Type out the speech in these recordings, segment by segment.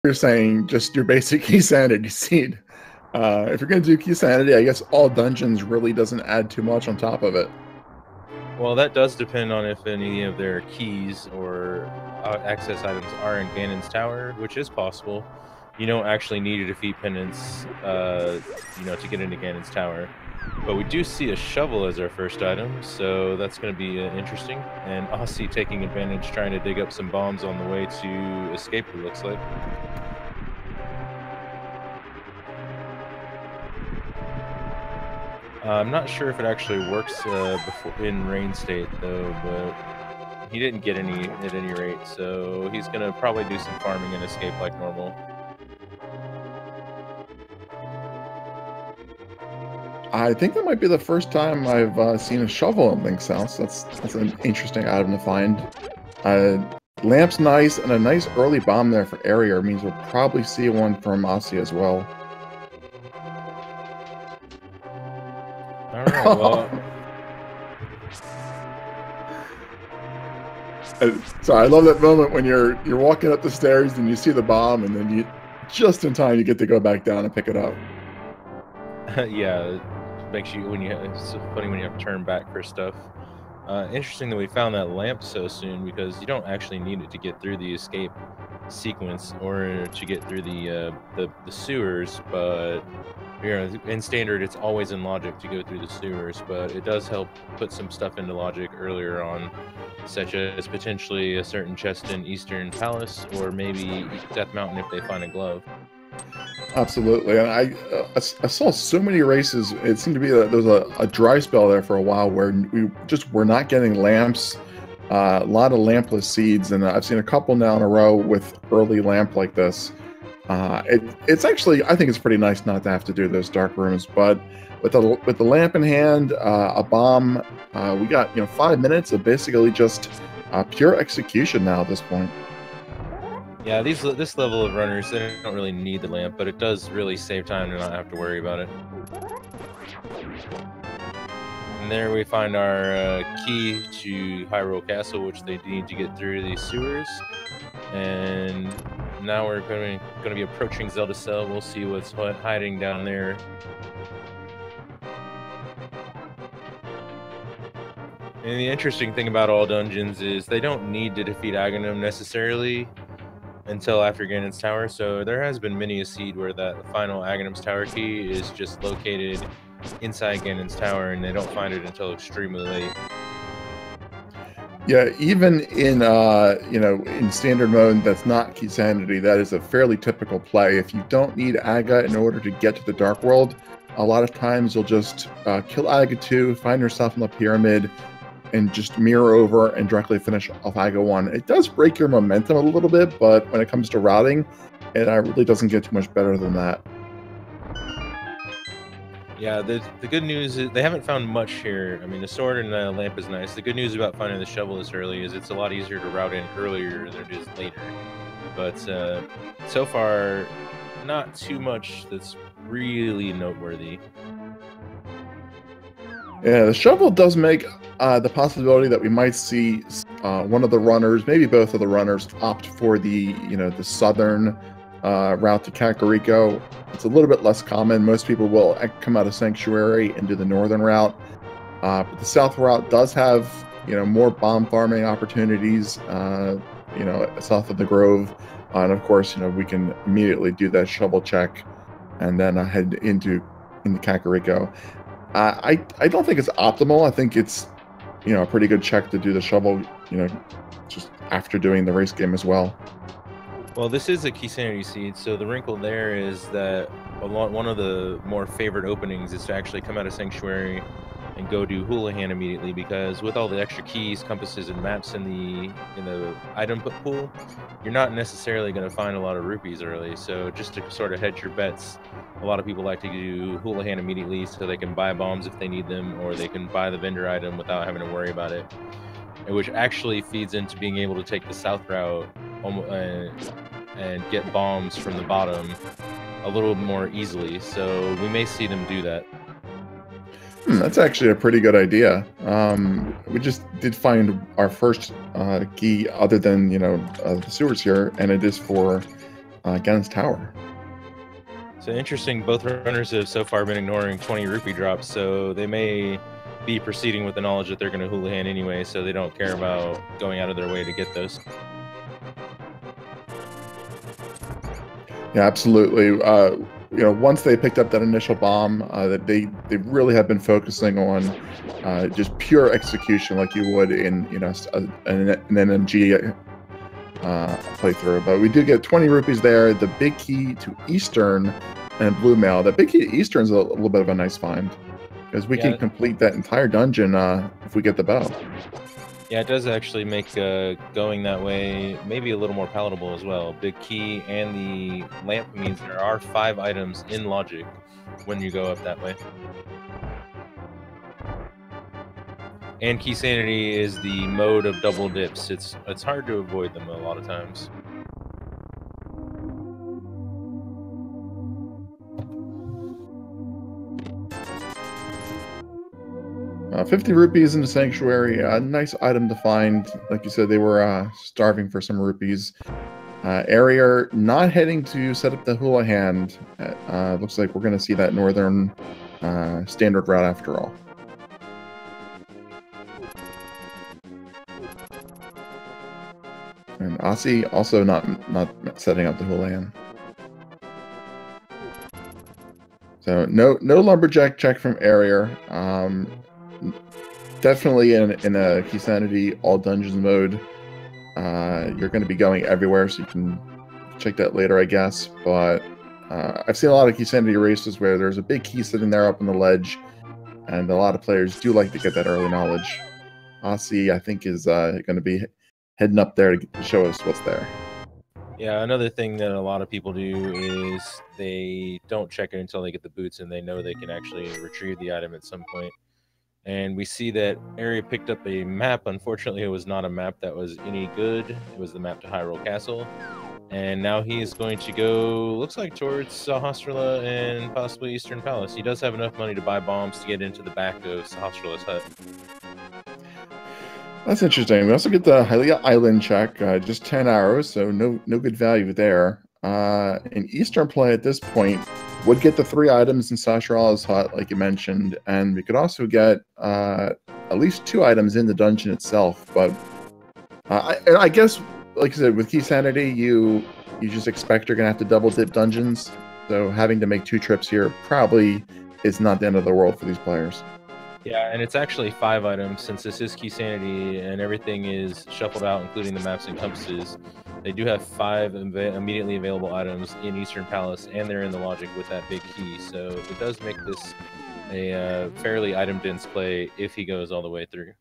you're saying just your basic key sanity seed. If you're going to do key sanity, I guess all dungeons really doesn't add too much on top of it. Well, that does depend on if any of their keys or access items are in Ganon's tower, which is possible. You don't actually need to defeat penance, to get into Ganon's tower. But we do see a shovel as our first item, so that's going to be interesting. And Osse taking advantage, trying to dig up some bombs on the way to escape, it looks like. I'm not sure if it actually works before in rain state though, but he didn't get any at any rate, so he's gonna probably do some farming and escape like normal. I think that might be the first time I've seen a shovel in Link's house. That's an interesting item to find. Lamp's nice, and a nice early bomb there for Eriror means we'll probably see one from Osse as well. Alright, well... So I love that moment when you're walking up the stairs and you see the bomb, and then you just in time you get to go back down and pick it up. Yeah, makes you it's so funny when you have to turn back for stuff. Interesting that we found that lamp so soon, because you don't actually need it to get through the escape sequence or to get through the sewers, but in standard it's always in logic to go through the sewers, but it does help put some stuff into logic earlier on, such as potentially a certain chest in Eastern Palace, or maybe Death Mountain if they find a glove. Absolutely, and I saw so many races. It seemed to be there was a dry spell there for a while where we just were not getting lamps. A lot of lampless seeds, and I've seen a couple now in a row with early lamp like this. It's actually, I think it's pretty nice not to have to do those dark rooms, but with the lamp in hand, a bomb, we got 5 minutes of basically just pure execution now at this point. Yeah, this level of runners, they don't really need the lamp, but it does really save time to not have to worry about it. And there we find our key to Hyrule Castle, which they need to get through these sewers. And now we're going to be approaching Zelda Cell. We'll see what's hiding down there. And the interesting thing about all dungeons is they don't need to defeat Aghanim necessarily until after Ganon's Tower. So there has been many a seed where that final Aghanim's Tower key is just located inside Ganon's Tower, and they don't find it until extremely late. Yeah, even in in standard mode that's not key sanity, that is a fairly typical play. If you don't need Aga in order to get to the Dark World, a lot of times you'll just kill Aga 2, find yourself in the pyramid, and just mirror over and directly finish off Aga 1. It does break your momentum a little bit, but when it comes to routing, it really doesn't get too much better than that. Yeah, the good news is they haven't found much here. I mean, the sword and the lamp is nice. The good news about finding the shovel this early is it's a lot easier to route in earlier than it is later. But so far, not too much that's really noteworthy. Yeah, the shovel does make the possibility that we might see one of the runners, maybe both of the runners, opt for the the southern route to Kakariko. It's a little bit less common. Most people will come out of Sanctuary and do the northern route. But the south route does have more bomb farming opportunities. South of the Grove, and of course we can immediately do that shovel check, and then head into Kakariko. I don't think it's optimal. I think it's a pretty good check to do the shovel just after doing the race game as well. Well, this is a key sanity seed, so the wrinkle there is that one of the more favored openings is to actually come out of Sanctuary and go do Houlihan immediately, because with all the extra keys, compasses, and maps in the item pool, you're not necessarily going to find a lot of rupees early. So just to sort of hedge your bets, a lot of people like to do Houlihan immediately so they can buy bombs if they need them, or they can buy the vendor item without having to worry about it, which actually feeds into being able to take the south route and get bombs from the bottom a little more easily. So we may see them do that. That's actually a pretty good idea. We just did find our first key other than the sewers here, and it is for Ganon's Tower. So interesting, both runners have so far been ignoring 20 rupee drops, so they may be proceeding with the knowledge that they're going to houlihan anyway, so they don't care about going out of their way to get those. Yeah, absolutely. You know, once they picked up that initial bomb, that they really have been focusing on just pure execution, like you would in, you know, an NMG playthrough. But we do get 20 rupees there. The big key to Eastern and Blue Mail. The big key to Eastern is a little bit of a nice find, because we can complete that entire dungeon if we get the bow. Yeah, it does actually make going that way maybe a little more palatable as well. Big key and the lamp means there are 5 items in logic when you go up that way. And Key Sanity is the mode of double dips. It's hard to avoid them a lot of times. 50 rupees in the Sanctuary, a nice item to find. Like you said, they were starving for some rupees. Eriror not heading to set up the hula hand. Looks like we're going to see that northern standard route after all. And Osse also not setting up the hula hand. So no lumberjack check from Eriror. Definitely in a Key Sanity all dungeons mode. You're going to be going everywhere, so you can check that later, I guess. But I've seen a lot of Key Sanity races where there's a big key sitting there up on the ledge, and a lot of players do like to get that early knowledge. Osse, I think, is going to be heading up there to show us what's there. Yeah, another thing that a lot of people do is they don't check it until they get the boots and they know they can actually retrieve the item at some point. And we see that Eriror picked up a map. Unfortunately, it was not a map that was any good. It was the map to Hyrule Castle. And now he is going to go, looks like, towards Sahasrahla and possibly Eastern Palace. He does have enough money to buy bombs to get into the back of Sahasrahla's hut. That's interesting. We also get the Hylia Island check, just 10 arrows, so no good value there. In Eastern play at this point, would get the 3 items in Sahasrahla's hut, like you mentioned, and we could also get at least 2 items in the dungeon itself. But I guess, like I said, with Key Sanity, you just expect you're gonna have to double dip dungeons. So having to make 2 trips here probably is not the end of the world for these players. Yeah, and it's actually 5 items, since this is Key Sanity and everything is shuffled out, including the maps and compasses. They do have 5 immediately available items in Eastern Palace, and they're in the logic with that big key. So it does make this a fairly item-dense play if he goes all the way through.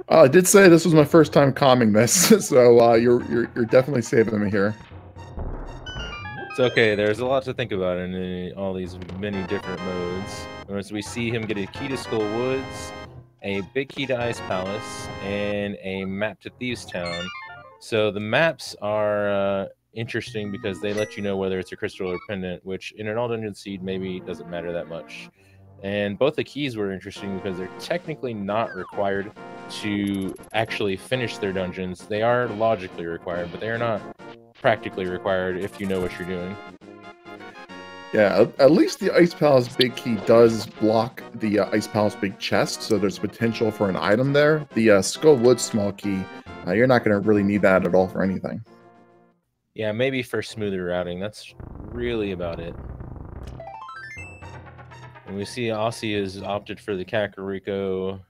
I did say this was my first time calming this, so you're definitely saving me here. It's okay. There's a lot to think about in all these many different modes. As we see him get a key to Skull Woods, a big key to Ice Palace, and a map to Thieves Town. So the maps are interesting because they let you know whether it's a crystal or pendant, which in an all dungeon seed maybe doesn't matter that much. And both the keys were interesting because they're technically not required to actually finish their dungeons. They are logically required, but they are not practically required if you know what you're doing. Yeah, at least the Ice Palace big key does block the Ice Palace big chest, so there's potential for an item there. The Skull Woods small key, you're not going to really need that at all for anything. Yeah, maybe for smoother routing. That's really about it. And we see Osse has opted for the Kakariko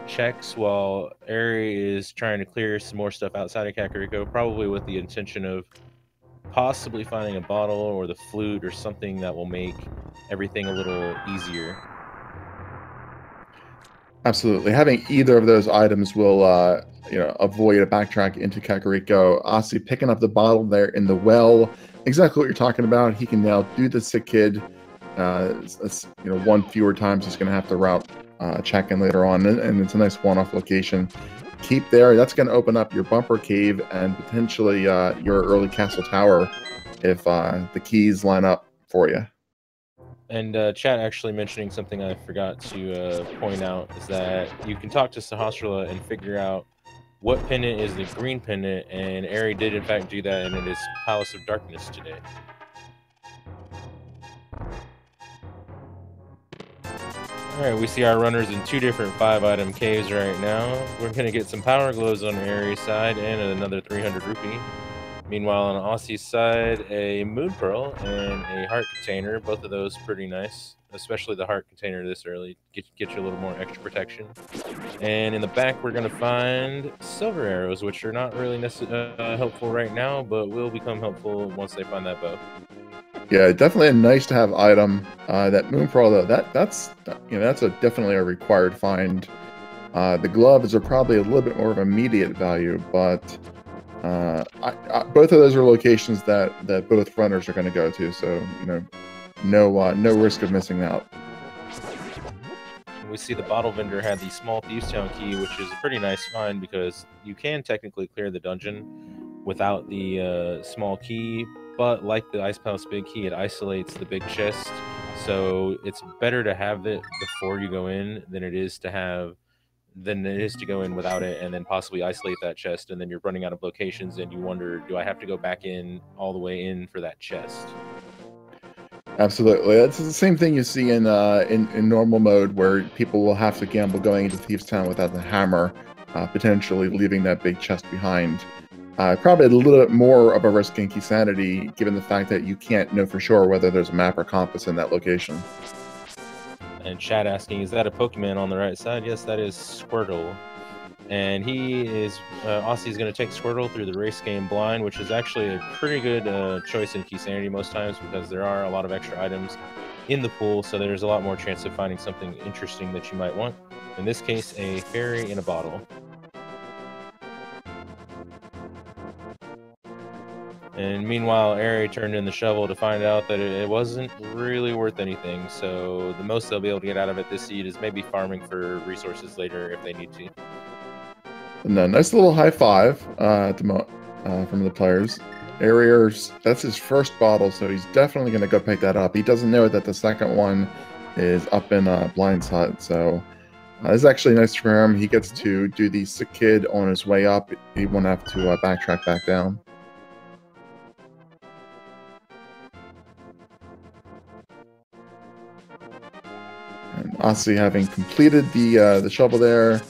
checks, while Eriror is trying to clear some more stuff outside of Kakariko, probably with the intention of possibly finding a bottle or the flute or something that will make everything a little easier. Absolutely. Having either of those items will avoid a backtrack into Kakariko. Osse picking up the bottle there in the well. Exactly what you're talking about. He can now do the Sick Kid. That's one fewer times he's going to have to route check-in later on, and it's a nice one-off location. Keep there. That's going to open up your bumper cave and potentially your early castle tower if the keys line up for you. And chat actually mentioning something I forgot to point out is that you can talk to Sahasrahla and figure out what pendant is the green pendant, and Eri did in fact do that, and it is Palace of Darkness today. Alright, we see our runners in 2 different 5-item caves right now. We're going to get some power glows on Eri's side and another 300 rupee. Meanwhile, on Osse's side, a moon pearl and a heart container. Both of those pretty nice, especially the heart container this early. Get you a little more extra protection. And in the back, we're going to find silver arrows, which are not really helpful right now, but will become helpful once they find that bow. Yeah, definitely a nice to have item. That moon pearl though, that's definitely a required find. The gloves are probably a little bit more of immediate value, but both of those are locations that both runners are going to go to. So no risk of missing out. We see the bottle vendor had the small Thieves Town key, which is a pretty nice find because you can technically clear the dungeon without the small key, but like the Ice Palace big key, it isolates the big chest. So it's better to have it before you go in than it is to go in without it and then possibly isolate that chest, and then you're running out of locations and you wonder, do I have to go back in all the way in for that chest? Absolutely, it's the same thing you see in normal mode, where people will have to gamble going into Thieves Town without the hammer, potentially leaving that big chest behind. Probably a little bit more of a risk in Key given the fact that you can't know for sure whether there's a map or compass in that location. And chat asking, is that a Pokemon on the right side? Yes, that is Squirtle. And he is, Osse's going to take Squirtle through the race game blind, which is actually a pretty good choice in Key Sanity most times because there are a lot of extra items in the pool, so there's a lot more chance of finding something interesting that you might want. In this case, a fairy in a bottle. And meanwhile, Eri turned in the shovel to find out that it wasn't really worth anything, so the most they'll be able to get out of it this seed is maybe farming for resources later if they need to. And a nice little high five from the players. Eriror, that's his first bottle, so he's definitely going to go pick that up. He doesn't know that the second one is up in Blind's hut, so this is actually nice for him. He gets to do the sick kid on his way up. He won't have to backtrack back down. And Osse, having completed the shovel there,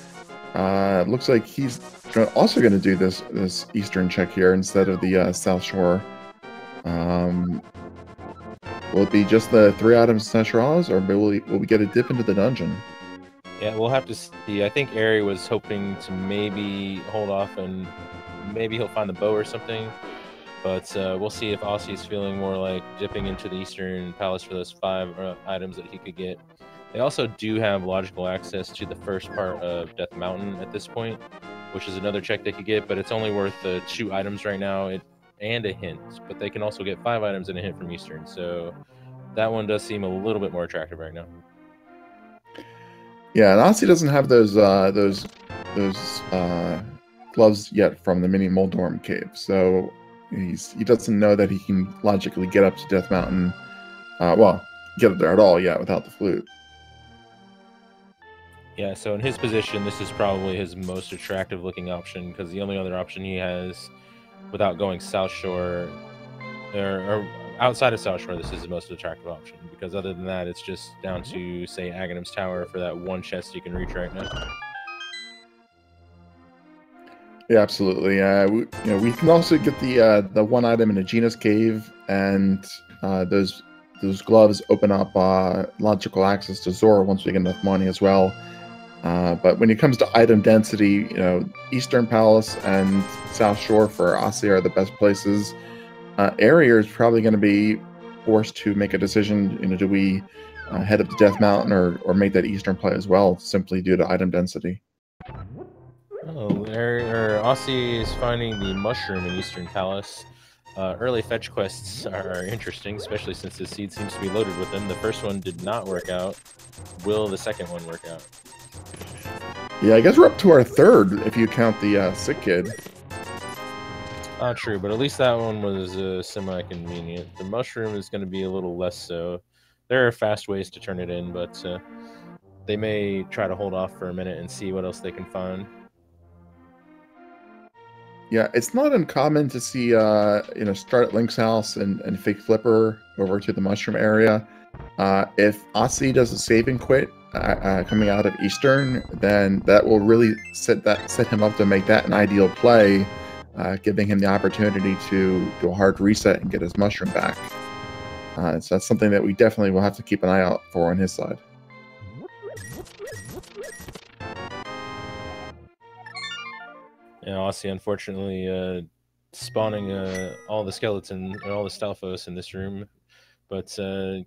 looks like he's also going to do this eastern check here instead of the South Shore. Will it be just the 3 items Seshraws, or will we get a dip into the dungeon? Yeah, we'll have to see. I think Eri was hoping to maybe hold off and maybe he'll find the bow or something. But we'll see if Osse's feeling more like dipping into the Eastern Palace for those 5 items that he could get. They also do have logical access to the first part of Death Mountain at this point, which is another check they could get, but it's only worth 2 items right now and a hint. But they can also get 5 items and a hint from Eastern, so that one does seem a little bit more attractive right now. Yeah, and Osse doesn't have those gloves yet from the mini Moldorm cave, so he doesn't know that he can logically get up to Death Mountain. Well, get up there at all yet without the flute. Yeah, so in his position, this is probably his most attractive looking option, because the only other option he has without going South Shore, or outside of South Shore, this is the most attractive option, because other than that, it's just down to, say, Aghanim's Tower for that one chest you can reach right now. Yeah, absolutely. We can also get the 1 item in Aegina's cave, and those gloves open up logical access to Zora once we get enough money as well. But when it comes to item density, Eastern Palace and South Shore for Osse are the best places. Eriror is probably going to be forced to make a decision. Do we head up to Death Mountain or make that Eastern play as well, simply due to item density? Oh, Osse is finding the mushroom in Eastern Palace. Early fetch quests are interesting, especially since the seed seems to be loaded with them. The first one did not work out. Will the second one work out? Yeah, I guess we're up to our 3rd if you count the sick kid. True, but at least that one was semi-convenient. The mushroom is going to be a little less so. There are fast ways to turn it in, but they may try to hold off for a minute and see what else they can find. Yeah, it's not uncommon to see, start at Link's house and fake flipper over to the mushroom area. If Osse does a save and quit coming out of Eastern, then that will really set him up to make that an ideal play, giving him the opportunity to do a hard reset and get his mushroom back. So that's something that we definitely will have to keep an eye out for on his side. Yeah, Osse unfortunately spawning all the skeleton and all the Stalfos in this room, but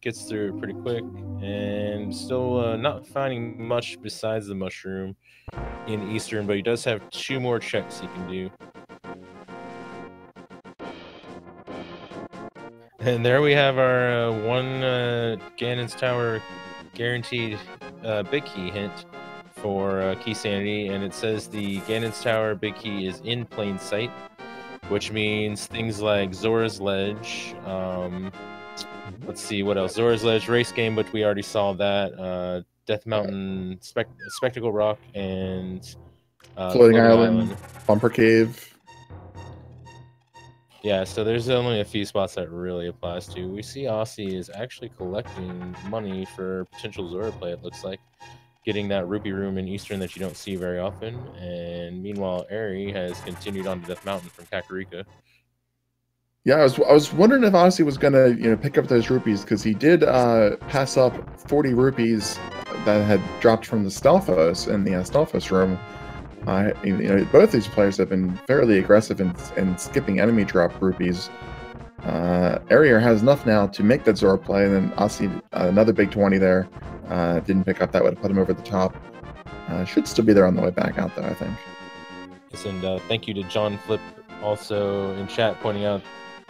gets through it pretty quick, and still not finding much besides the mushroom in Eastern, but he does have 2 more checks he can do. And there we have our one Ganon's Tower guaranteed big key hint for key sanity, and it says the Ganon's Tower big key is in plain sight, which means things like Zora's Ledge. Let's see what else. Zora's Ledge race game, but we already saw that. Death Mountain, Spectacle Rock, and Floating Island, Bumper Cave. Yeah, so there's only a few spots that really applies to. We see Osse is actually collecting money for potential Zora play, it looks like. Getting that rupee room in Eastern that you don't see very often. And meanwhile, Eri has continued on to Death Mountain from Kakariko. Yeah, I was wondering if Osse was gonna pick up those rupees, because he did pass up 40 rupees that had dropped from the Stalfos in the Stalfos room. Both these players have been fairly aggressive in skipping enemy drop rupees. Eriror has enough now to make that Zora play, and then Osse another big 20 there. Didn't pick up that, would have put him over the top. Should still be there on the way back out, though, I think. Yes, and thank you to John Flip also in chat pointing out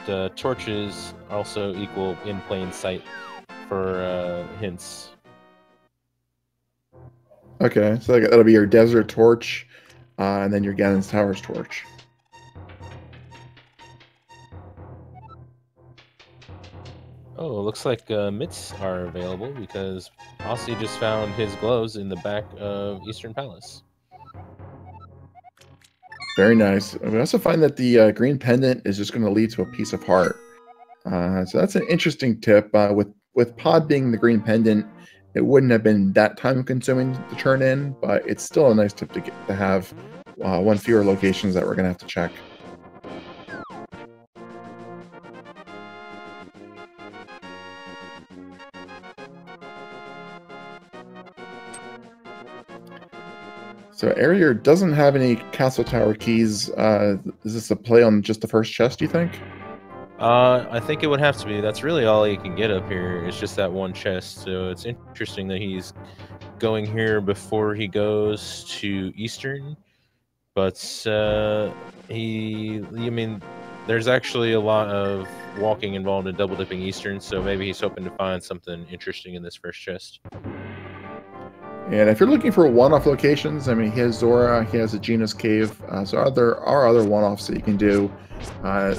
the torches also equal in plain sight for hints. Okay, so that'll be your desert torch, and then your Ganon's Tower's torch. Oh, it looks like mitts are available because Osse just found his gloves in the back of Eastern Palace. Very nice. We also find that the green pendant is just going to lead to a piece of heart. So that's an interesting tip. With Pod being the green pendant, it wouldn't have been that time-consuming to turn in, but it's still a nice tip to have. One fewer locations that we're going to have to check. So Eriror doesn't have any castle tower keys. Is this a play on just the first chest, do you think? I think it would have to be. That's really all he can get up here. It's just that one chest. So it's interesting that he's going here before he goes to Eastern. But there's actually a lot of walking involved in double dipping Eastern, so maybe he's hoping to find something interesting in this first chest. And if you're looking for one-off locations, I mean, he has Zora, he has a Gina's Cave, so there are other one-offs that you can do.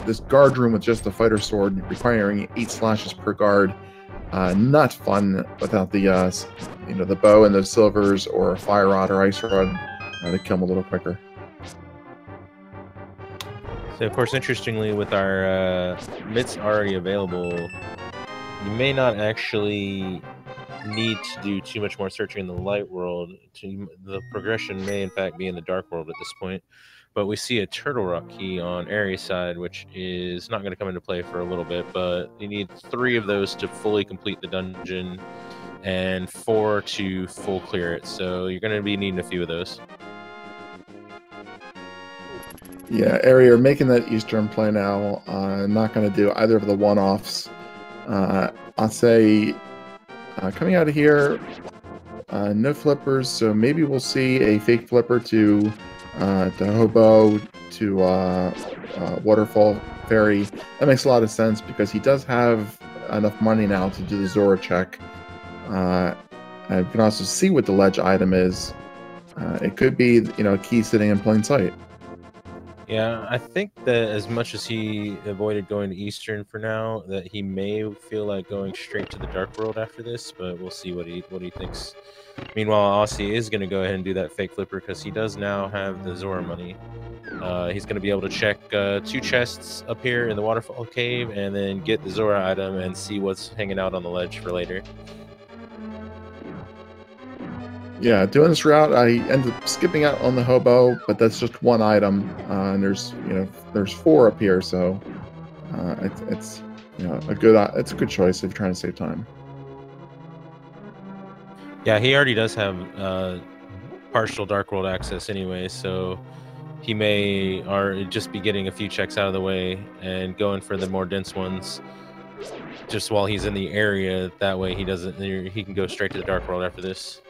This guard room with just the fighter sword requiring 8 slashes per guard, not fun without the the bow and the silvers or a fire rod or ice rod to kill him a little quicker. So, of course, interestingly, with our mitts already available, you may not actually need to do too much more searching in the light world. The progression may, in fact, be in the dark world at this point. But we see a Turtle Rock key on Aries' side, which is not going to come into play for a little bit, but you need 3 of those to fully complete the dungeon and 4 to full clear it. So you're going to be needing a few of those. Yeah, Eriror making that Eastern play now. Not going to do either of the one-offs. I'll say coming out of here, no flippers, so maybe we'll see a fake flipper to Hobo, to Waterfall Fairy. That makes a lot of sense because he does have enough money now to do the Zora check. And you can also see what the ledge item is. It could be, a key sitting in plain sight. Yeah, I think that as much as he avoided going to Eastern for now, that he may feel like going straight to the Dark World after this, but we'll see what he thinks. Meanwhile, Aussie is going to go ahead and do that fake flipper because he does now have the Zora money. He's going to be able to check 2 chests up here in the waterfall cave and then get the Zora item and see what's hanging out on the ledge for later. Yeah, doing this route, I ended up skipping out on the hobo, but that's just one item, and there's 4 up here, so it's a good choice if you're trying to save time. Yeah, he already does have partial Dark World access anyway, so he may just be getting a few checks out of the way and going for the more dense ones just while he's in the area. That way he can go straight to the Dark World after this.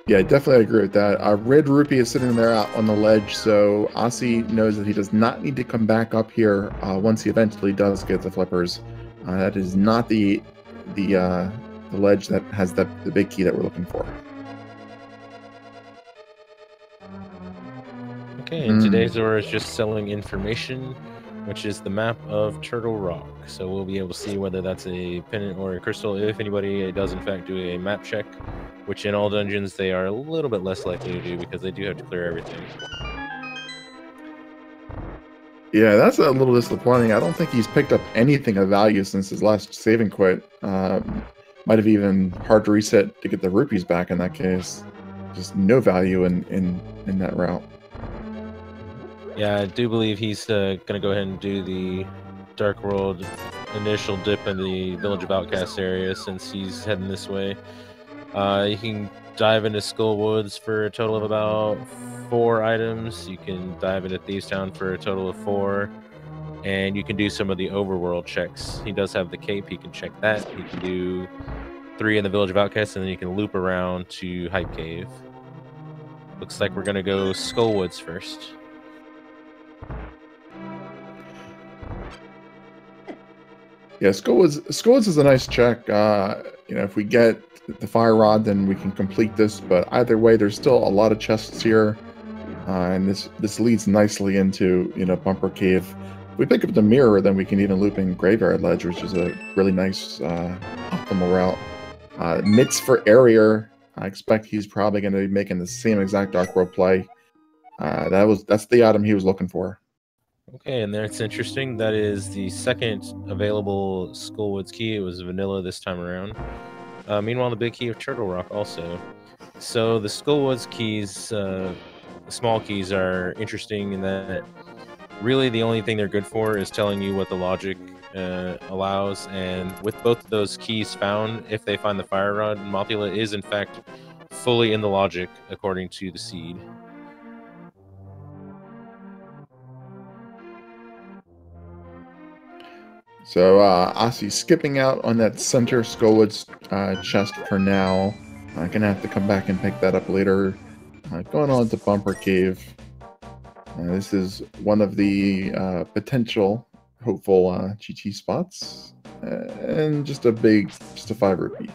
Yeah, I definitely agree with that. Red Rupee is sitting there out on the ledge, so Aussie knows that he does not need to come back up here once he eventually does get the flippers. That is not the ledge that has the big key that we're looking for. Okay, and today's Zora is just selling information, which is the map of Turtle Rock. So we'll be able to see whether that's a pendant or a crystal if anybody does in fact do a map check, which in all dungeons they are a little bit less likely to do because they do have to clear everything. Yeah, that's a little disappointing. I don't think he's picked up anything of value since his last save and quit. Might have even hard to reset to get the rupees back in that case. Just no value in that route. Yeah, I do believe he's going to go ahead and do the Dark World initial dip in the Village of Outcasts area since he's heading this way. You can dive into Skull Woods for a total of about 4 items. You can dive into Thieves Town for a total of 4. And you can do some of the overworld checks. He does have the cape. He can check that. He can do 3 in the Village of Outcasts, and then you can loop around to Hype Cave. Looks like we're going to go Skull Woods first. Yeah, Skull Woods is a nice check. If we get the fire rod, then we can complete this. But either way, there's still a lot of chests here, and this leads nicely into Bumper Cave. If we pick up the mirror, then we can even loop in Graveyard Ledge, which is a really nice optimal route. Mitts for Eriror. I expect he's probably going to be making the same exact Dark World play. That's the item he was looking for. Okay, and that's interesting. That is the second available Skullwoods key. It was vanilla this time around. Meanwhile, the big key of Turtle Rock also. So the Skullwoods keys, small keys, are interesting in that really the only thing they're good for is telling you what the logic allows. And with both of those keys found, if they find the fire rod, Mothula is in fact fully in the logic according to the seed. So Ossie's skipping out on that center Skullwoods chest for now. I'm gonna have to come back and pick that up later. Going on to Bumper Cave. This is one of the potential hopeful GT spots, and just a 5 rupee.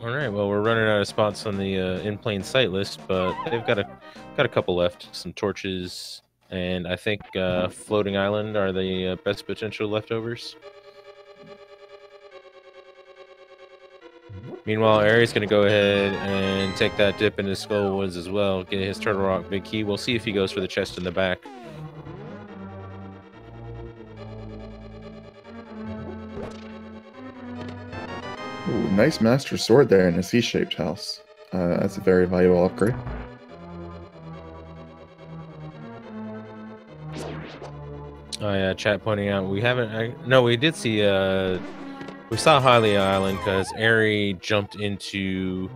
All right, well, we're running out of spots on the in plain sight list, but they've got a couple left. Some torches, and I think Floating Island are the best potential leftovers. Meanwhile, Ari's going to go ahead and take that dip into Skull Woods as well, get his Turtle Rock big key. We'll see if he goes for the chest in the back. Ooh, nice Master Sword there in a C-shaped house. That's a very valuable upgrade. Oh yeah, chat pointing out we haven't. No, we did see. We saw Hylia Island because Ari jumped into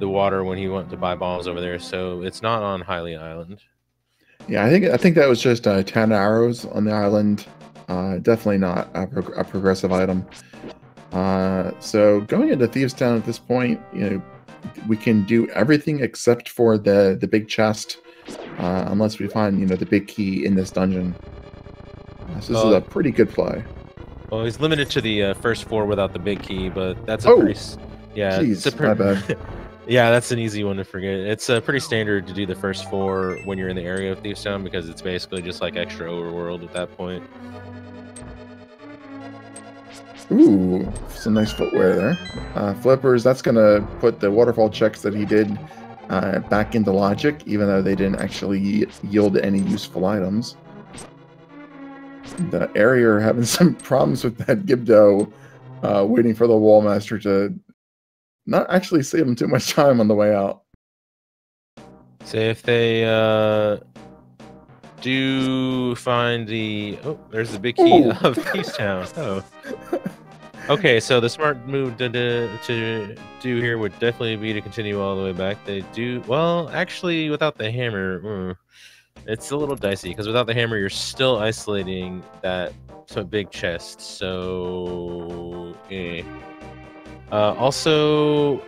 the water when he went to buy bombs over there, so it's not on Hylia Island. Yeah, I think that was just 10 arrows on the island. Definitely not a progressive item. So going into Thieves Town at this point, we can do everything except for the big chest, unless we find the big key in this dungeon. So this is a pretty good play. Well, he's limited to the first floor without the big key, but that's Geez, it's a my bad. Yeah, that's an easy one to forget. It's pretty standard to do the first 4 when you're in the area of Thieves Town because it's basically just like extra overworld at that point. Ooh, some nice footwear there. Flippers, that's going to put the waterfall checks that he did back into logic, even though they didn't actually yield any useful items. The Eriror having some problems with that Gibdo, waiting for the Wallmaster to not actually save him too much time on the way out. So if they do find the... Oh, there's the big key of Thieves Town. Oh. Okay, so the smart move to do here would definitely be to continue all the way back. They do... Well, actually, without the hammer, it's a little dicey, because without the hammer, you're still isolating that big chest, so... Also,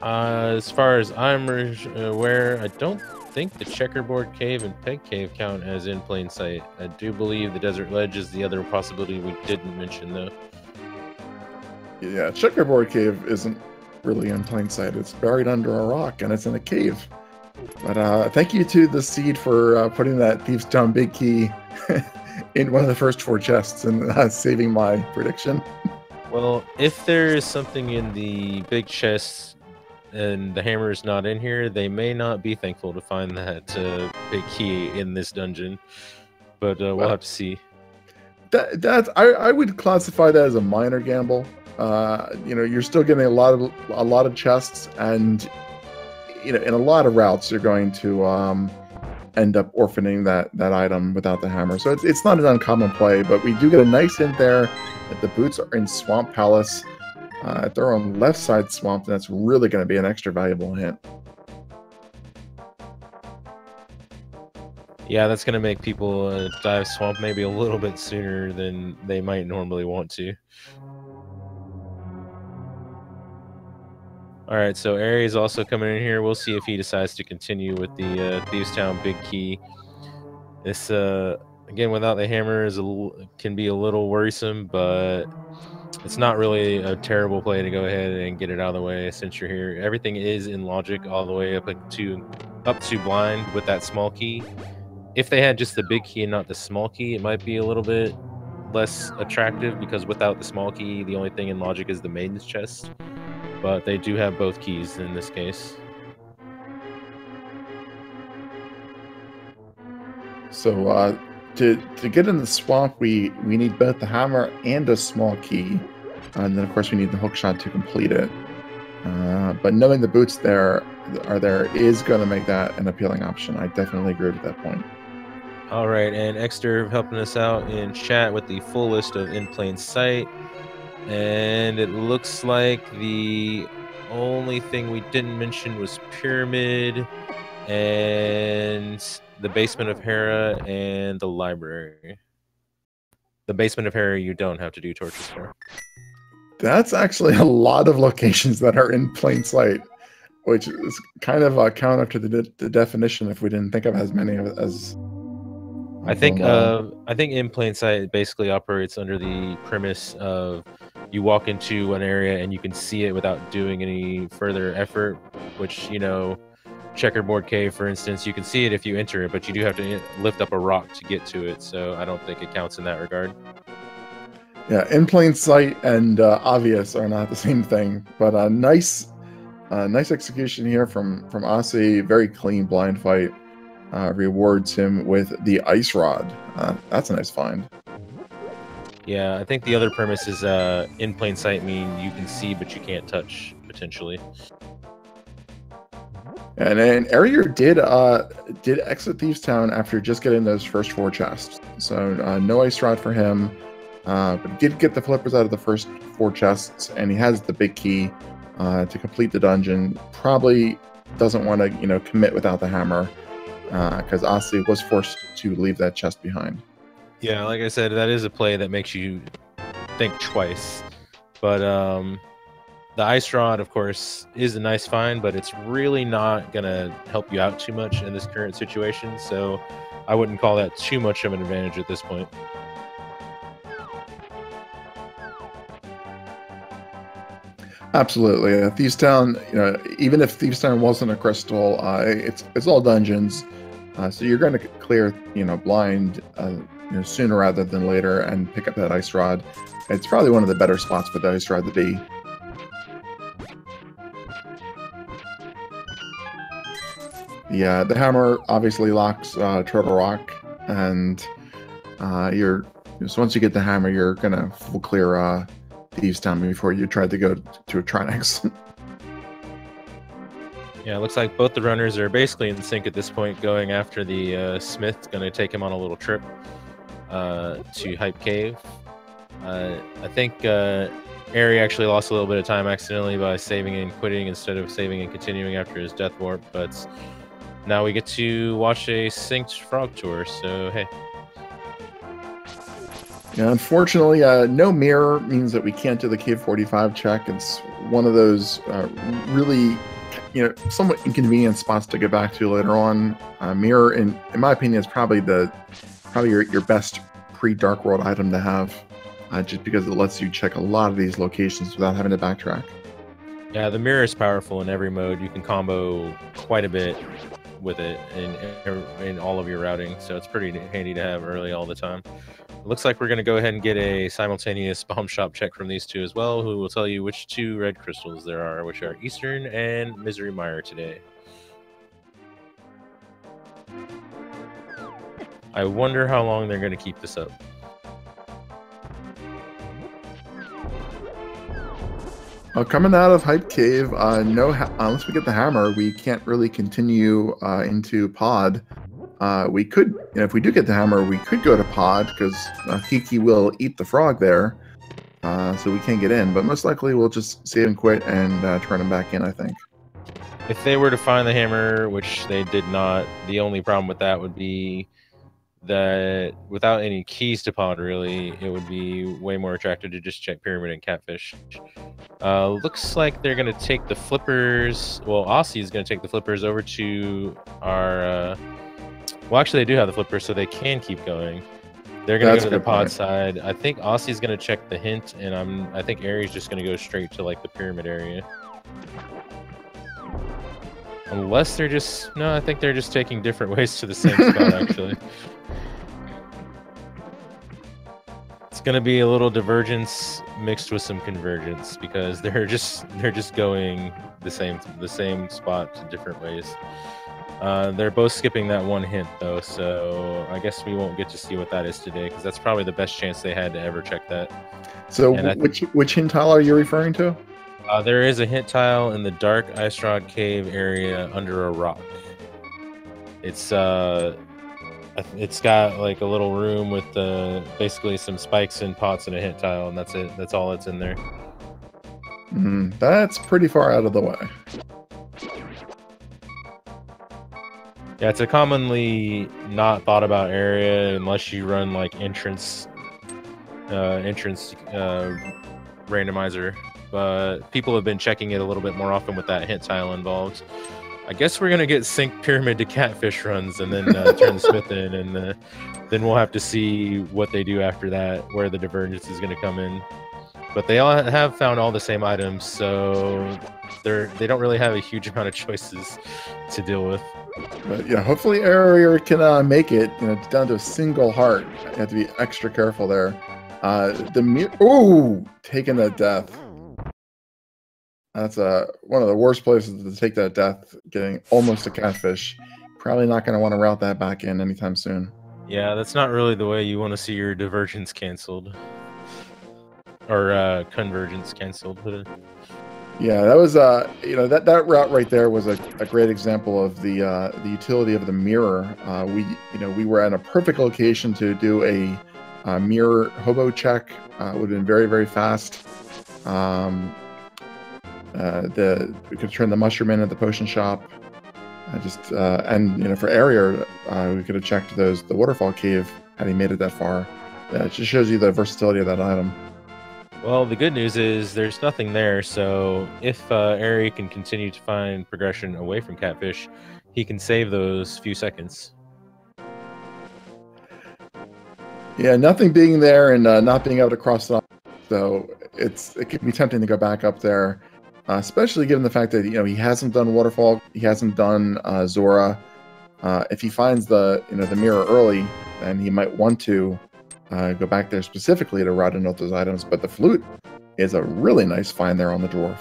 as far as I'm aware, I don't think the checkerboard cave and peg cave count as in plain sight. I do believe the desert ledge is the other possibility we didn't mention, though. Yeah, checkerboard cave isn't really in plain sight. It's buried under a rock, and it's in a cave. But thank you to the seed for putting that Thieves Town big key in one of the first 4 chests and saving my prediction. Well, if there is something in the big chest and the hammer is not in here, they may not be thankful to find that big key in this dungeon. But we'll have to see. I would classify that as a minor gamble. You know, you're still getting a lot of chests, and you know, in a lot of routes, you're going to end up orphaning that item without the hammer. So it's not an uncommon play, but we do get a nice hint there that the boots are in Swamp Palace. If they're on left side swamp, then that's really going to be an extra valuable hint. Yeah, that's going to make people dive swamp maybe a little bit sooner than they might normally want to. Alright, so Aries also coming in here. We'll see if he decides to continue with the Thieves Town big key. This, again, without the hammer can be a little worrisome, but it's not really a terrible play to go ahead and get it out of the way since you're here. Everything is in logic all the way up to blind with that small key. If they had just the big key and not the small key, it might be a little bit less attractive, because without the small key, the only thing in logic is the maiden's chest. But they do have both keys in this case. So to get in the swamp, we need both the hammer and a small key. And then, of course, we need the hook shot to complete it. But knowing the boots are there is going to make that an appealing option. I definitely agree with that point. All right, and Exter helping us out in chat with the full list of in plain sight. And it looks like the only thing we didn't mention was Pyramid and the Basement of Hera and the library. The Basement of Hera you don't have to do torches for. That's actually a lot of locations that are in plain sight, which is kind of counter to the definition if we didn't think of as many as. I think in plain sight basically operates under the premise of you walk into an area and you can see it without doing any further effort, which, you know, checkerboard cave, for instance, you can see it if you enter it, but you do have to lift up a rock to get to it, so I don't think it counts in that regard. Yeah, in plain sight and obvious are not the same thing, but nice execution here from Osse. Very clean blind fight. Rewards him with the ice rod. That's a nice find. Yeah, I think the other premise is in plain sight mean you can see but you can't touch, potentially. And then Eriror did exit Thieves Town after just getting those first 4 chests. So no ice rod for him. But he did get the flippers out of the first 4 chests, and he has the big key to complete the dungeon. Probably doesn't want to, you know, commit without the hammer, because Osse was forced to leave that chest behind. Yeah, like I said, that is a play that makes you think twice. But the ice rod, of course, is a nice find, but it's really not going to help you out too much in this current situation. So I wouldn't call that too much of an advantage at this point. Absolutely. Thieves Town, even if Thieves Town wasn't a crystal, it's all dungeons. So you're going to clear, blind, sooner rather than later and pick up that ice rod. It's probably one of the better spots for the ice rod to be. The hammer obviously locks Turtle Rock, and so once you get the hammer, you're gonna full clear Thieves Town before you try to go to Trinex. Yeah, it looks like both the runners are basically in sync at this point, going after the Smith. Going to take him on a little trip to Hype Cave. I think Eri actually lost a little bit of time accidentally by saving and quitting instead of saving and continuing after his death warp, but now we get to watch a synced frog tour, so hey. Yeah, unfortunately, no mirror means that we can't do the Cave 45 check. It's one of those really, somewhat inconvenient spots to get back to later on. Mirror, in my opinion, is probably your best pre-Dark World item to have, just because it lets you check a lot of these locations without having to backtrack. Yeah, the mirror is powerful in every mode. You can combo quite a bit with it in all of your routing, so it's pretty handy to have early all the time. It looks like we're going to go ahead and get a simultaneous bomb shop check from these two as well, who will tell you which two red crystals there are, which are Eastern and Misery Mire today. I wonder how long they're going to keep this up. Coming out of Hype Cave, unless we get the hammer, we can't really continue into Pod. We could, if we do get the hammer, we could go to Pod, because Kiki will eat the frog there, so we can't get in. But most likely we'll just save and quit and turn him back in, I think. If they were to find the hammer, which they did not, the only problem with that would be that without any keys to Pod, really, it would be way more attractive to just check Pyramid and Catfish. Looks like they're going to take the flippers. Well, Aussie is going to take the flippers over to our... well, actually, they do have the flippers, so they can keep going. They're going to go to the Pod side. I think Aussie's going to check the hint, and I think Ari's just going to go straight to, like, the Pyramid area. Unless they're just... No, I think they're just taking different ways to the same spot, actually. It's going to be a little divergence mixed with some convergence, because they're just going the same spot to different ways. They're both skipping that one hint, though, so I guess we won't get to see what that is today, because that's probably the best chance they had to ever check that. So which hint tile are you referring to? There is a hint tile in the dark Ice Rod Cave area under a rock. It's got like a little room with basically some spikes and pots and a hint tile, and that's it. That's all that's in there. That's pretty far out of the way. Yeah, it's a commonly not thought about area unless you run like entrance randomizer. But people have been checking it a little bit more often with that hint tile involved. I guess we're gonna get sync Pyramid to Catfish runs and then turn the Smith in, and then we'll have to see what they do after that, where the divergence is gonna come in. But they all have found all the same items, so they don't really have a huge amount of choices to deal with. But yeah, hopefully Eriror can make it, down to a single heart. You have to be extra careful there. Taking that death. That's one of the worst places to take that death, getting almost a Catfish. Probably not going to want to route that back in anytime soon. Yeah, that's not really the way you want to see your divergence canceled. Or convergence canceled. Yeah, that was that route right there was a great example of the utility of the mirror. We were at a perfect location to do a mirror hobo check. It would have been very, very fast. We could turn the mushroom in at the potion shop. For Eriror, we could have checked the waterfall cave had he made it that far. It just shows you the versatility of that item. Well, the good news is there's nothing there, so if Eri can continue to find progression away from Catfish, he can save those few seconds. Yeah, nothing being there and not being able to cross it off, so it can be tempting to go back up there. especially given the fact that he hasn't done Waterfall, he hasn't done Zora. If he finds the the mirror early, then he might want to go back there specifically to route and note those items. But the flute is a really nice find there on the dwarf.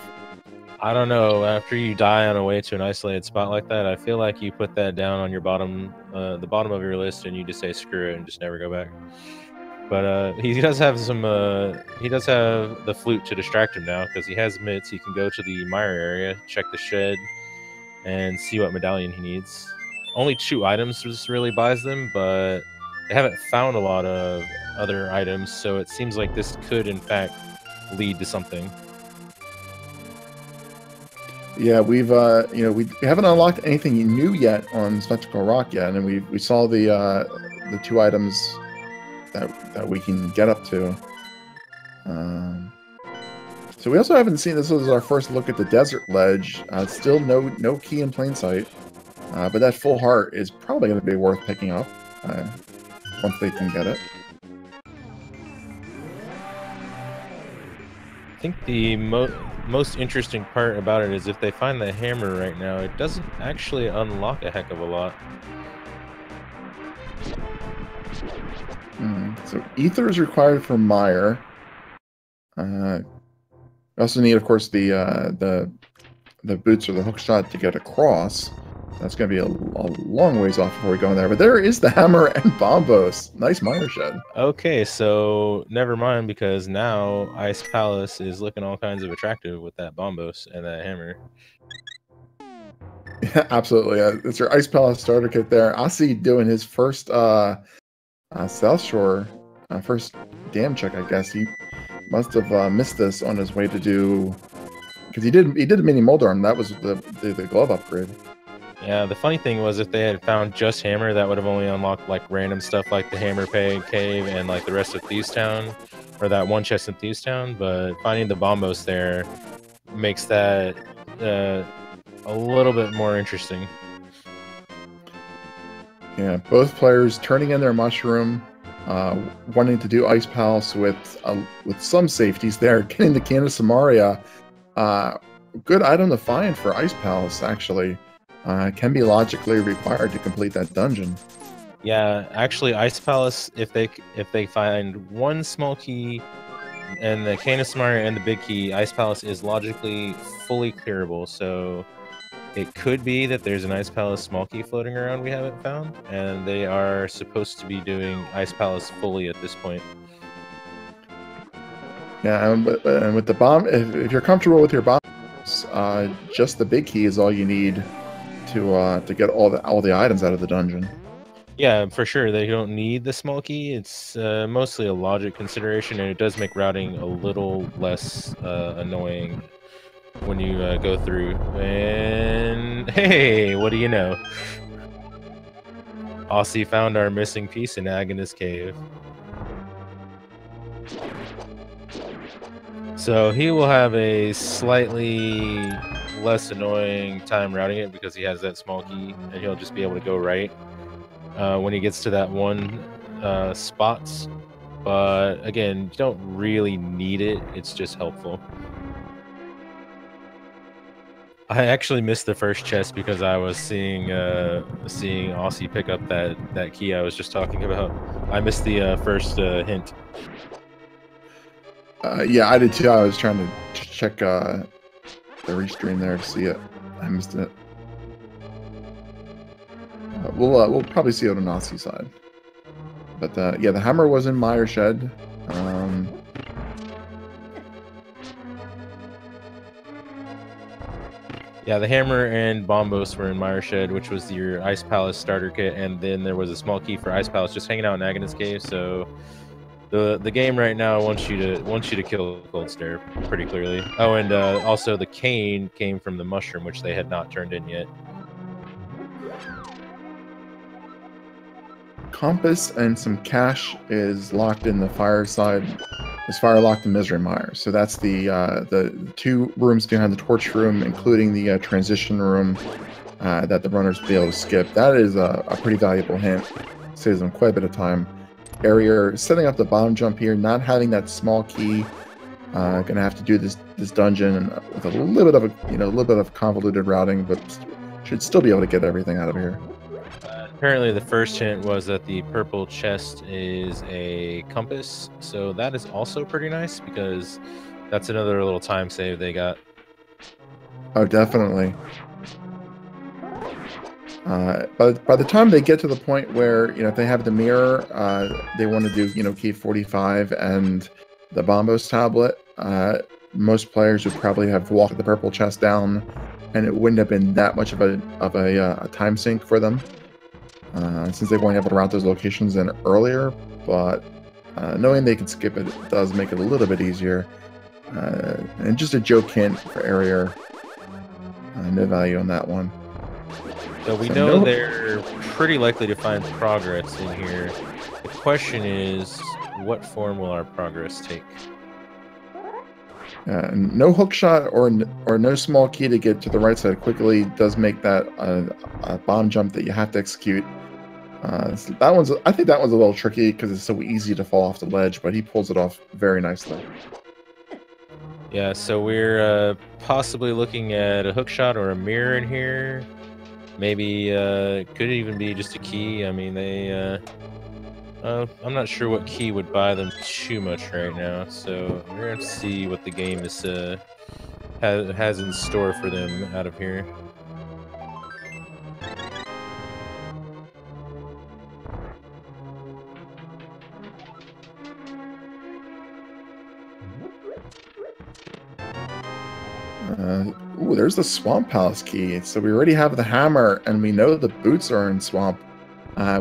I don't know. After you die on a way to an isolated spot like that, I feel like you put that down on your bottom, the bottom of your list, and you just say screw it and just never go back. But he does have some. He does have the flute to distract him now because he has mitts. He can go to the mire area, check the shed, and see what medallion he needs. Only 2 items just really buys them, but they haven't found a lot of other items, so it seems like this could, in fact, lead to something. Yeah, we've we haven't unlocked anything new yet on Spectacle Rock yet, and we saw the 2 items that we can get up to. So we also haven't seen, this was our first look at the desert ledge. Still no key in plain sight, but that full heart is probably going to be worth picking up once they can get it. I think the most interesting part about it is if they find the hammer right now, it doesn't actually unlock a heck of a lot. So ether is required for mire. We also need, of course, the boots or the hook shot to get across. That's going to be a long ways off before we go in there. But there is the hammer and bombos. Nice mire shed. Okay, so never mind, because now Ice Palace is looking all kinds of attractive with that bombos and that hammer. Yeah, absolutely. It's your Ice Palace starter kit there. Osse doing his first South Shore, first dam check, I guess. He must have missed this on his way to do, because he did a mini Moldarm. That was the glove upgrade. Yeah, the funny thing was if they had found just hammer, that would have only unlocked like random stuff like the hammer peg cave and like the rest of Thieves Town, or that one chest in Thieves Town. But finding the bombos there makes that a little bit more interesting. Yeah, both players turning in their mushroom, wanting to do Ice Palace with some safeties there. Getting the Can of Samaria, good item to find for Ice Palace, actually. Can be logically required to complete that dungeon. Yeah, actually, Ice Palace, if they find one small key and the Can of Samaria and the big key, Ice Palace is logically fully clearable. So it could be that there's an Ice Palace small key floating around we haven't found, and they are supposed to be doing Ice Palace fully at this point. Yeah, and with the bomb, if you're comfortable with your bombs, just the big key is all you need to get all the items out of the dungeon. Yeah, for sure. They don't need the small key. It's mostly a logic consideration, and it does make routing a little less annoying when you go through. And hey, what do you know? Osse found our missing piece in Agnes Cave. So he will have a slightly less annoying time routing it because he has that small key, and he'll just be able to go right when he gets to that one spots. But again, you don't really need it. It's just helpful. I actually missed the first chest because I was seeing Osse pick up that key I was just talking about. I missed the first hint. Yeah, I did too. I was trying to check the restream there to see it. I missed it. We'll probably see it on Osse's side. But yeah, the hammer was in Mire Shed. Yeah, the hammer and bombos were in Mire Shed, which was your Ice Palace starter kit, and then there was a small key for Ice Palace just hanging out in Agnes Cave. So the game right now wants you to kill Gold Stare pretty clearly. Oh, and also the cane came from the mushroom, which they had not turned in yet. Compass and some cash is locked in the fireside. Is fire locked in Misery Mire. So that's the two rooms behind the torch room, including the transition room that the runners will be able to skip. That is a pretty valuable hint. Saves them quite a bit of time. Eriror setting up the bomb jump here, not having that small key Gonna have to do this dungeon with a little bit of a little bit of convoluted routing, but should still be able to get everything out of here. Apparently, the first hint was that the purple chest is a compass, so that is also pretty nice because that's another little time save they got. Oh, definitely. By the time they get to the point where if they have the mirror, they want to do key 45 and the Bombos tablet. Most players would probably have walked the purple chest down, and it wouldn't have been that much of a time sink for them, since they weren't able to route those locations in earlier. But knowing they can skip it does make it a little bit easier. And just a joke hint for Eriror. No value on that one. So we know they're pretty likely to find progress in here. The question is, what form will our progress take? No hook shot or no small key to get to the right side quickly does make that a bomb jump that you have to execute. I think that one's a little tricky because it's so easy to fall off the ledge, but he pulls it off very nicely. Yeah, so we're possibly looking at a hook shot or a mirror in here. Maybe could even be just a key. I mean, I'm not sure what key would buy them too much right now, so we're going to see what the game is has in store for them out of here. Ooh, there's the Swamp Palace key. So we already have the hammer, and we know the boots are in Swamp.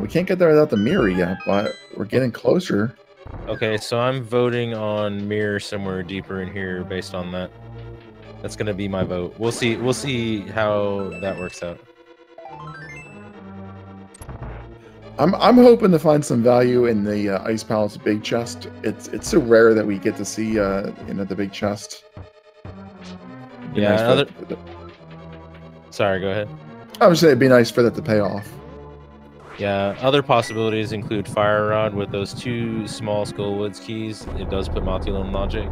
We can't get there without the mirror yet, but we're getting closer. Okay, so I'm voting on mirror somewhere deeper in here based on that. That's gonna be my vote. We'll see how that works out. I'm hoping to find some value in the Ice Palace big chest. It's so rare that we get to see the big chest. Yeah. Sorry, go ahead. I would say it'd be nice for that to pay off. Yeah, other possibilities include Fire Rod with those 2 small Skullwoods keys. It does put Motilum in logic.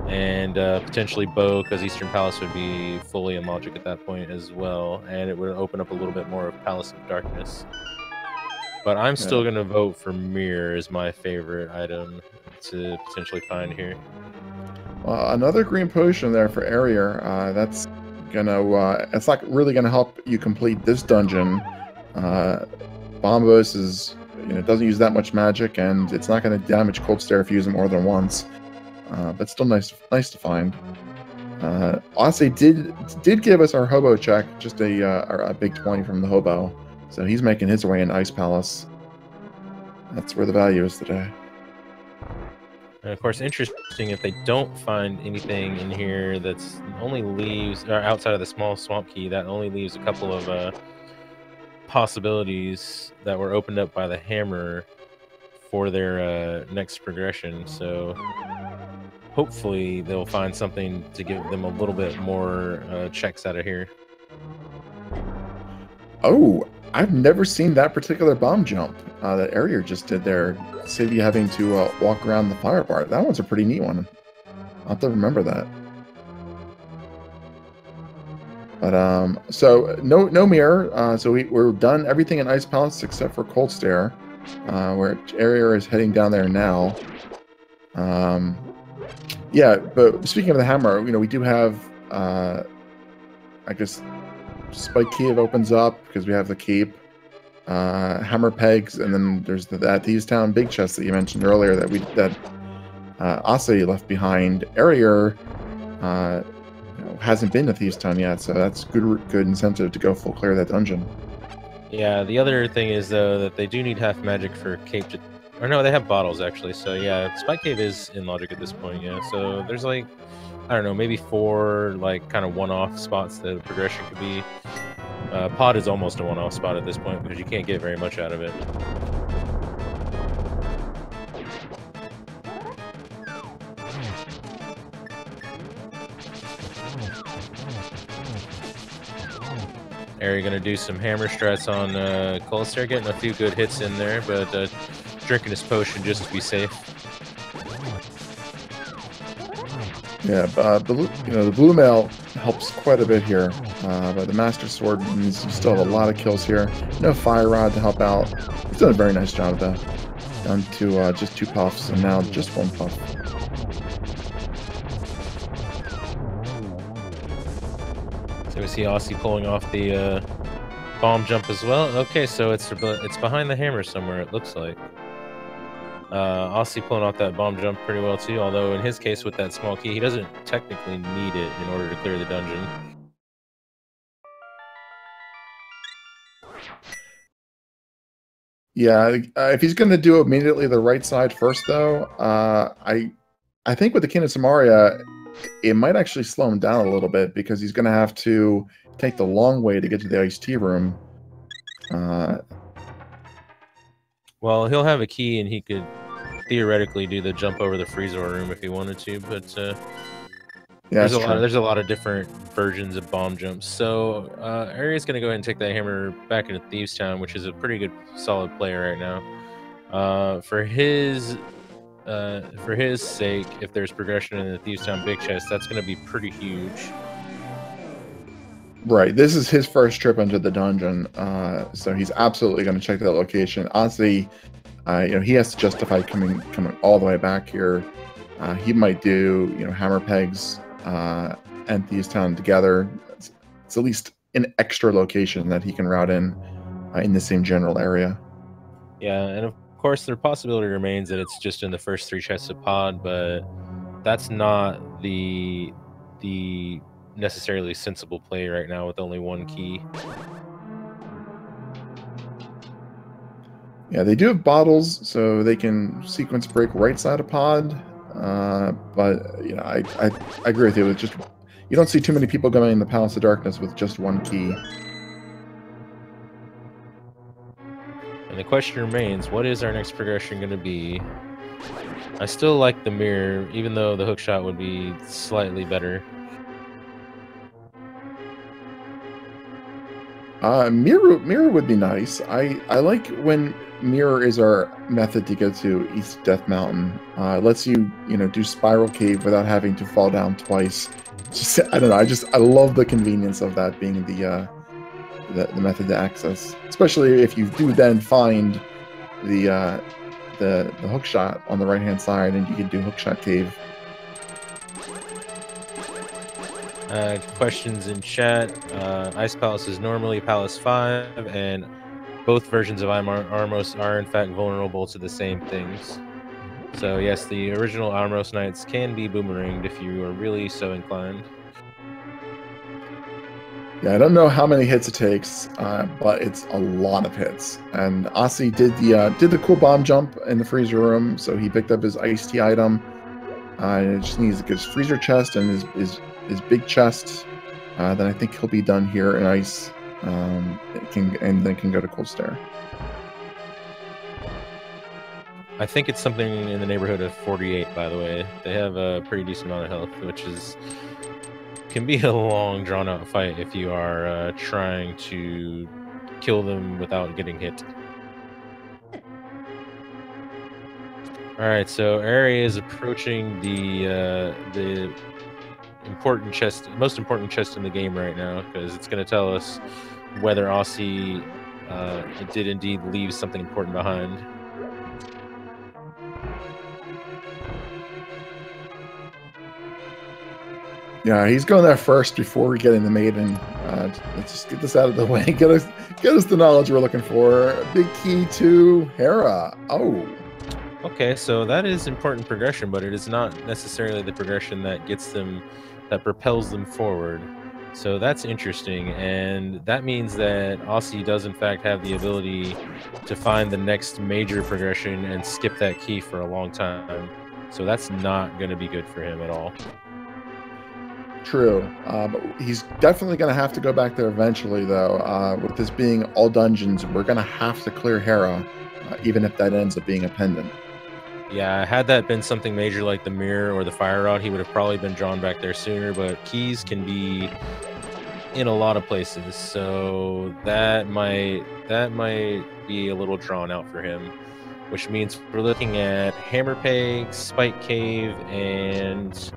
And potentially Bow, because Eastern Palace would be fully in logic at that point as well. And it would open up a little bit more of Palace of Darkness. But I'm still going to vote for Mirror as my favorite item to potentially find here. Another green potion there for Eriror. That's gonna. It's not really gonna help you complete this dungeon. Bombos is, doesn't use that much magic, and it's not gonna damage Cold Stare if you use it more than once. But still nice to find. Osse did give us our hobo check, just a big 20 from the hobo. So he's making his way in Ice Palace. That's where the value is today. And of course, interesting if they don't find anything in here that's only leaves, or outside of the small swamp key, that only leaves a couple of possibilities that were opened up by the hammer for their next progression. So hopefully they'll find something to give them a little bit more checks out of here. Oh, I've never seen that particular bomb jump that Eriror just did there. Save you having to walk around the fire bar. That one's a pretty neat one. I'll have to remember that. But so no mirror. So we're done everything in Ice Palace except for Cold Stare, where Eriror is heading down there now. Yeah, but speaking of the hammer, we do have I guess Spike Cave opens up because we have the cape. Hammer pegs, and then there's that Thieves Town big chest that you mentioned earlier that Osse left behind. Eriror hasn't been to Thieves Town yet, so that's good incentive to go full clear of that dungeon. Yeah, the other thing is though that they do need half magic for cape to, or no, they have bottles actually. So yeah, Spike Cave is in logic at this point. Yeah, so there's like, I don't know, maybe 4 like kind of one-off spots that the progression could be. Pod is almost a one-off spot at this point because you can't get very much out of it. Eriror gonna do some hammer strats on Cold Stare, getting a few good hits in there, but drinking his potion just to be safe. Yeah, the blue mail helps quite a bit here. But the Master Sword means you still have a lot of kills here. No Fire Rod to help out. He's done a very nice job though. Down to just 2 puffs, and now just 1 puff. So we see Osse pulling off the bomb jump as well. Okay, so it's behind the hammer somewhere, it looks like. Osse pulling off that bomb jump pretty well too, although in his case with that small key, he doesn't technically need it in order to clear the dungeon. Yeah, if he's going to do immediately the right side first, though, I think with the King of Samaria, it might actually slow him down a little bit because he's going to have to take the long way to get to the iced tea room. Well, he'll have a key and he could theoretically do the jump over the freezer room if he wanted to, but yeah, there's a lot of different versions of bomb jumps. So Aria's going to go ahead and take that hammer back into Thieves Town, which is a pretty good, solid play right now. For his sake, if there's progression in the Thieves Town big chest, that's going to be pretty huge. Right, this is his first trip into the dungeon, so he's absolutely going to check that location. Honestly, he has to justify coming all the way back here. He might do, hammer pegs and Thieves Town together. It's at least an extra location that he can route in the same general area. Yeah, and of course, the possibility remains that it's just in the first 3 chests of pod, but that's not the necessarily sensible play right now with only 1 key. Yeah, they do have bottles, so they can sequence break right side of pod. But I agree with you. With just, you don't see too many people going in the Palace of Darkness with just 1 key. And the question remains, what is our next progression going to be? I still like the mirror, even though the hookshot would be slightly better. Mirror would be nice. I like when mirror is our method to get to East Death Mountain. It lets you do Spiral Cave without having to fall down twice. Just, I don't know. I love the convenience of that being the method to access, especially if you do then find the hookshot on the right hand side, and you can do Hookshot Cave. Questions in chat. Ice Palace is normally Palace 5, and both versions of Armos are in fact vulnerable to the same things. So yes, the original Armos Knights can be boomeranged if you are really so inclined. Yeah, I don't know how many hits it takes, but it's a lot of hits. And Osse did the cool bomb jump in the freezer room, so he picked up his iced tea item. It just needs to get his freezer chest and his big chest. Then I think he'll be done here in ice, and then can go to Cold Stare. I think it's something in the neighborhood of 48, by the way. They have a pretty decent amount of health, which can be a long, drawn-out fight if you are trying to kill them without getting hit. All right, so Ari is approaching the most important chest in the game right now, because it's going to tell us whether Osse did indeed leave something important behind. Yeah, he's going there first before we get in the maiden. Let's just get this out of the way. Get us the knowledge we're looking for. Big key to Hera. Oh. Okay, so that is important progression, but it is not necessarily the progression that propels them forward. So that's interesting, and that means that Osse does in fact have the ability to find the next major progression and skip that key for a long time. So that's not going to be good for him at all. True, but he's definitely going to have to go back there eventually, though. With this being all dungeons, we're going to have to clear Hera, even if that ends up being a pendant. Yeah, had that been something major like the mirror or the fire rod, he would have probably been drawn back there sooner, but keys can be in a lot of places, so that might be a little drawn out for him, which means we're looking at Hammer Peg, Spike Cave, and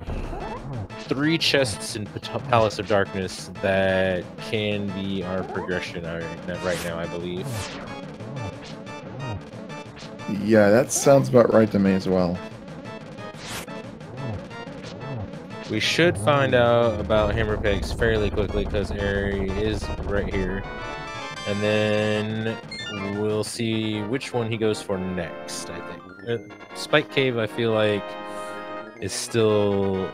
3 chests in Palace of Darkness that can be our progression right now, I believe. Yeah, that sounds about right to me as well. We should find out about hammer pegs fairly quickly because Eri is right here. And then we'll see which one he goes for next, I think. Spike Cave, I feel like, is still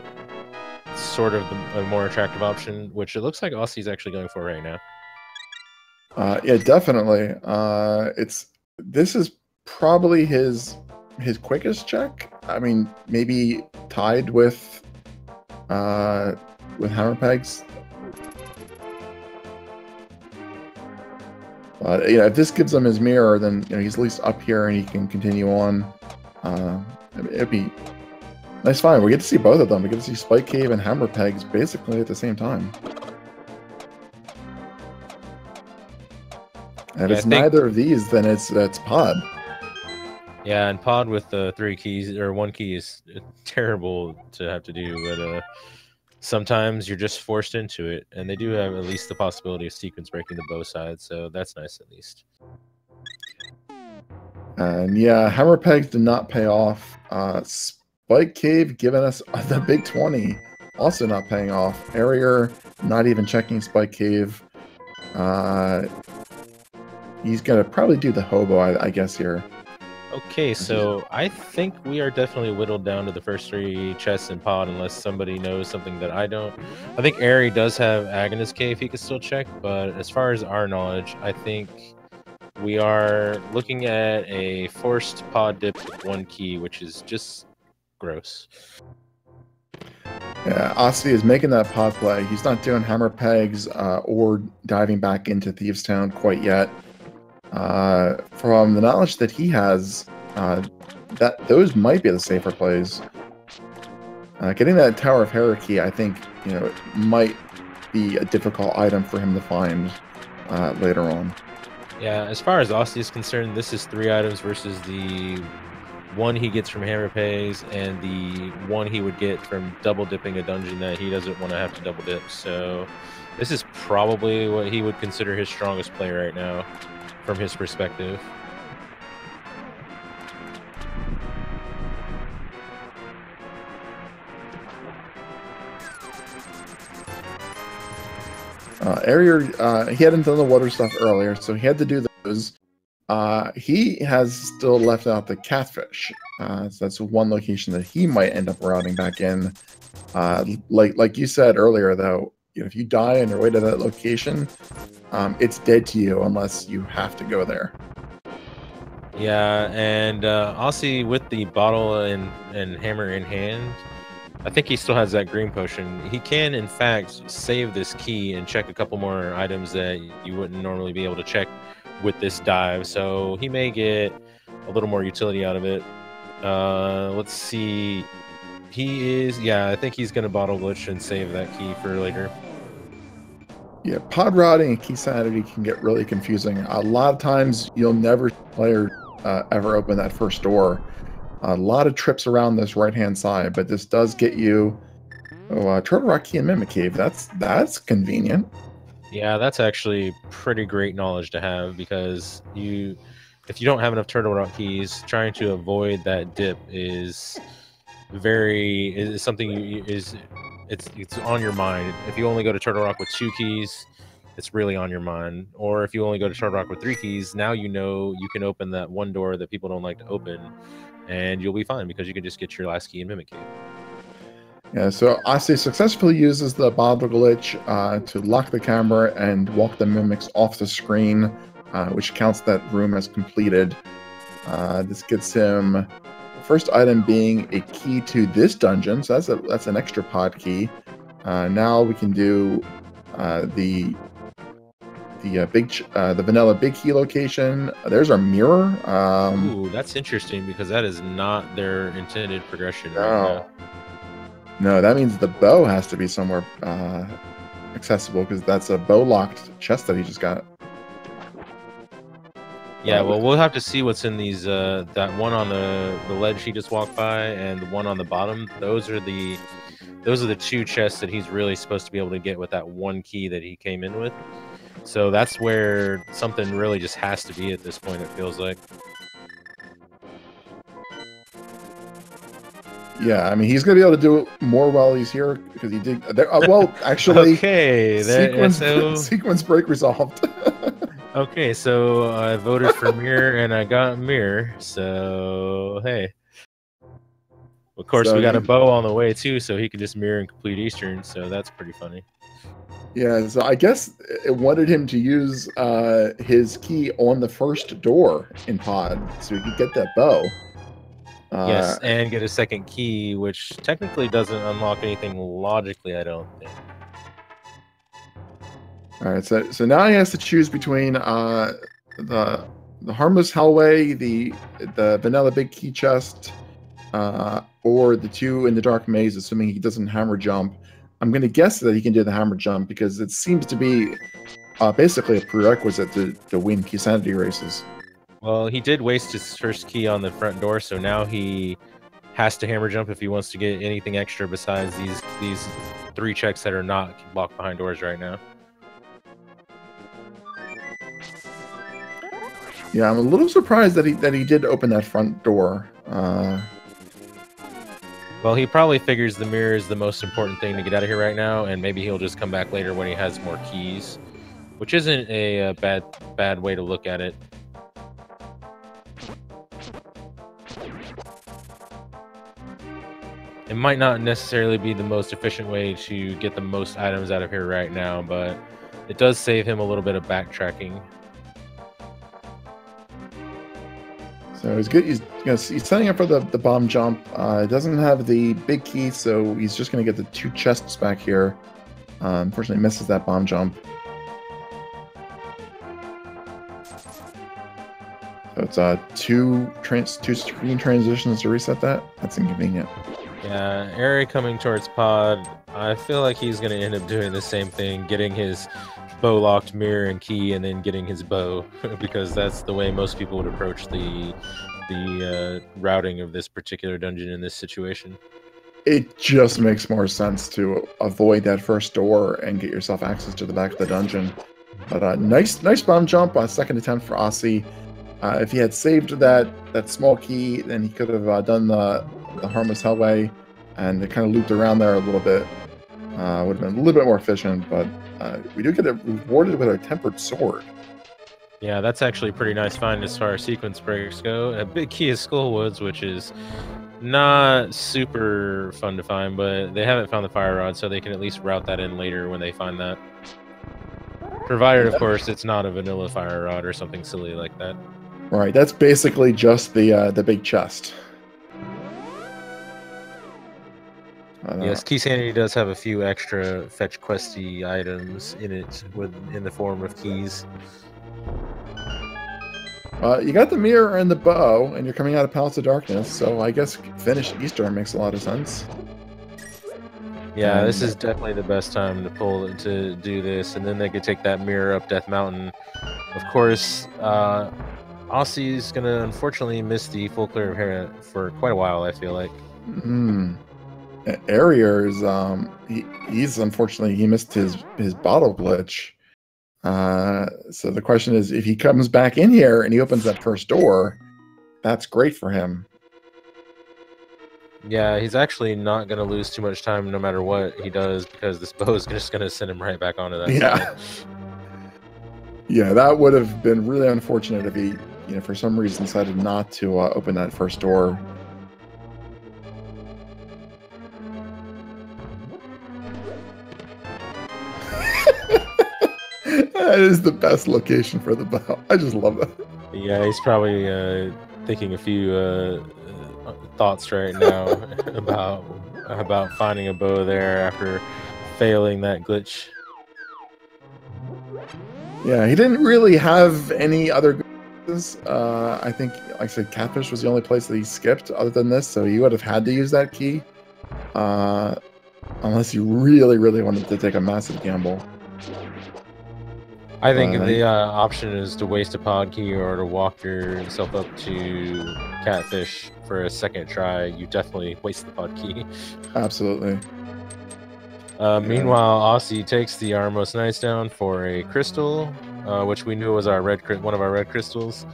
sort of a more attractive option, which it looks like Ossie's actually going for right now. Yeah, definitely. This is probably his quickest check. I mean, maybe tied with hammer pegs. Yeah, if this gives him his mirror, then he's at least up here and he can continue on. It'd be nice find. We get to see both of them. We get to see Spike Cave and hammer pegs basically at the same time. And if it's neither of these, then it's Pod. Yeah, and Pod with 3 keys or 1 key is terrible to have to do, but sometimes you're just forced into it, and they do have at least the possibility of sequence breaking the bow side, so that's nice at least. And yeah, hammer pegs did not pay off. Spike Cave giving us the big 20, also not paying off. Eriror not even checking Spike Cave. He's gonna probably do the hobo, I guess, here. Okay, so I think we are definitely whittled down to the first 3 chests in Pod, unless somebody knows something that I don't. I think Eri does have Agnes Cave he could still check, but as far as our knowledge, I think we are looking at a forced Pod dip with 1 key, which is just gross. Yeah, Ossie is making that Pod play. He's not doing hammer pegs or diving back into Thieves Town quite yet. From the knowledge that he has, those might be the safer plays. Getting that Tower of Hierarchy, I think, might be a difficult item for him to find later on. Yeah, as far as Ossie is concerned, this is 3 items versus the 1 he gets from hammer pegs and the 1 he would get from double dipping a dungeon that he doesn't want to have to double dip. So this is probably what he would consider his strongest play right now, from his perspective. Eriror, he hadn't done the water stuff earlier, so he had to do those. He has still left out the catfish. So that's one location that he might end up routing back in. Like you said earlier, though, if you die on your way to that location, it's dead to you unless you have to go there. Yeah, and Ossie with the bottle and hammer in hand, I think he still has that green potion. He can, in fact, save this key and check a couple more items that you wouldn't normally be able to check with this dive. So he may get a little more utility out of it. Let's see. I think he's going to bottle glitch and save that key for later. Yeah, pod routing and key sanity can get really confusing. A lot of times you'll never see a player ever open that first door. A lot of trips around this right-hand side, but this does get you Turtle Rock Key and Mimic Cave. That's convenient. Yeah, that's actually pretty great knowledge to have, because if you don't have enough Turtle Rock keys, trying to avoid that dip is something it's on your mind. If you only go to Turtle Rock with 2 keys, it's really on your mind. Or if you only go to Turtle Rock with 3 keys, now you know you can open that one door that people don't like to open, and you'll be fine because you can just get your last key in Mimic Cave. Yeah, so Ossie successfully uses the bottle glitch to lock the camera and walk the mimics off the screen, which counts that room as completed. This gets him first item being a key to this dungeon, so that's an extra pod key. Now we can do the vanilla big key location. There's our mirror. Ooh, that's interesting, because that is not their intended progression right now. No, that means the bow has to be somewhere accessible, because that's a bow locked chest that he just got. Yeah, well, we'll have to see what's in these. That one on the ledge he just walked by, and the one on the bottom. Those are the those are the 2 chests that he's really supposed to be able to get with that 1 key that he came in with. So that's where something really just has to be at this point, it feels like. Yeah, I mean, he's going to be able to do it more while he's here because he did. Well, actually, okay, sequence break resolved. Okay, so I voted for Mirror and I got Mirror, so hey. Of course, so we got a bow on the way too, so he could just mirror and complete Eastern, so that's pretty funny. Yeah, so I guess it wanted him to use his key on the first door in Pod so he could get that bow. Yes, and get a second key, which technically doesn't unlock anything logically, I don't think. All right, so now he has to choose between the Harmless Hellway, the Vanilla Big Key Chest, or the 2 in the Dark Maze, assuming he doesn't hammer jump. I'm going to guess that he can do the hammer jump because it seems to be basically a prerequisite to win Key Sanity races. Well, he did waste his first key on the front door, so now he has to hammer jump if he wants to get anything extra besides these 3 checks that are not blocked behind doors right now. Yeah, I'm a little surprised that he did open that front door. Well, he probably figures the mirror is the most important thing to get out of here right now, and maybe he'll just come back later when he has more keys, which isn't a bad way to look at it. It might not necessarily be the most efficient way to get the most items out of here right now, but it does save him a little bit of backtracking. So he's good. He's setting up for the bomb jump. It doesn't have the big key, so he's just going to get the 2 chests back here. Unfortunately, misses that bomb jump. So it's 2 screen transitions to reset that. That's inconvenient. Yeah, Eri coming towards Pod. I feel like he's going to end up doing the same thing, getting his bow locked mirror and key, and then getting his bow, because that's the way most people would approach the routing of this particular dungeon in this situation. It just makes more sense to avoid that first door and get yourself access to the back of the dungeon. But nice bomb jump on second attempt for Osse. If he had saved that small key, then he could have done the Harmless Hellway and kind of looped around there a little bit. Would have been a little bit more efficient, but we do get it rewarded with our Tempered Sword. Yeah, that's actually a pretty nice find as far as sequence breaks go. A big key is Skullwoods, which is not super fun to find, but they haven't found the Fire Rod, so they can at least route that in later when they find that. Provided, of course, it's not a vanilla Fire Rod or something silly like that. Right, that's basically just the big chest. Yes, Key Sanity does have a few extra fetch questy items in it, in the form of keys. You got the mirror and the bow, and you're coming out of Palace of Darkness, so I guess finish Eastern makes a lot of sense. Yeah, this is definitely the best time to do this, and then they could take that mirror up Death Mountain. Of course, Osse's gonna unfortunately miss the full clear of hair for quite a while, I feel like. Eriror is he's unfortunately he missed his bottle glitch. So the question is, if he comes back in here and he opens that first door, that's great for him. Yeah, he's actually not going to lose too much time no matter what he does, because this bow is just going to send him right back onto that side. Yeah, that would have been really unfortunate if he, for some reason decided not to open that first door. That is the best location for the bow. I just love that. Yeah, he's probably thinking a few thoughts right now about finding a bow there after failing that glitch. Yeah, he didn't really have any other glitches. I think, like I said, Catfish was the only place that he skipped other than this, so he would have had to use that key. Unless he really, really wanted to take a massive gamble. I think the option is to waste a pod key or to walk yourself up to Catfish for a second try. You definitely waste the pod key. Absolutely. Meanwhile, Aussie takes the Armos Knights down for a crystal, which we knew was our one of our red crystals,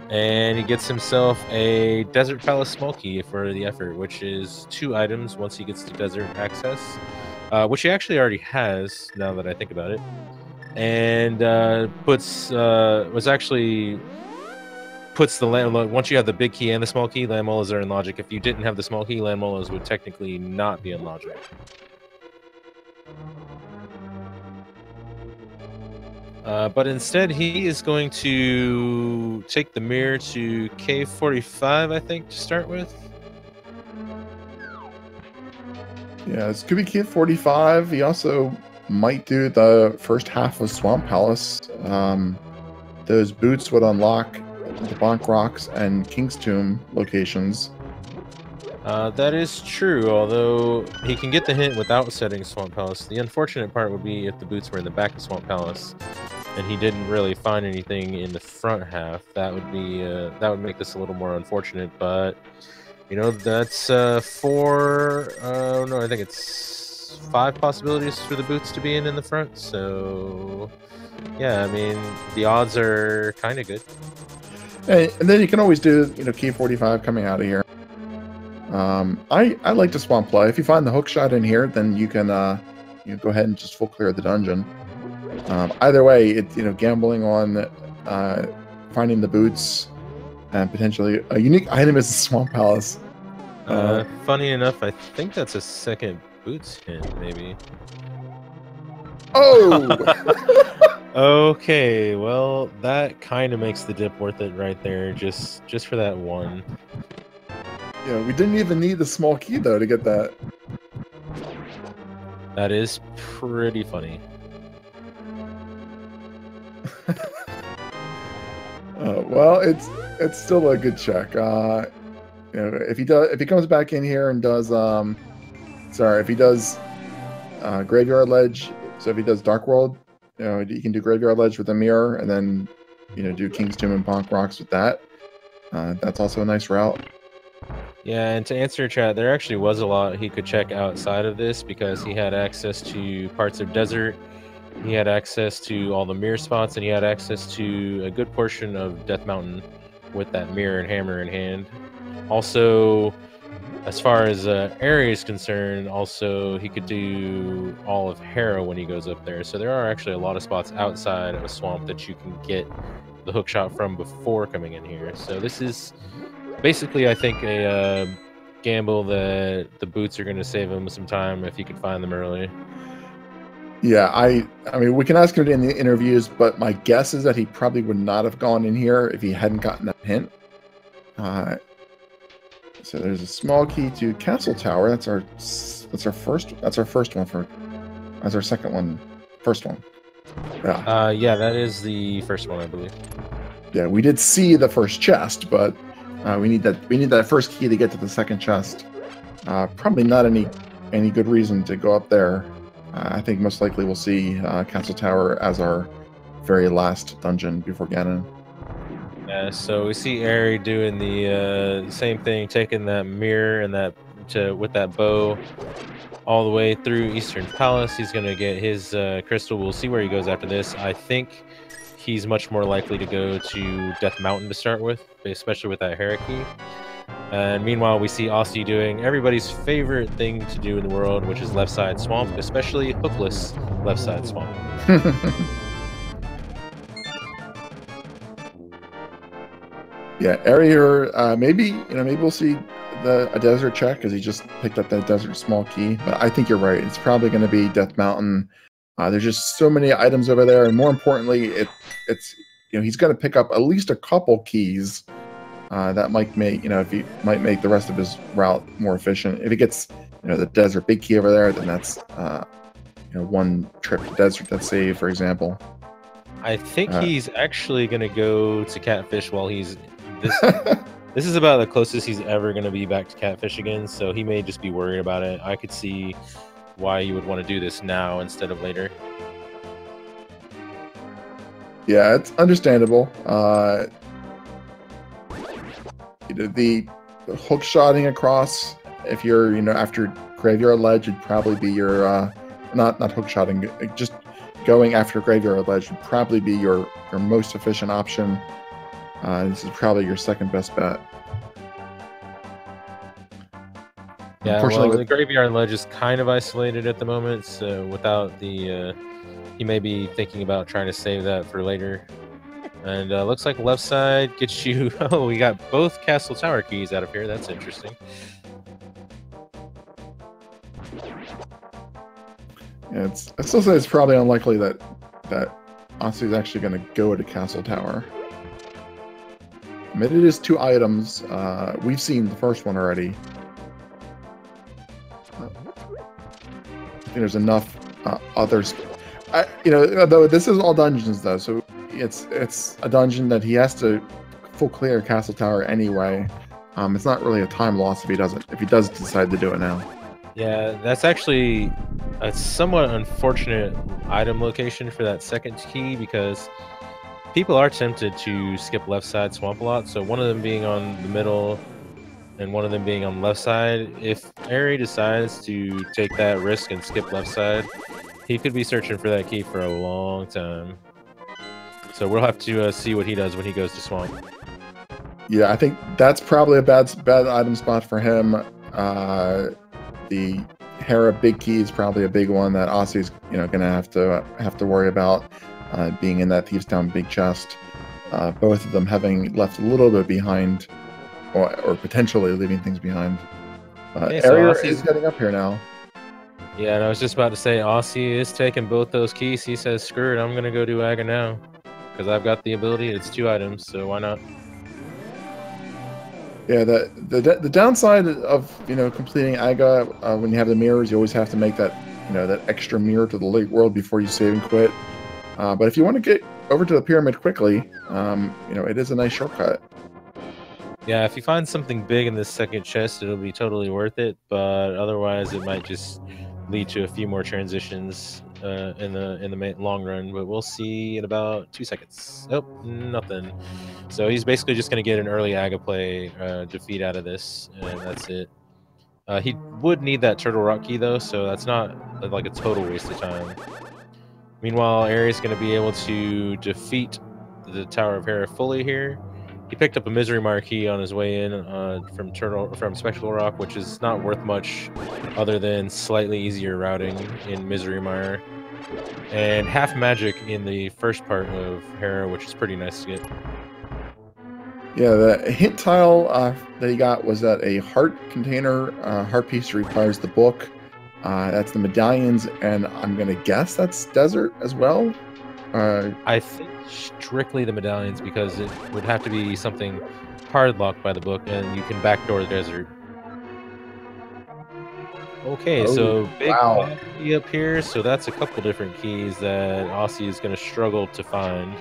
and he gets himself a Desert Palace small key for the effort, which is 2 items once he gets to desert access, which he actually already has now that I think about it, and puts the land. Once you have the big key and the small key, land molas are in logic. If you didn't have the small key, land molas would technically not be in logic. But instead, he is going to take the mirror to K45, I think, to start with. Yeah, this could be K45. He also might do the first half of Swamp Palace. Those boots would unlock the Bonk Rocks and King's Tomb locations. That is true, although he can get the hint without setting Swamp Palace. The unfortunate part would be if the boots were in the back of Swamp Palace, and he didn't really find anything in the front half. That would be that would make this a little more unfortunate. But you know, that's 4. No, I think it's 5 possibilities for the boots to be in the front. So yeah, I mean, the odds are kind of good. And then you can always do, K45 coming out of here. I like to swamp play. If you find the hook shot in here, then you can go ahead and just full clear the dungeon. Either way, it's gambling on finding the boots and potentially a unique item is the Swamp Palace. Funny enough, I think that's a second boots hint, maybe. Oh. Okay, well that kind of makes the dip worth it right there, just for that one. Yeah, we didn't even need the small key though to get that. That is pretty funny. Well, it's still a good check. If he comes back in here and does if he does Graveyard Ledge, so if he does Dark World, you can do Graveyard Ledge with a mirror, and then do King's Tomb and Bonk Rocks with that. That's also a nice route. Yeah, and to answer chat, there actually was a lot he could check outside of this because he had access to parts of desert, he had access to all the mirror spots, and he had access to a good portion of Death Mountain with that mirror and hammer in hand. Also, as far as area is concerned, also he could do all of Harrow when he goes up there. So there are actually a lot of spots outside of a swamp that you can get the hook shot from before coming in here. So this is basically, I think, a gamble that the boots are going to save him some time if he could find them early. Yeah, I mean, we can ask him in the interviews, but my guess is that he probably would not have gone in here if he hadn't gotten that hint. So there's a small key to Castle Tower. That's our first one that's our second one. First one. Yeah. Yeah, that is the first one, I believe. Yeah, we did see the first chest, but we need that first key to get to the second chest. Probably not any good reason to go up there. I think most likely we'll see Castle Tower as our very last dungeon before Ganon. Yeah, so we see Eri doing the same thing, taking that mirror and with that bow all the way through Eastern Palace. He's gonna get his crystal. We'll see where he goes after this. I think he's much more likely to go to Death Mountain to start with, especially with that hierarchy. And meanwhile, we see Aussie doing everybody's favorite thing to do in the world, which is left side swamp, especially hookless left side swamp. Yeah, Eriror, maybe we'll see a desert check because he just picked up that desert small key. But I think you're right. It's probably going to be Death Mountain. There's just so many items over there, and more importantly, it's he's going to pick up at least a couple keys that might make the rest of his route more efficient. If he gets the desert big key over there, then that's one trip to desert that's saved, for example. I think he's actually going to go to Catfish while he's this is about the closest he's ever going to be back to Catfish again, so he may just be worried about it. I could see why you would want to do this now instead of later. Yeah, it's understandable. The hook shotting across, if you're after Graveyard Ledge, would probably be your not hookshotting, just going after Graveyard Ledge would probably be your most efficient option. This is probably your second best bet. Yeah, Unfortunately, well, the Graveyard Ledge is kind of isolated at the moment, so without the... he may be thinking about trying to save that for later. And looks like left side gets you... Oh, we got both Castle Tower keys out of here. That's interesting. yeah, I still say it's probably unlikely that Osse is actually going to go to Castle Tower. I mean, it is 2 items. We've seen the first one already. I think there's enough others. Though this is all dungeons though, so it's a dungeon that he has to full clear Castle Tower anyway. It's not really a time loss if he does decide to do it now. Yeah, that's actually a somewhat unfortunate item location for that second key because people are tempted to skip left side swamp a lot. So one of them being on the middle and one of them being on the left side. If Eri decides to take that risk and skip left side, he could be searching for that key for a long time. So we'll have to see what he does when he goes to swamp. Yeah, I think that's probably a bad item spot for him. The Hera big key is probably a big one that Osse's gonna have to worry about being in that Thieves Town big chest. Both of them having left a little bit behind, or potentially leaving things behind. Okay, so Eriror is getting up here now. Yeah, and I was just about to say Osse is taking both those keys. He says, "Screw it, I'm gonna go do Aga now because I've got the ability. It's 2 items, so why not?" Yeah, the downside of completing Aga when you have the mirrors, you always have to make that that extra mirror to the late world before you save and quit. But if you want to get over to the pyramid quickly, it is a nice shortcut. Yeah, if you find something big in this second chest, it'll be totally worth it. But otherwise, it might just lead to a few more transitions in the long run. But we'll see in about 2 seconds. Oh, nothing. So he's basically just going to get an early Aga play defeat out of this, and that's it. He would need that Turtle Rock key though, so that's not like a total waste of time. Meanwhile, Ares going to be able to defeat the Tower of Hera fully here. He picked up a Misery Marquee on his way in from Spectral Rock, which is not worth much other than slightly easier routing in Misery Mire. And half magic in the first part of Hera, which is pretty nice to get. Yeah, the hint tile that he got was that a heart container, heart piece requires the book. That's the medallions, and I'm going to guess that's desert as well. I think strictly the medallions because it would have to be something hard locked by the book, and you can backdoor the desert. Okay, so big key up here, so that's a couple different keys that Osse is going to struggle to find.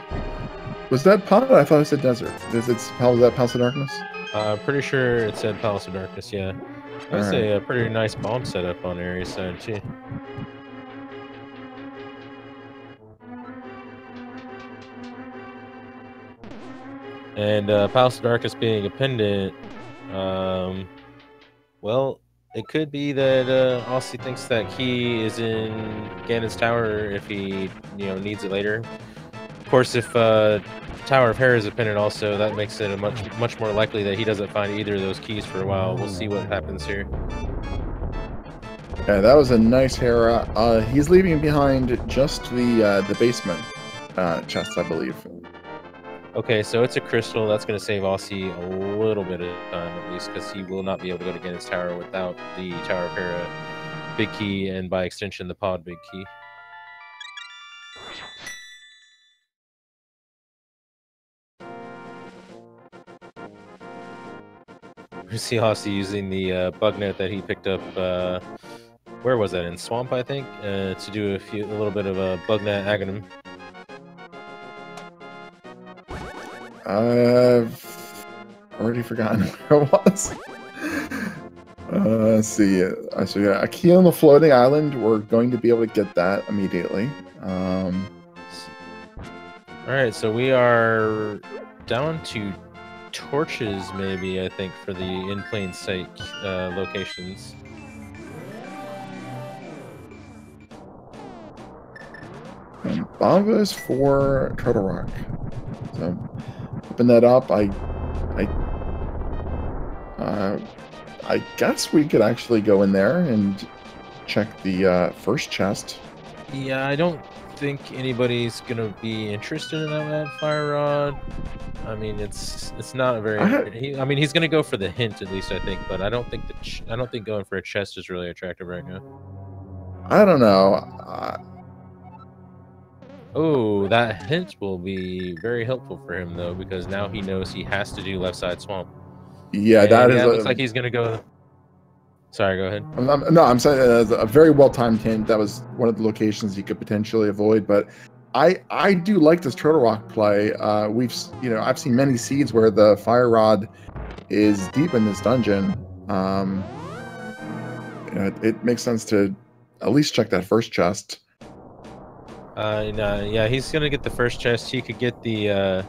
Was that pod? I thought it said desert. Was that Palace of Darkness? Pretty sure it said Palace of Darkness, yeah. That's a pretty nice bomb setup on Ares' side, too. And Palace of Darkness being a pendant, well, it could be that Osse thinks that key is in Ganon's Tower if he, needs it later. Of course, if Tower of Hera is a pendant also, that makes it much more likely that he doesn't find either of those keys for a while. We'll see what happens here. Yeah, that was a nice Hera. He's leaving behind just the basement chest, I believe. Okay, so it's a crystal. That's going to save Osse a little bit of time, at least, because he will not be able to go to Ganon's Tower without the Tower of Hera big key, and by extension, the pod big key. We see Osse using the bug net that he picked up. Where was that? In Swamp, I think, to do a little bit of a bug net agonum. I've already forgotten where it was. Let's see. So yeah, a key on the floating island. We're going to be able to get that immediately. All right, so we are down to torches, maybe, I think, for the in plain sight locations. And Bavas for Turtle Rock. So open that up. I guess we could actually go in there and check the first chest. Yeah, I don't think anybody's gonna be interested in that fire rod. I mean, it's not very. I mean, he's gonna go for the hint at least, I think. But I don't think I don't think going for a chest is really attractive right now. I don't know. Oh, that hint will be very helpful for him though, because now he knows he has to do left side swamp. Yeah, and that yeah, is. It looks like he's gonna go. Sorry, go ahead. No, I'm saying a very well-timed hint. That was one of the locations you could potentially avoid. But I do like this Turtle Rock play. I've seen many seeds where the fire rod is deep in this dungeon. It makes sense to at least check that first chest. No, yeah, he's gonna get the first chest. He could get the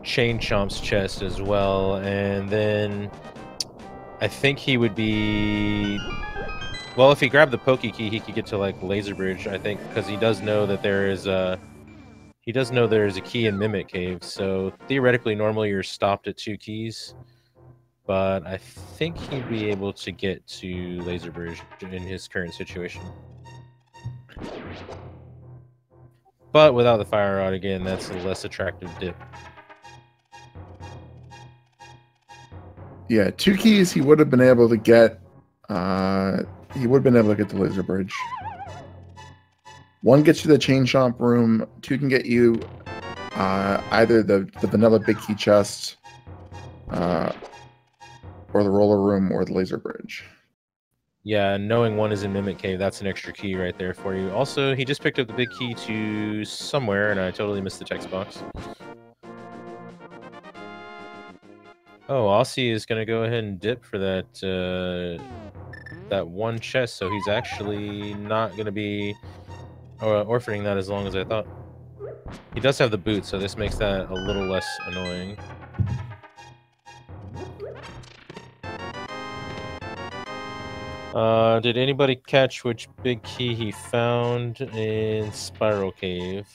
Chain Chomp's chest as well, and then I think he would be. Well, if he grabbed the Poke Key, he could get to like Laser Bridge. I think because he does know that there is a. He does know there's a key in Mimic Cave, so theoretically, normally you're stopped at 2 keys. But I think he'd be able to get to Laser Bridge in his current situation. But without the fire rod, again, that's a less attractive dip. Yeah, 2 keys he would have been able to get. He would have been able to get the Laser Bridge. 1 gets you the Chain Chomp room. 2 can get you either the vanilla big key chest, or the roller room, or the Laser Bridge. Yeah, knowing 1 is in Mimic Cave, that's an extra key right there for you. Also, he just picked up the big key to somewhere, and I totally missed the text box. Oh, Osse is going to go ahead and dip for that 1 chest, so he's actually not going to be orphaning that as long as I thought. He does have the boot, so this makes that a little less annoying. Did anybody catch which big key he found in Spiral Cave?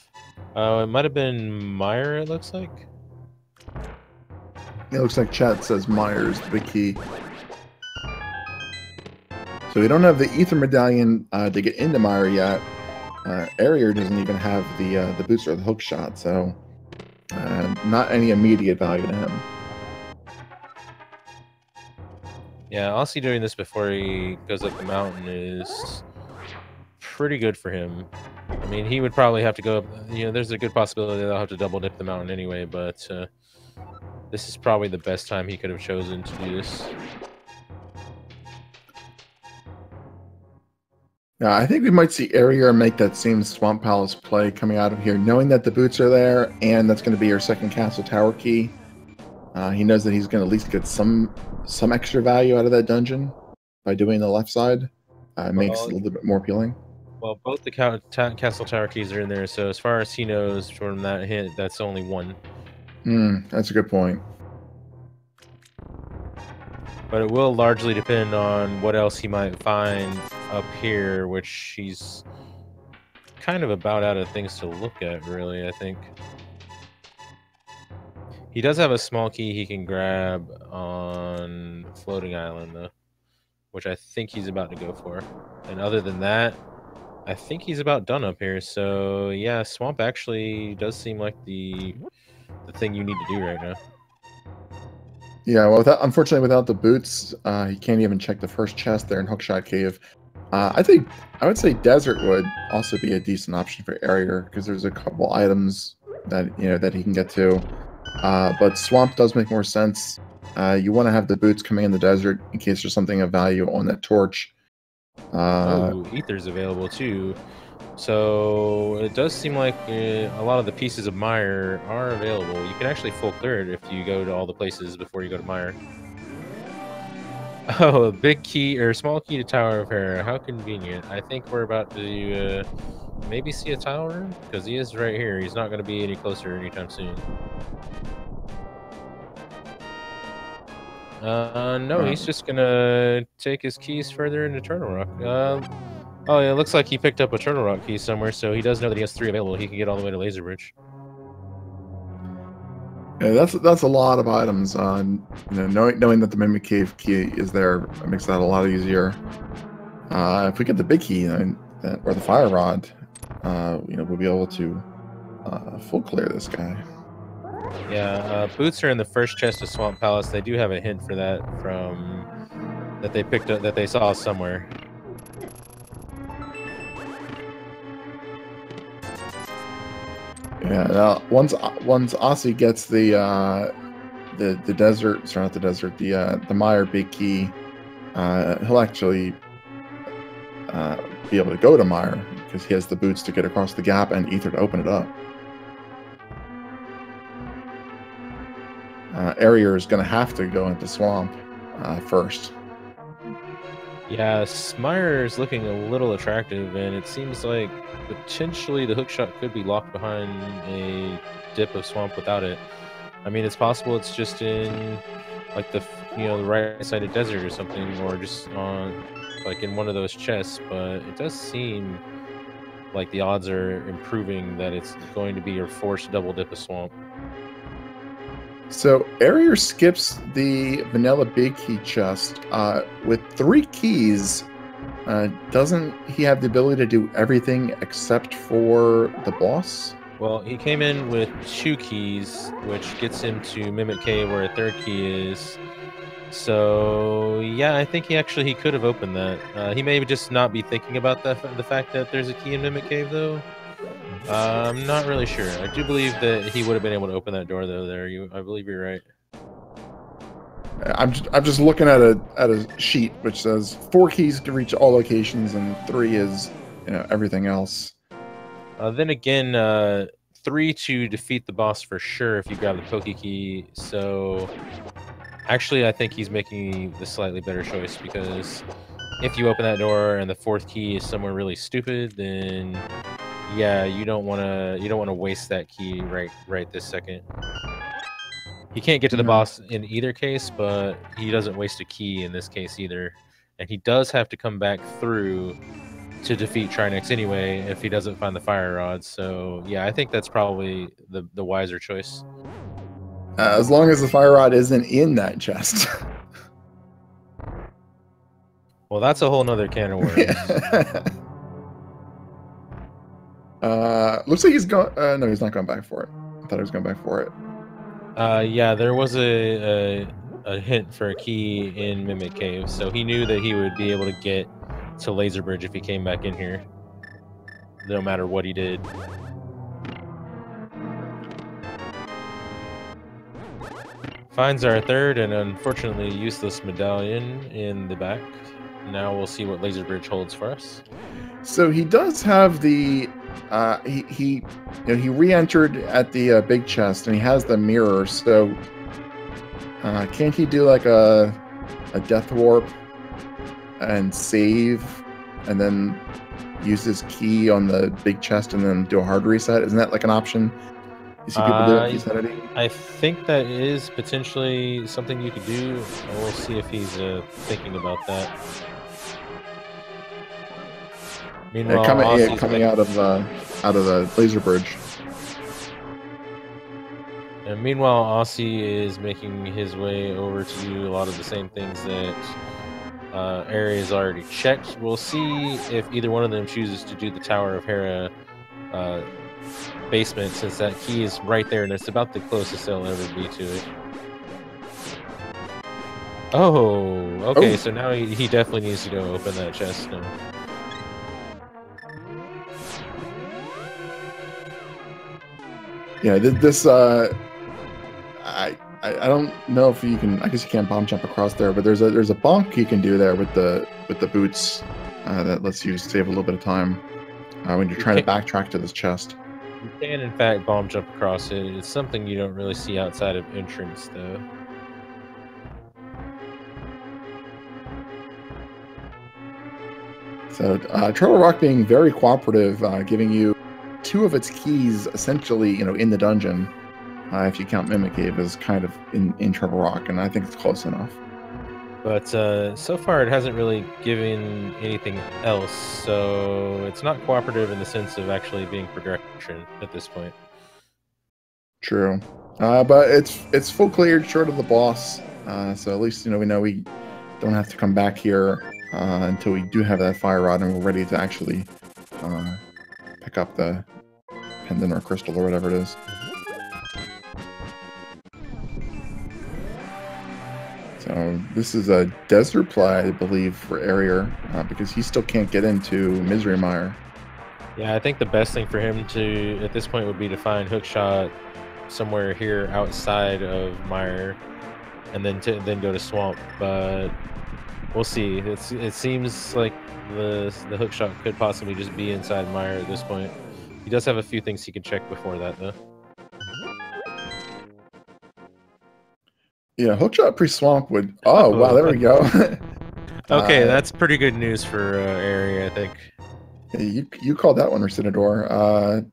It might have been Meyer, it looks like. It looks like chat says Myers, the big key. So we don't have the Ether Medallion to get into Meyer yet. Eriror doesn't even have the boost or the hook shot, so not any immediate value to him. Yeah, Osse doing this before he goes up the mountain is pretty good for him. I mean, he would probably have to go up. There's a good possibility they'll have to double dip the mountain anyway, but this is probably the best time he could have chosen to do this. Yeah, I think we might see Eriror make that same Swamp Palace play coming out of here, knowing that the boots are there, and that's going to be your second castle tower key. He knows that he's going to at least get some extra value out of that dungeon by doing the left side. Makes it a little bit more appealing. Well, both the castle tower keys are in there, so as far as he knows from that hint, that's only 1. That's a good point. But it will largely depend on what else he might find up here, which he's kind of about out of things to look at, really, I think. He does have a small key he can grab on Floating Island, though, which I think he's about to go for. And other than that, I think he's about done up here. So, yeah, Swamp actually does seem like the thing you need to do right now. Yeah, well, unfortunately, without the boots, he can't even check the first chest there in Hookshot Cave. I would say Desert would also be a decent option for Eriror, because there's a couple items that that he can get to. But Swamp does make more sense. You want to have the boots coming in the desert in case there's something of value on that torch. Ether's available too. So it does seem like a lot of the pieces of Meyer are available. You can actually full clear it if you go to all the places before you go to Meyer. Oh, a big key or small key to Tower of Hera. How convenient. I think we're about to maybe see a tile room, because he is right here. He's not going to be any closer anytime soon. No, he's just going to take his keys further into Turtle Rock. Oh, yeah, it looks like he picked up a Turtle Rock key somewhere, so he does know that he has 3 available. He can get all the way to Laser Bridge. Yeah, that's a lot of items. Knowing that the Mimic Cave key is there makes that a lot easier. If we get the big key or the Fire Rod, we'll be able to full clear this guy. Yeah, boots are in the first chest of Swamp Palace. They do have a hint for that from that they picked up that they saw somewhere. Yeah. Now, once Osse gets the desert, sorry, not the desert, the Mire big key, he'll actually be able to go to Mire because he has the boots to get across the gap and Ether to open it up. Eriror is going to have to go into Swamp first. Yeah, Smire is looking a little attractive, and it seems like potentially the hookshot could be locked behind a dip of Swamp without it. I mean, it's possible it's just in like the right side of desert or something, or just on like in one of those chests. But it does seem like the odds are improving that it's going to be your forced double dip of Swamp. So Eriror skips the vanilla big key chest with 3 keys. Doesn't he have the ability to do everything except for the boss? Well, he came in with 2 keys, which gets him to Mimic Cave, where a 3rd key is. So yeah, I think he could have opened that. He may just not be thinking about the fact that there's a key in Mimic Cave, though. I'm not really sure. I do believe that he would have been able to open that door, though. I believe you're right. I'm just looking at a sheet which says 4 keys to reach all locations and 3 is everything else. Then again, 3 to defeat the boss for sure if you grab the Poke Key. So actually, I think he's making the slightly better choice, because if you open that door and the 4th key is somewhere really stupid, then yeah, you don't want to waste that key right this second. He can't get to the boss in either case, but he doesn't waste a key in this case either. And he does have to come back through to defeat Trinex anyway if he doesn't find the Fire Rod. So yeah, I think that's probably the wiser choice. As long as the Fire Rod isn't in that chest. Well, that's a whole nother can of worms. Looks like he's going. No, he's not going back for it. I thought he was going back for it. Yeah, there was a hint for a key in Mimic Cave, so he knew that he would be able to get to Laser Bridge if he came back in here, no matter what he did. Finds our 3rd and unfortunately useless medallion in the back. Now we'll see what Laser Bridge holds for us. So he does have the he re-entered at the big chest and he has the mirror. So can't he do like a death warp and save, and then use his key on the big chest and then do a hard reset? Isn't that like an option? You see people do it? I think that is potentially something you could do. We'll see if he's thinking about that. Meanwhile, coming out of the Laser Bridge. And meanwhile, Osse is making his way over to do a lot of the same things that Eri has already checked. We'll see if either one of them chooses to do the Tower of Hera basement, since that key is right there and it's about the closest they'll ever be to it. Oh, okay, so now he definitely needs to go open that chest now. Yeah, this I don't know if you can. I guess you can't bomb jump across there, but there's a bonk you can do there with the boots that lets you save a little bit of time when you're trying to backtrack to this chest. You can, in fact, bomb jump across it. It's something you don't really see outside of entrance, though. So Turtle Rock being very cooperative, giving you 2 of its keys essentially, in the dungeon. If you count Mimic Cave as kind of in Turtle Rock, and I think it's close enough. But so far, it hasn't really given anything else, so it's not cooperative in the sense of actually being progression at this point. True. But it's full cleared short of the boss, so at least we know we don't have to come back here until we do have that fire rod and we're ready to actually pick up the pendant or crystal or whatever it is. So this is a desert play, I believe, for Eriror, because he still can't get into Misery Mire. Yeah, I think the best thing for him to, at this point, would be to find Hookshot somewhere here outside of Mire, and then go to Swamp. But we'll see. It seems like the Hookshot could possibly just be inside Mire at this point. He does have a few things he can check before that, though. Yeah, Hookshot pre-swamp would... Oh, wow, there we go. Okay, that's pretty good news for Area, I think. You called that one, Recidador.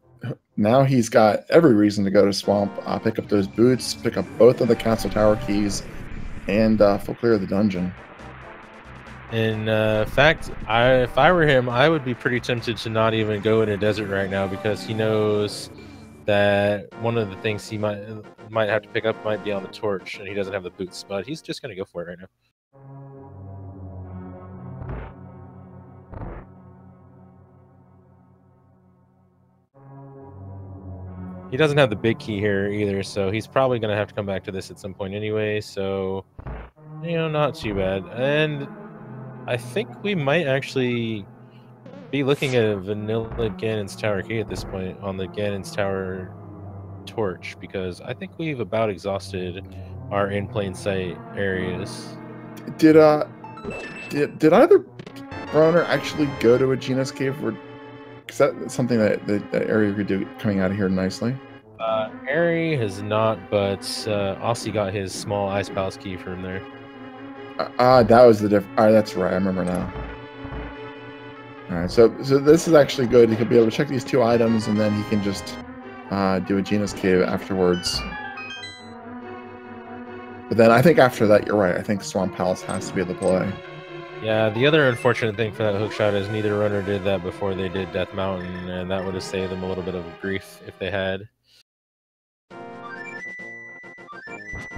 Now he's got every reason to go to Swamp, pick up those boots, pick up both of the Castle Tower keys, and full clear the dungeon. In fact, if I were him, I would be pretty tempted to not even go in a desert right now, because he knows that one of the things he might have to pick up might be on the torch, and he doesn't have the boots, but he's just going to go for it right now. He doesn't have the big key here either, so he's probably going to have to come back to this at some point anyway, so, not too bad. And I think we might actually be looking at a vanilla Ganon's Tower key at this point on the Ganon's Tower torch, because I think we've about exhausted our in plain sight areas. Did either runner actually go to a Gena's cave, or is that something that Area could do coming out of here nicely? Ari has not, but Osse got his small ice palace key from there. That was the difference. All right, that's right. I remember now. All right, so this is actually good. He could be able to check these two items, and then he can just do a Gena's cave afterwards. But then I think after that, you're right. I think Swamp Palace has to be the play. Yeah, the other unfortunate thing for that hookshot is neither runner did that before they did Death Mountain, and that would have saved them a little bit of grief if they had.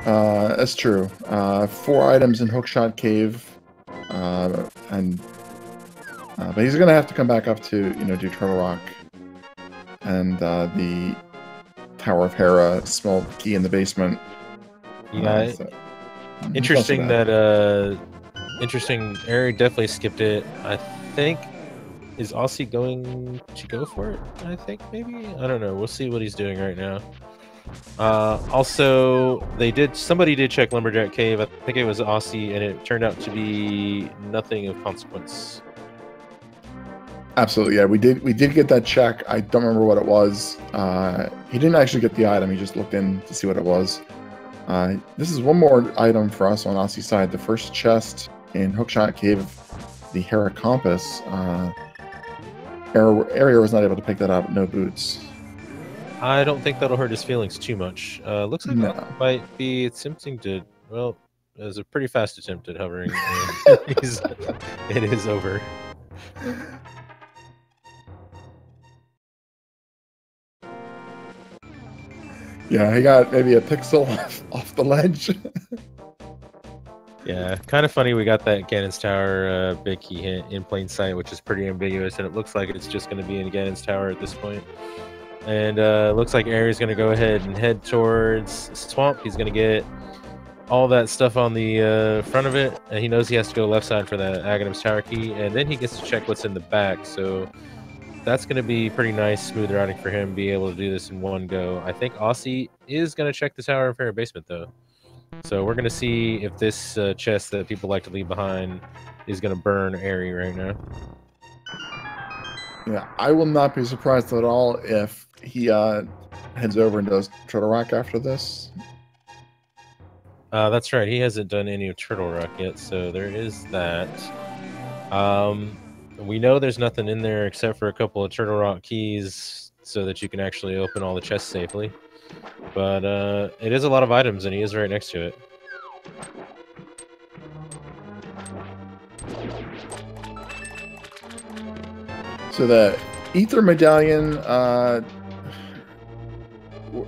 That's true. 4 items in Hookshot Cave, but he's gonna have to come back up to do Turtle Rock and the Tower of Hera, small key in the basement. Yeah, interesting that interesting. Ari definitely skipped it. I think, is Osse going to go for it? I think maybe. I don't know. We'll see what he's doing right now. Also, somebody did check Lumberjack Cave. I think it was Osse, and it turned out to be nothing of consequence. Absolutely, yeah. We did get that check. I don't remember what it was. He didn't actually get the item. He just looked in to see what it was. This is one more item for us on Osse's side. The first chest in Hookshot Cave, the Hera Compass. Area was not able to pick that up. No boots. I don't think that'll hurt his feelings too much. Looks like that might be attempting to. Well, it was a pretty fast attempt at hovering. It is over. Yeah, he got maybe a pixel off the ledge. Yeah, kind of funny we got that Ganon's Tower big key hint in plain sight, which is pretty ambiguous, and it looks like it's just going to be in Ganon's Tower at this point. And looks like Ari's going to go ahead and head towards Swamp. He's going to get all that stuff on the front of it, and he knows he has to go left side for that Aghanim's Tower key, and then he gets to check what's in the back, so that's going to be pretty nice, smooth routing for him, be able to do this in one go. I think Osse is going to check the Tower of Hera basement, though. So we're going to see if this chest that people like to leave behind is going to burn Ari right now. Yeah, I will not be surprised at all if he heads over and does Turtle Rock after this. That's right. He hasn't done any of Turtle Rock yet, so there is that. We know there's nothing in there except for a couple of Turtle Rock keys so that you can actually open all the chests safely. But it is a lot of items, and he is right next to it. So the Ether Medallion,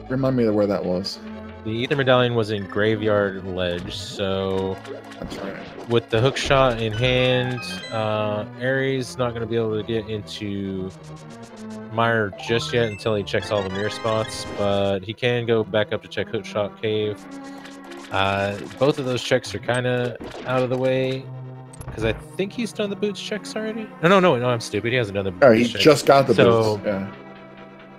remind me of where that was. The Ether Medallion was in Graveyard Ledge, so That's right. with the hook shot in hand, Ares not going to be able to get into Mire just yet until he checks all the mirror spots, but he can go back up to check Hookshot Cave. Both of those checks are kind of out of the way, because I think he's done the boots checks already. No, I'm stupid. He hasn't done the boots Oh, he checks. just got the boots. Yeah.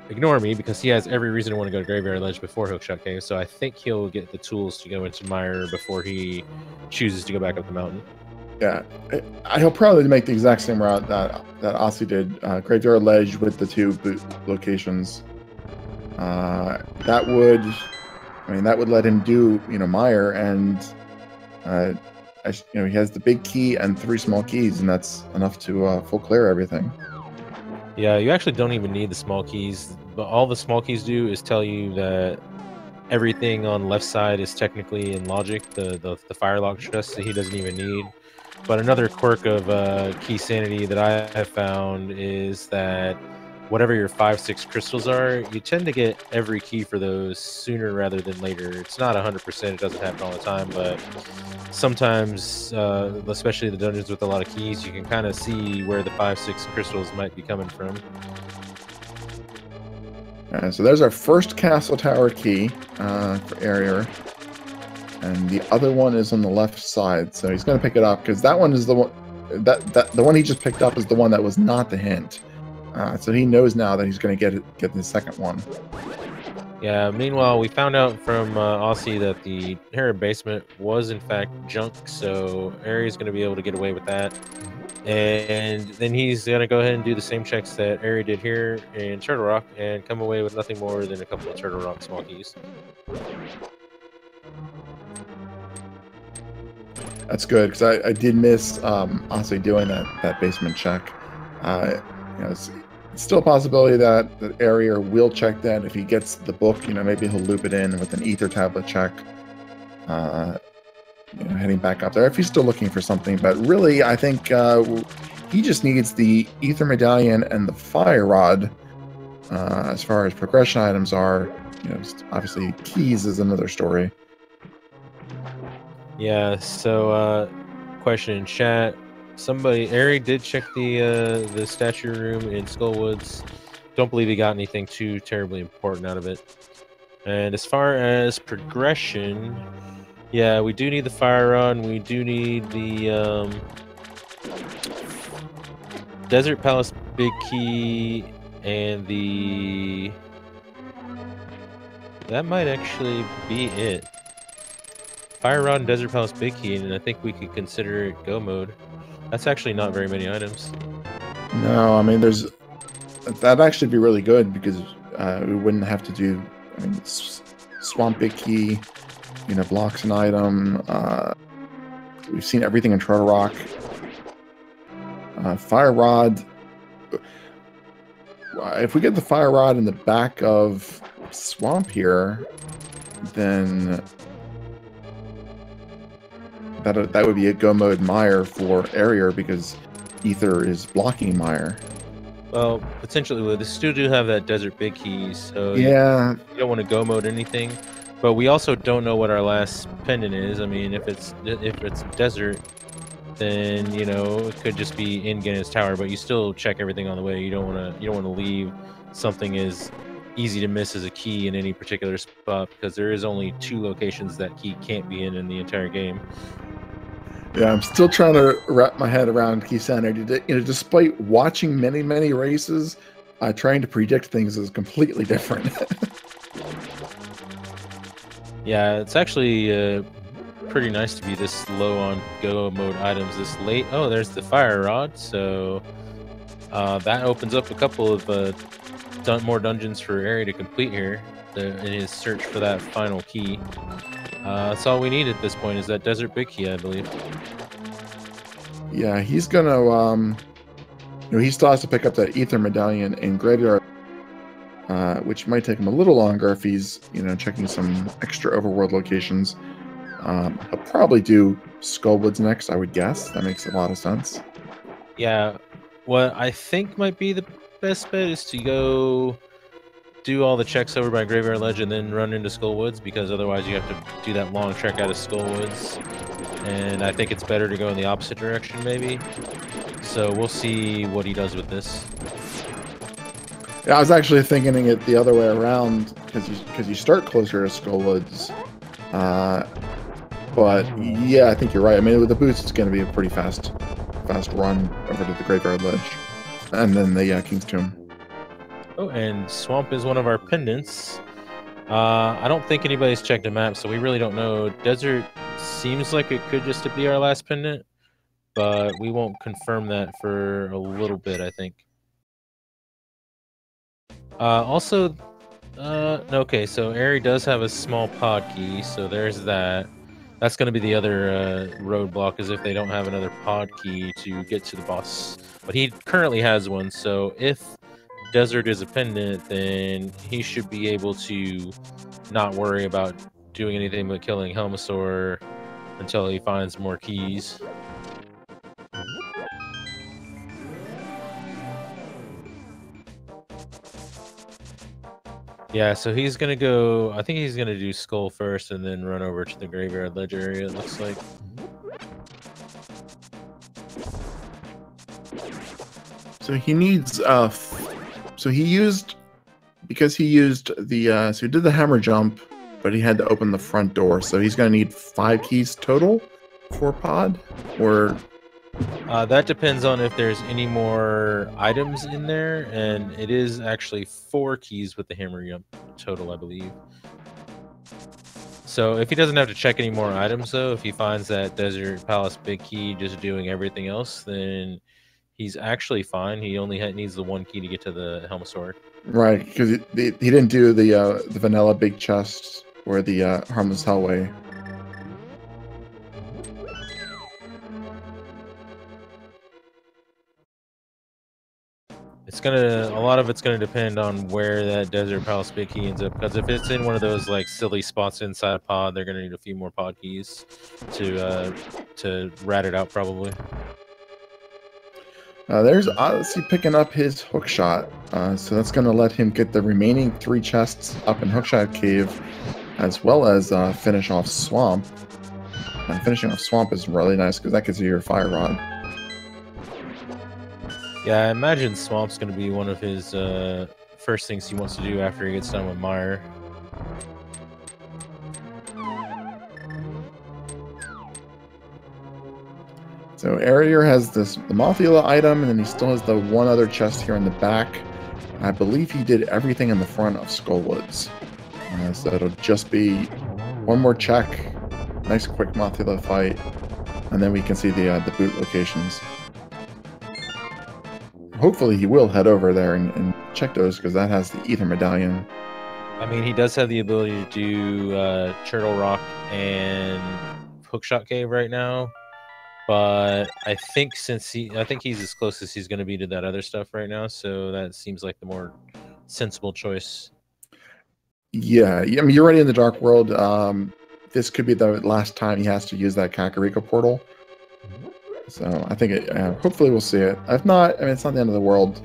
Ignore me, because he has every reason to want to go to Graveyard Ledge before Hookshot Cave, so I think he'll get the tools to go into Mire before he chooses to go back up the mountain. Yeah, he'll probably make the exact same route that Osse did. Graveyard Ledge with the 2 boot locations. That would let him do Mire, and he has the big key and 3 small keys, and that's enough to full clear everything. Yeah, you actually don't even need the small keys. But all the small keys do is tell you that everything on the left side is technically in logic. The Firelock chest that he doesn't even need. But another quirk of key sanity that I have found is that whatever your 5-6 crystals are, you tend to get every key for those sooner rather than later. It's not 100%, it doesn't happen all the time, but sometimes, especially the dungeons with a lot of keys, you can kind of see where the 5-6 crystals might be coming from. So there's our first castle tower key for Eriror. And the other one is on the left side, so he's going to pick it up because that one is the one the one he just picked up is the one that was not the hint. So he knows now that he's going to get the second one. Yeah. Meanwhile, we found out from Osse that the Hera basement was in fact junk, so Ares is going to be able to get away with that. And then he's going to go ahead and do the same checks that Ari did here in Turtle Rock and come away with nothing more than a couple of Turtle Rock small keys. That's good, because I did miss Osse doing that basement check. It's still a possibility that Eriror will check that if he gets the book. Maybe he'll loop it in with an ether tablet check. Heading back up there if he's still looking for something. But really, I think he just needs the ether medallion and the fire rod. As far as progression items are, obviously keys is another story. Yeah, so question in chat. Ari did check the statue room in Skullwoods. Don't believe he got anything too terribly important out of it. And as far as progression, yeah, we do need the fire rod. We do need the Desert Palace big key and that might actually be it. Fire Rod and Desert Palace Big Key, and I think we could consider it go mode. That's actually not very many items. No, I mean, that'd actually be really good because we wouldn't have to do, Swamp Big Key, blocks an item. We've seen everything in Turtle Rock. Fire Rod. If we get the Fire Rod in the back of Swamp here, then that would be a go mode Mire for Eriror because Ether is blocking Mire. Well, potentially, we still do have that Desert Big Key, so yeah, you don't want to go mode anything. But we also don't know what our last pendant is. I mean, if it's desert, then it could just be in Ganon's Tower. But you still check everything on the way. You don't want to leave something as easy to miss as a key in any particular spot because there is only 2 locations that key can't be in the entire game. Yeah, I'm still trying to wrap my head around key sanity. Despite watching many races, trying to predict things is completely different. Yeah, it's actually pretty nice to be this low on go mode items this late. Oh, there's the fire rod, so that opens up a couple of more dungeons for Ari to complete here in his search for that final key. That's all we need at this point is that Desert Big Key, I believe. Yeah, he's gonna he still has to pick up that Ether Medallion in Graveyard, which might take him a little longer if he's checking some extra overworld locations. He'll probably do Skullwoods next, I would guess. That makes a lot of sense. Yeah, what I think might be the best bet is to go do all the checks over by Graveyard Ledge and then run into Skull Woods, because otherwise you have to do that long trek out of Skull Woods. And I think it's better to go in the opposite direction, maybe. So we'll see what he does with this. Yeah, I was actually thinking it the other way around, because you start closer to Skull Woods. But yeah, I think you're right. I mean, with the boots, it's going to be a pretty fast run over to the Graveyard Ledge, and then the King's Tomb. Oh, and Swamp is one of our pendants. I don't think anybody's checked a map, so we really don't know. Desert seems like it could just be our last pendant, but we won't confirm that for a little bit, I think. Also, okay, so Eri does have a small pod key, so there's that. That's going to be the other roadblock, is if they don't have another pod key to get to the boss. But he currently has one, so if Desert is a pendant, then he should be able to not worry about doing anything but killing Helmasaur until he finds more keys. Yeah, so he's gonna go. I think he's gonna do Skull first and then run over to the Graveyard Ledge area, it looks like. So he needs so he used the so he did the hammer jump, but he had to open the front door, so he's gonna need 5 keys total for pod, or that depends on if there's any more items in there, and it is actually 4 keys with the hammer jump total, I believe. So if he doesn't have to check any more items, though, if he finds that Desert Palace big key just doing everything else, then he's actually fine. He only needs the 1 key to get to the Helmasaur. Right, because he didn't do the vanilla big chest or the harmless hellway. It's a lot of it's gonna depend on where that Desert Palace big key ends up, because if it's in one of those like silly spots inside a pod, they're gonna need a few more pod keys to rat it out, probably. There's Odyssey picking up his hookshot, so that's going to let him get the remaining 3 chests up in Hookshot Cave, as well as finish off Swamp. And finishing off Swamp is really nice, because that gives you your Fire Rod. Yeah, I imagine Swamp's going to be one of his first things he wants to do after he gets done with Mire. So Eriror has the Mothula item, and then he still has the 1 other chest here in the back. I believe he did everything in the front of Skull Woods. So it'll just be 1 more check, nice quick Mothula fight, and then we can see the boot locations. Hopefully he will head over there and check those, because that has the Ether Medallion. I mean, he does have the ability to do Turtle Rock and Hookshot Cave right now. But I think I think he's as close as he's going to be to that other stuff right now, so that seems like the more sensible choice. Yeah, I mean, you're already in the Dark World. This could be the last time he has to use that Kakariko portal. So I think hopefully we'll see it. If not, I mean, it's not the end of the world.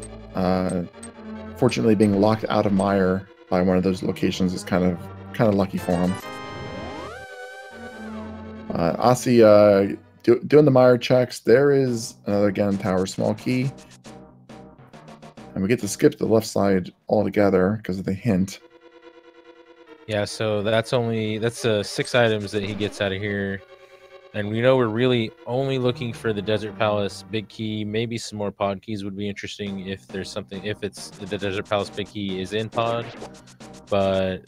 Fortunately, being locked out of Mire by one of those locations is kind of lucky for him. Osse doing the Mire checks. There is another Ganon Tower small key. And we get to skip the left side altogether because of the hint. Yeah, so that's 6 items that he gets out of here. And we know we're really only looking for the Desert Palace big key. Maybe some more pod keys would be interesting if there's something, if it's the Desert Palace big key is in pod. But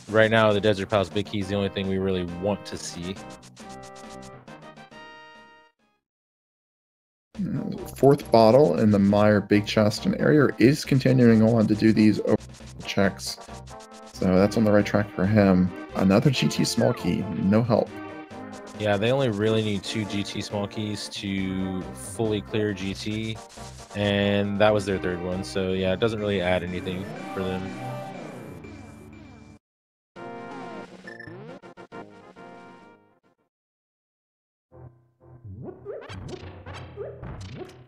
right now, the Desert Palace big key is the only thing we really want to see. 4th bottle in the Mire big chest, and Eriror is continuing on to do these checks. So that's on the right track for him. Another GT small key, no help. Yeah, they only really need 2 GT small keys to fully clear GT, and that was their 3rd one. So yeah, it doesn't really add anything for them.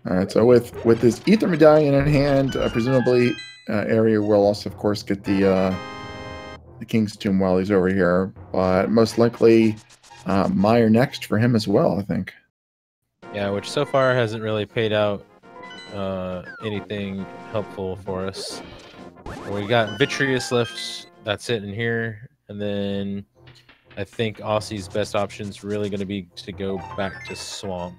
All right, so with this Ether Medallion in hand, presumably Area will also, of course, get the King's Tomb while he's over here, but most likely Meyer next for him as well, I think. Yeah, which so far hasn't really paid out anything helpful for us. We got Vitreous left. That's it in here, and then I think Aussie's best option is really going to be to go back to Swamp.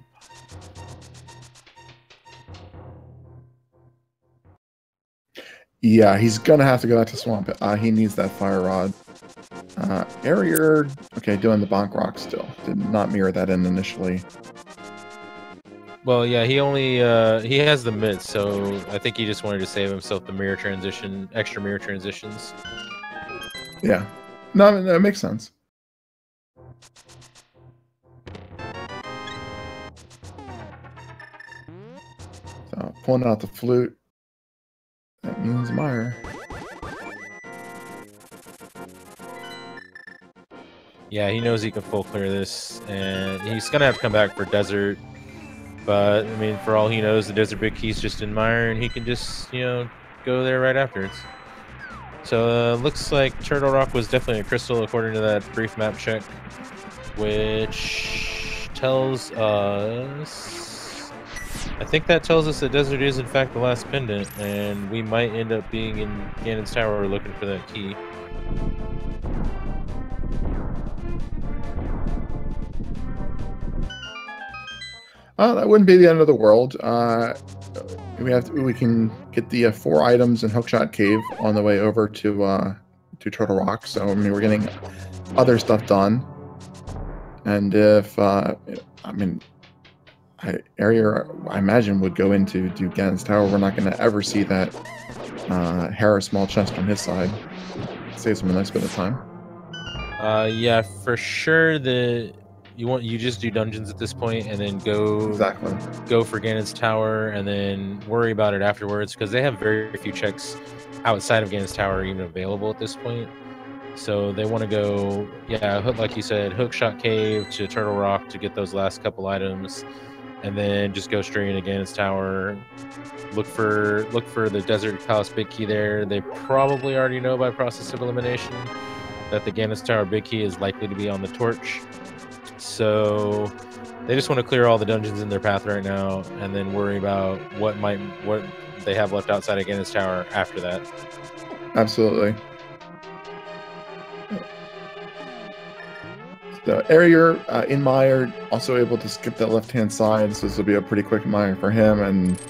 Yeah, he's gonna have to go back to Swamp. He needs that Fire Rod. Eriror, okay, doing the Bonk Rock still. Did not mirror that in initially. Well, yeah, he only he has the mid, so I think he just wanted to save himself the mirror transition, extra mirror transitions. Yeah, no, that makes sense. So pulling out the flute. That means Meyer. Yeah, he knows he can full clear this, and he's gonna have to come back for Desert. But I mean, for all he knows, the Desert Big Key's just in Meyer, and he can just, you know, go there right afterwards. So looks like Turtle Rock was definitely a crystal according to that brief map check, which tells us, I think that tells us that Desert is in fact the last pendant, and we might end up being in Ganon's Tower looking for that key. That wouldn't be the end of the world. We can get the 4 items in Hookshot Cave on the way over to Turtle Rock. So I mean, we're getting other stuff done. And if I mean, Area I imagine would go into Ganon's Tower. We're not going to ever see that Hera small chest on his side. Saves him a nice bit of time. Yeah, for sure. You just do dungeons at this point, and then go for Ganon's Tower, and then worry about it afterwards, because they have very few checks outside of Ganon's Tower even available at this point. So they want to go, yeah, like you said, Hookshot Cave to Turtle Rock to get those last couple items, and then just go straight into Ganon's Tower. Look for the Desert Palace Big Key there. They probably already know by process of elimination that the Ganon's Tower Big Key is likely to be on the torch. So they just want to clear all the dungeons in their path right now, and then worry about what they have left outside of Ganon's Tower after that. Absolutely. So Area in Meyer also able to skip that left-hand side, so this will be a pretty quick Meyer for him. And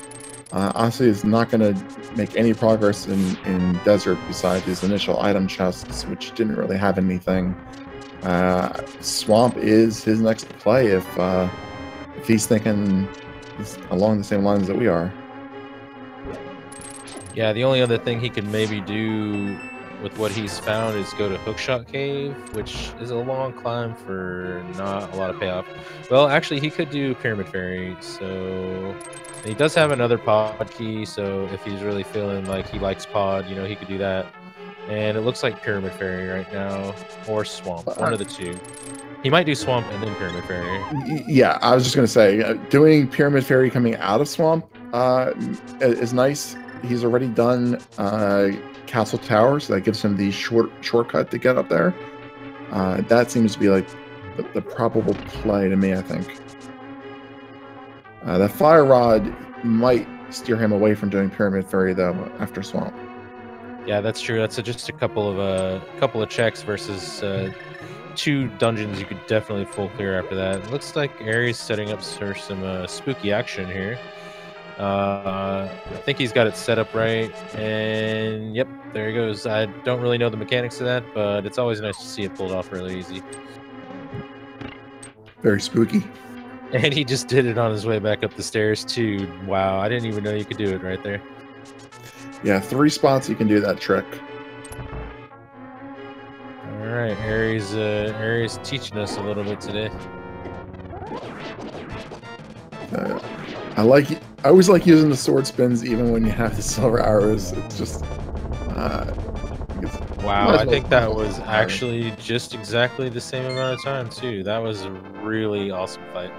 Osse is not going to make any progress in Desert besides his initial item chests, which didn't really have anything. Swamp is his next play if he's thinking along the same lines that we are. Yeah, the only other thing he could maybe do with what he's found is go to Hookshot Cave, which is a long climb for not a lot of payoff. Well, actually, he could do Pyramid Fairy, so he does have another pod key, so if he's really feeling like he likes pod, you know, he could do that. And it looks like Pyramid Fairy right now, or Swamp, one of the two. He might do Swamp and then Pyramid Fairy. Yeah, I was just going to say, doing Pyramid Fairy coming out of Swamp is nice. He's already done Castle Tower, so that gives him the shortcut to get up there. That seems to be like the probable play to me, I think. That Fire Rod might steer him away from doing Pyramid Fairy, though, after Swamp. Yeah, that's true. That's just a couple of checks versus 2 dungeons you could definitely full clear after that. It looks like Ares setting up for some spooky action here. I think he's got it set up right, and yep, there he goes. I don't really know the mechanics of that, but it's always nice to see it pulled off really easy. Very spooky. And he just did it on his way back up the stairs too. Wow, I didn't even know you could do it right there. Yeah, 3 spots you can do that trick. All right, Ares teaching us a little bit today. I always like using the sword spins even when you have the silver arrows. It's just wow, I think that was actually just exactly the same amount of time too. That was a really awesome fight.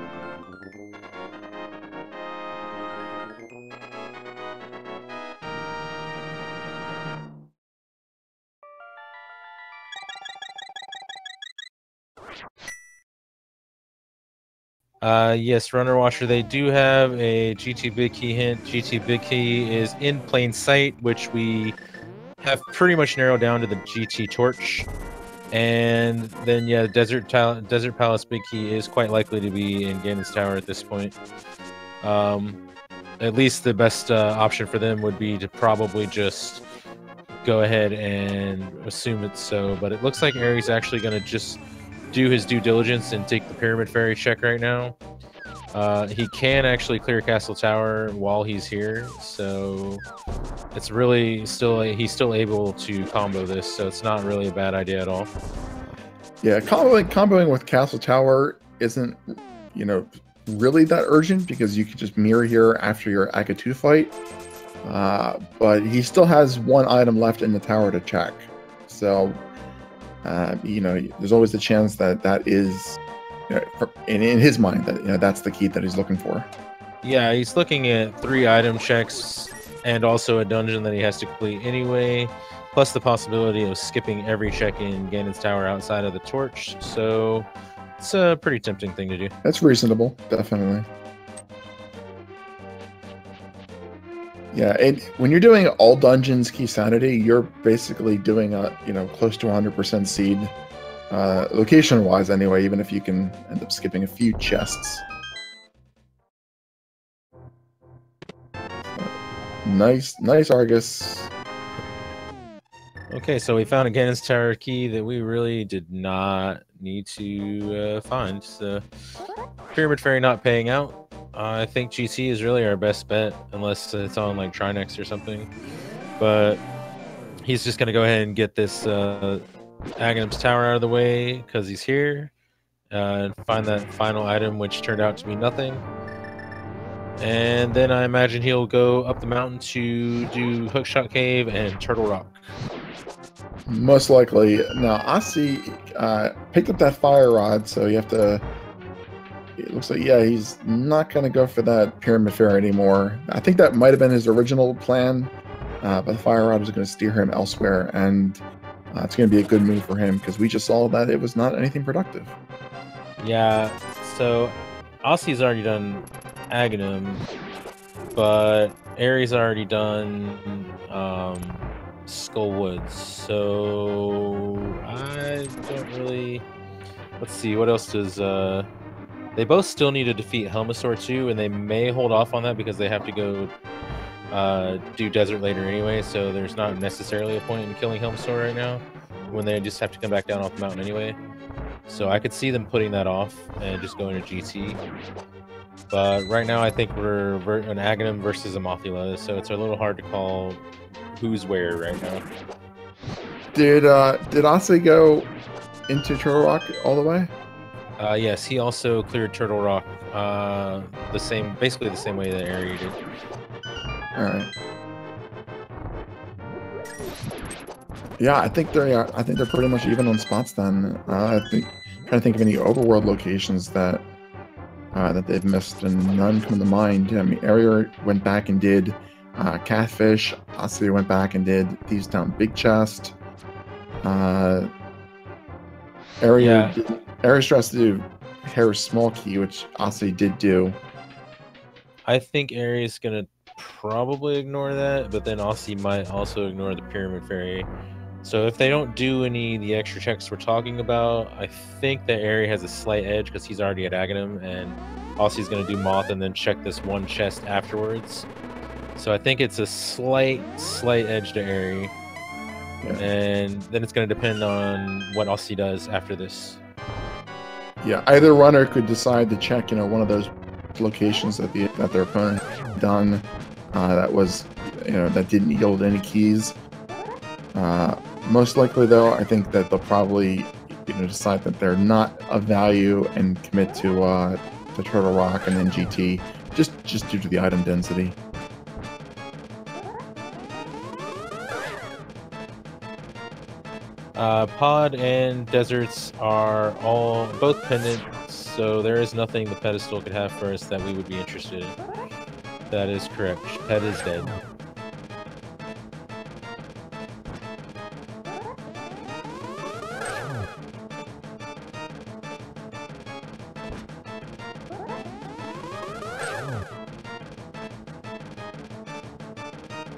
Yes, Runner Watcher, they do have a GT Big Key hint. GT Big Key is in plain sight, which we have pretty much narrowed down to the GT Torch. And then, yeah, Desert Palace Big Key is quite likely to be in Ganon's Tower at this point. At least the best option for them would be to probably just go ahead and assume it's so. But it looks like Ares actually going to just do his due diligence and take the Pyramid Fairy check right now. He can actually clear Castle Tower while he's here, so it's really he's still able to combo this, so it's not really a bad idea at all. Yeah, comboing with Castle Tower isn't, you know, really that urgent because you can just mirror here after your Aka 2 fight. But he still has one item left in the tower to check, so you know, there's always the chance that that is, you know, in his mind, that, you know, that's the key that he's looking for. Yeah, he's looking at 3 item checks and also a dungeon that he has to complete anyway, plus the possibility of skipping every check in Ganon's Tower outside of the torch. So it's a pretty tempting thing to do. That's reasonable, definitely. Yeah, and when you're doing all dungeons key sanity, you're basically doing a, you know, close to 100% seed, location-wise anyway, even if you can end up skipping a few chests. Nice Argus. Okay, so we found a Ganon's Tower key that we really did not need to find. So Pyramid Fairy not paying out. I think GT is really our best bet, unless it's on like Trinex or something. But he's just gonna go ahead and get this Aghanim's Tower out of the way because he's here, and find that final item, which turned out to be nothing. And then I imagine he'll go up the mountain to do Hookshot Cave and Turtle Rock. Most likely. Now, Osse picked up that fire rod, so you have to. It looks like, yeah, he's not going to go for that Pyramid Fairy anymore. I think that might have been his original plan, but the fire rod is going to steer him elsewhere, and it's going to be a good move for him because we just saw that it was not anything productive. Yeah, so Osse's already done Aghanim, but Ares already done Skullwoods, so I don't really. Let's see, what else does they both still need to defeat Helmasaur too, and they may hold off on that because they have to go do Desert later anyway, so there's not necessarily a point in killing Helmasaur right now when they just have to come back down off the mountain anyway. So I could see them putting that off and just going to GT. But right now I think we're an Aghanim versus a Mothula, so it's a little hard to call who's where right now. Did Osse go into Turtle Rock all the way? Yes, he also cleared Turtle Rock basically the same way that Ari did. All right. Yeah, I think they're pretty much even on spots then. I think trying to think of any overworld locations that they've missed, and none come to mind. I mean, Eriror went back and did Catfish. Osse went back and did Thieves Town Big Chest. Eriror tries to do Harris Small Key, which Osse did do. I think Ari's gonna probably ignore that, but then Osse might also ignore the Pyramid Fairy. So if they don't do any of the extra checks we're talking about, I think that Ari has a slight edge because he's already at Aghanim, and Osse's gonna do Moth and then check this one chest afterwards. So I think it's a slight edge to Ari. Yeah. And then it's going to depend on what Osse does after this. Yeah, either runner could decide to check, you know, one of those locations that their opponent had done that was, you know, that didn't yield any keys. Most likely, though, I think that they'll probably, you know, decide that they're not of value and commit to Turtle Rock and then GT, just due to the item density. Pod and deserts are both pendants, so there is nothing the pedestal could have for us that we would be interested in. That is correct. Pet is dead.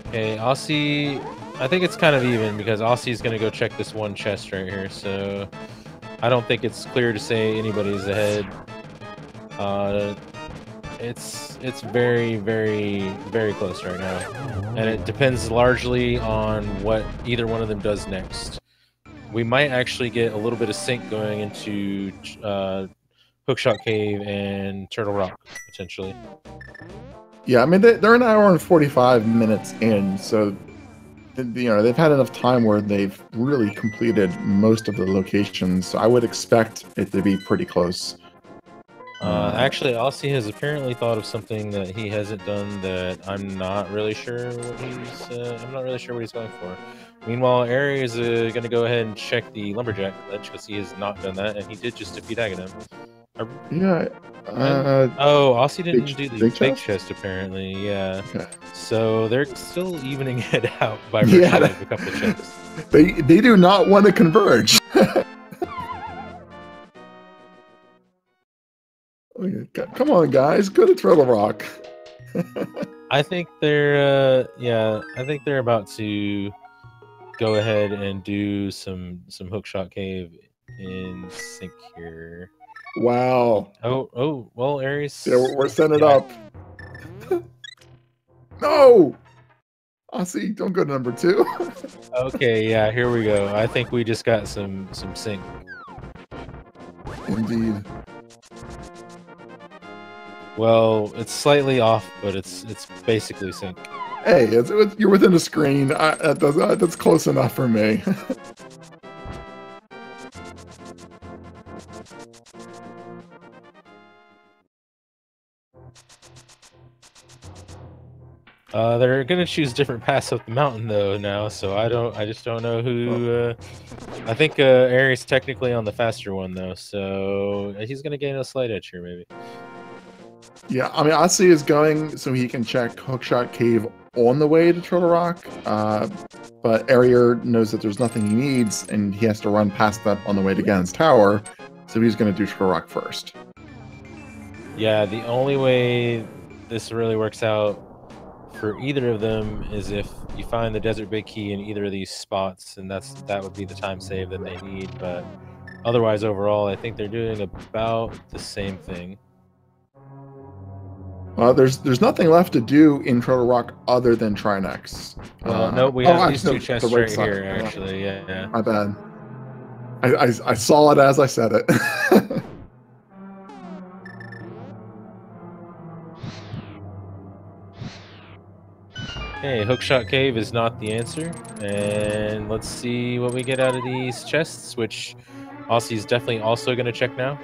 Okay, Aussie. I think it's kind of even because Aussie's gonna go check this one chest right here. So I don't think it's clear to say anybody's ahead. It's very, very, very close right now, and it depends largely on what either one of them does next. We might actually get a little bit of sync going into Hookshot Cave and Turtle Rock potentially. Yeah, I mean they're an hour and 45 minutes in, so they've had enough time where they've really completed most of the locations. So I would expect it to be pretty close. Actually, Aussie has apparently thought of something that he hasn't done that I'm not really sure what he's going for. Meanwhile, Ari is going to go ahead and check the lumberjack ledge because he has not done that, and he did just defeat Aghanim. Yeah. Oh, Aussie didn't do the big big chest? chest apparently. Yeah. Okay. So they're still evening it out by virtue of a couple of chests. They do not want to converge. Come on, guys, go to Turtle Rock. I think they're about to go ahead and do some Hookshot Cave in sync here. Wow. Oh, well, Aries. Yeah, we're setting it up. No! Aussie, don't go to number 2. Okay, yeah, here we go. I think we just got some sync. Indeed. Well, it's slightly off, but it's basically sync. Hey, you're within a screen. That's close enough for me. They're gonna choose different paths up the mountain though now, so I just don't know who. I think Aries technically on the faster one though, so he's gonna gain a slight edge here maybe. Yeah, I mean, Aussie is going so he can check Hookshot Cave on the way to Turtle Rock, but Eriror knows that there's nothing he needs, and he has to run past that on the way to Ganon's Tower, so he's going to do Turtle Rock first. Yeah, the only way this really works out for either of them is if you find the Desert Big Key in either of these spots, and that would be the time save that they need, but otherwise, overall, I think they're doing about the same thing. There's nothing left to do in Turtle Rock other than try next. Well, no, we have these two chests right here, actually. Yeah. My bad. I saw it as I said it. Okay, Hookshot Cave is not the answer, and let's see what we get out of these chests, which Aussie's definitely also going to check now.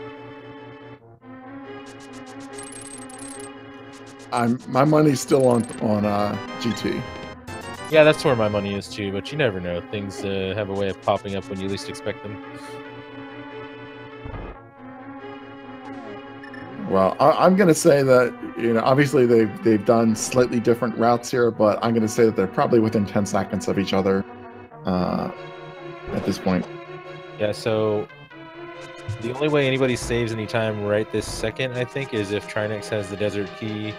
My money's still on GT. Yeah, that's where my money is too, but you never know. Things have a way of popping up when you least expect them. Well, I'm going to say that, obviously they've done slightly different routes here, but I'm going to say that they're probably within 10 seconds of each other at this point. Yeah, so the only way anybody saves any time right this second, I think, is if Trinex has the Desert Key,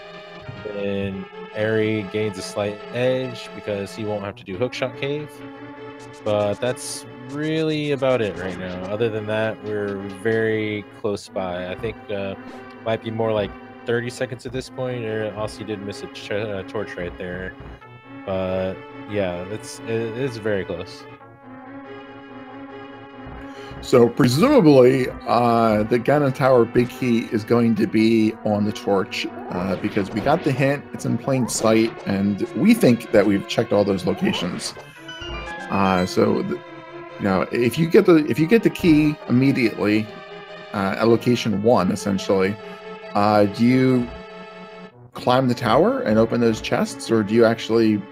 then Ari gains a slight edge because he won't have to do Hookshot Cave. But that's really about it right now. Other than that, we're very close by. I think might be more like 30 seconds at this point, or Aussie did miss a torch right there. But yeah, it's very close. So presumably, the Ganon Tower Big Key is going to be on the torch because we got the hint. It's in plain sight, and we think that we've checked all those locations. If you get the key immediately at location 1, essentially, do you climb the tower and open those chests, or do you actually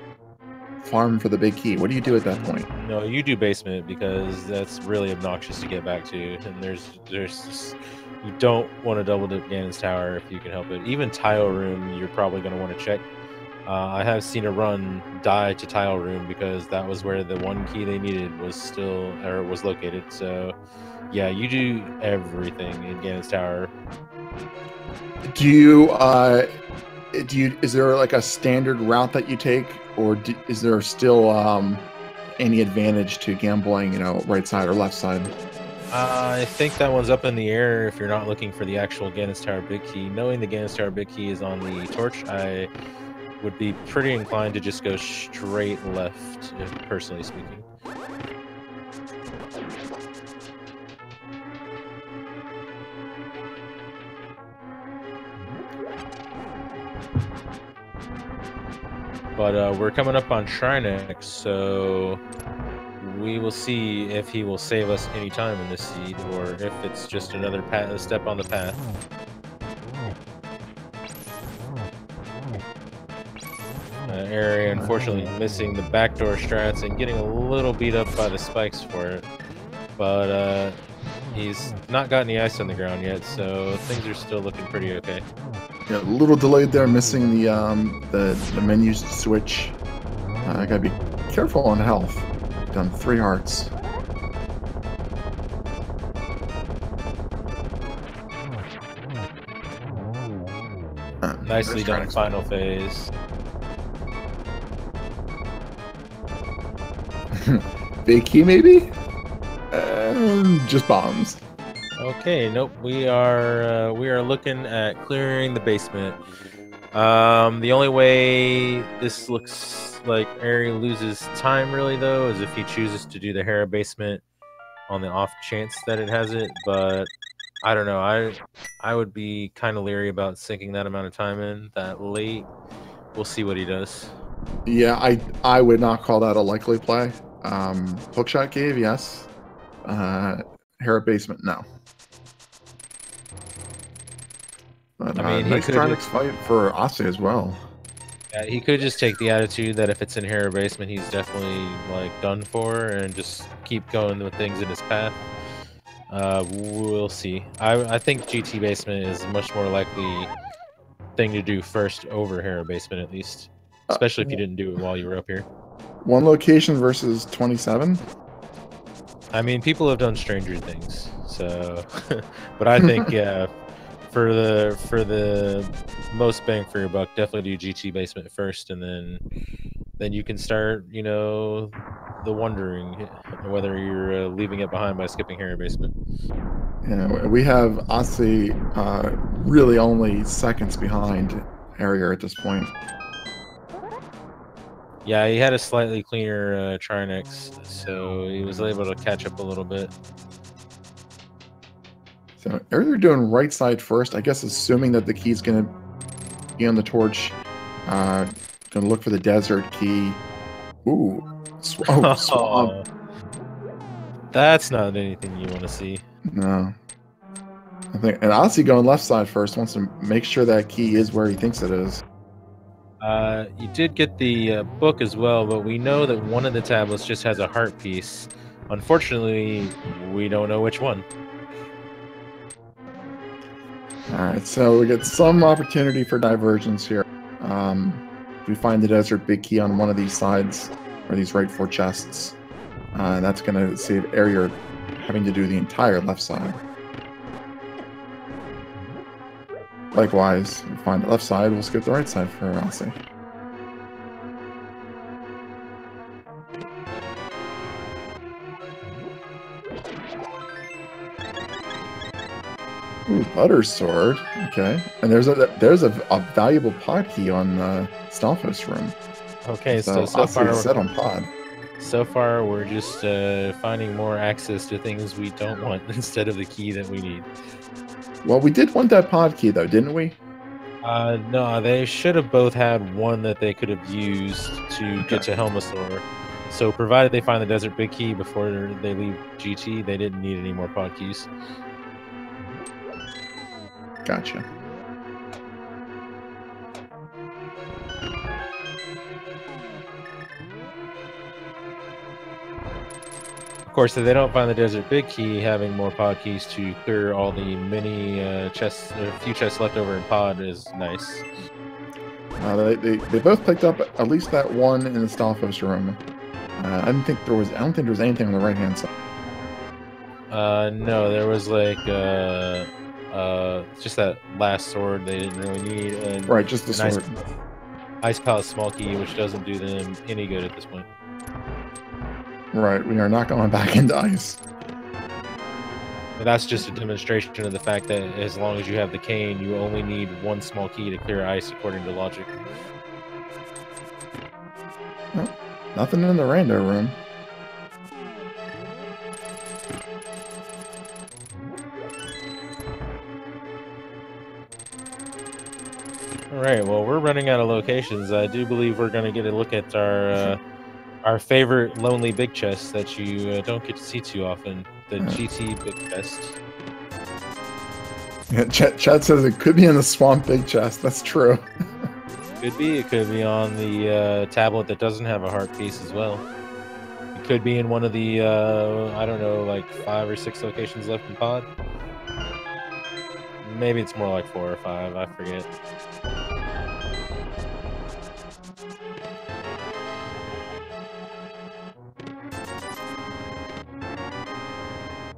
farm for the big key? What do you do at that point? No, you do basement because that's really obnoxious to get back to, and there's you don't want to double dip Ganon's Tower if you can help it. Even Tile Room, you're probably going to want to check. I have seen a run die to Tile Room because that was where the one key they needed was located. So, yeah, you do everything in Ganon's Tower. Do you Is there like a standard route that you take, or is there still any advantage to gambling, right side or left side? I think that one's up in the air if you're not looking for the actual Ganis Tower Big Key. Knowing the Ganis Tower Big Key is on the torch, I would be pretty inclined to just go straight left, personally speaking. But we're coming up on Trinex, so we will see if he will save us any time in this seed, or if it's just another step on the path. Area unfortunately missing the backdoor strats and getting a little beat up by the spikes for it, but he's not got any ice on the ground yet, so things are still looking pretty okay. Yeah, a little delayed there, missing the menu switch. I gotta be careful on health. Done 3 hearts. Nicely done, final phase. Big key, maybe? Just bombs. Okay, nope. We are looking at clearing the basement. The only way this looks like Ari loses time, really, though, is if he chooses to do the Hera basement on the off chance that it has it. But I don't know. I would be kind of leery about sinking that amount of time in that late. We'll see what he does. Yeah, I would not call that a likely play. Hookshot cave, yes. Hera basement, no. But, I mean, nice Trinex fight for Osse as well. Yeah, he could just take the attitude that if it's in Hera basement, he's definitely like done for, and just keep going with things in his path. We'll see. I think GT basement is a much more likely thing to do first over Hera basement, at least, especially if you didn't do it while you were up here. 1 location versus 27. I mean, people have done stranger things, so. But I think, yeah, for the most bang for your buck, definitely do GT basement first, and then you can start, the wondering whether you're leaving it behind by skipping Hera basement. Yeah, we have Osse really only seconds behind Eriror at this point. Yeah, he had a slightly cleaner Trinex, so he was able to catch up a little bit. So Eriror doing right side first, I guess, assuming that the key's going to be on the torch. Going to look for the desert key. Ooh. Swamp. That's not anything you want to see. No. I think, and Osse going left side first, wants to make sure that key is where he thinks it is. You did get the book as well, but we know that one of the tablets just has a heart piece. Unfortunately, we don't know which one. Alright, so we get some opportunity for divergence here. We find the desert big key on one of these sides, or these right 4 chests. That's going to save Eriror having to do the entire left side. Likewise, we find the left side, we'll skip the right side for Osse. Ooh, Butter Sword. Okay. And there's a valuable pod key on the Stalfos room. Okay, so far is set on pod. So far, we're just finding more access to things we don't want instead of the key that we need. Well, we did want that pod key, though, didn't we? No, they should have both had one that they could have used to get to Helmasaur. So, provided they find the Desert Big Key before they leave GT, they didn't need any more pod keys. Gotcha. Of course, if they don't find the Desert Big Key, having more pod keys to clear all the mini chests, a few chests left over in pod is nice. They both picked up at least that one in the Stalfos room. I don't think there was anything on the right hand side. No, there was like a It's just that last sword they didn't really need. And Right, just the sword. Ice Palace small key, which doesn't do them any good at this point. Right, we are not going back into ice. But that's just a demonstration of the fact that as long as you have the cane, you only need one small key to clear ice according to logic. Oh, nothing in the rando room. All right, well, we're running out of locations. I do believe we're going to get a look at our favorite lonely big chest that you don't get to see too often, the GT big chest. Yeah, Chad says it could be in the swamp big chest. That's true. Could be. It could be on the tablet that doesn't have a heart piece as well. It could be in one of the, I don't know, like 5 or 6 locations left in pod. Maybe it's more like 4 or 5. I forget.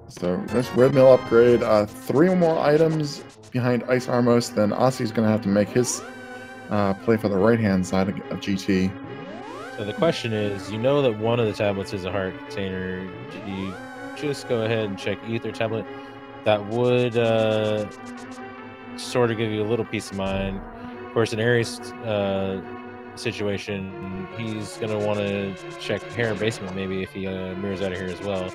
So this red mill upgrade, 3 more items behind Ice Armos, then Ossie's going to have to make his play for the right-hand side of GT. So the question is, you know that one of the tablets is a heart container. Do you just go ahead and check either tablet? That would sort of give you a little peace of mind. Of course, in Aries' situation, he's going to want to check Hair Basement maybe if he mirrors out of here as well.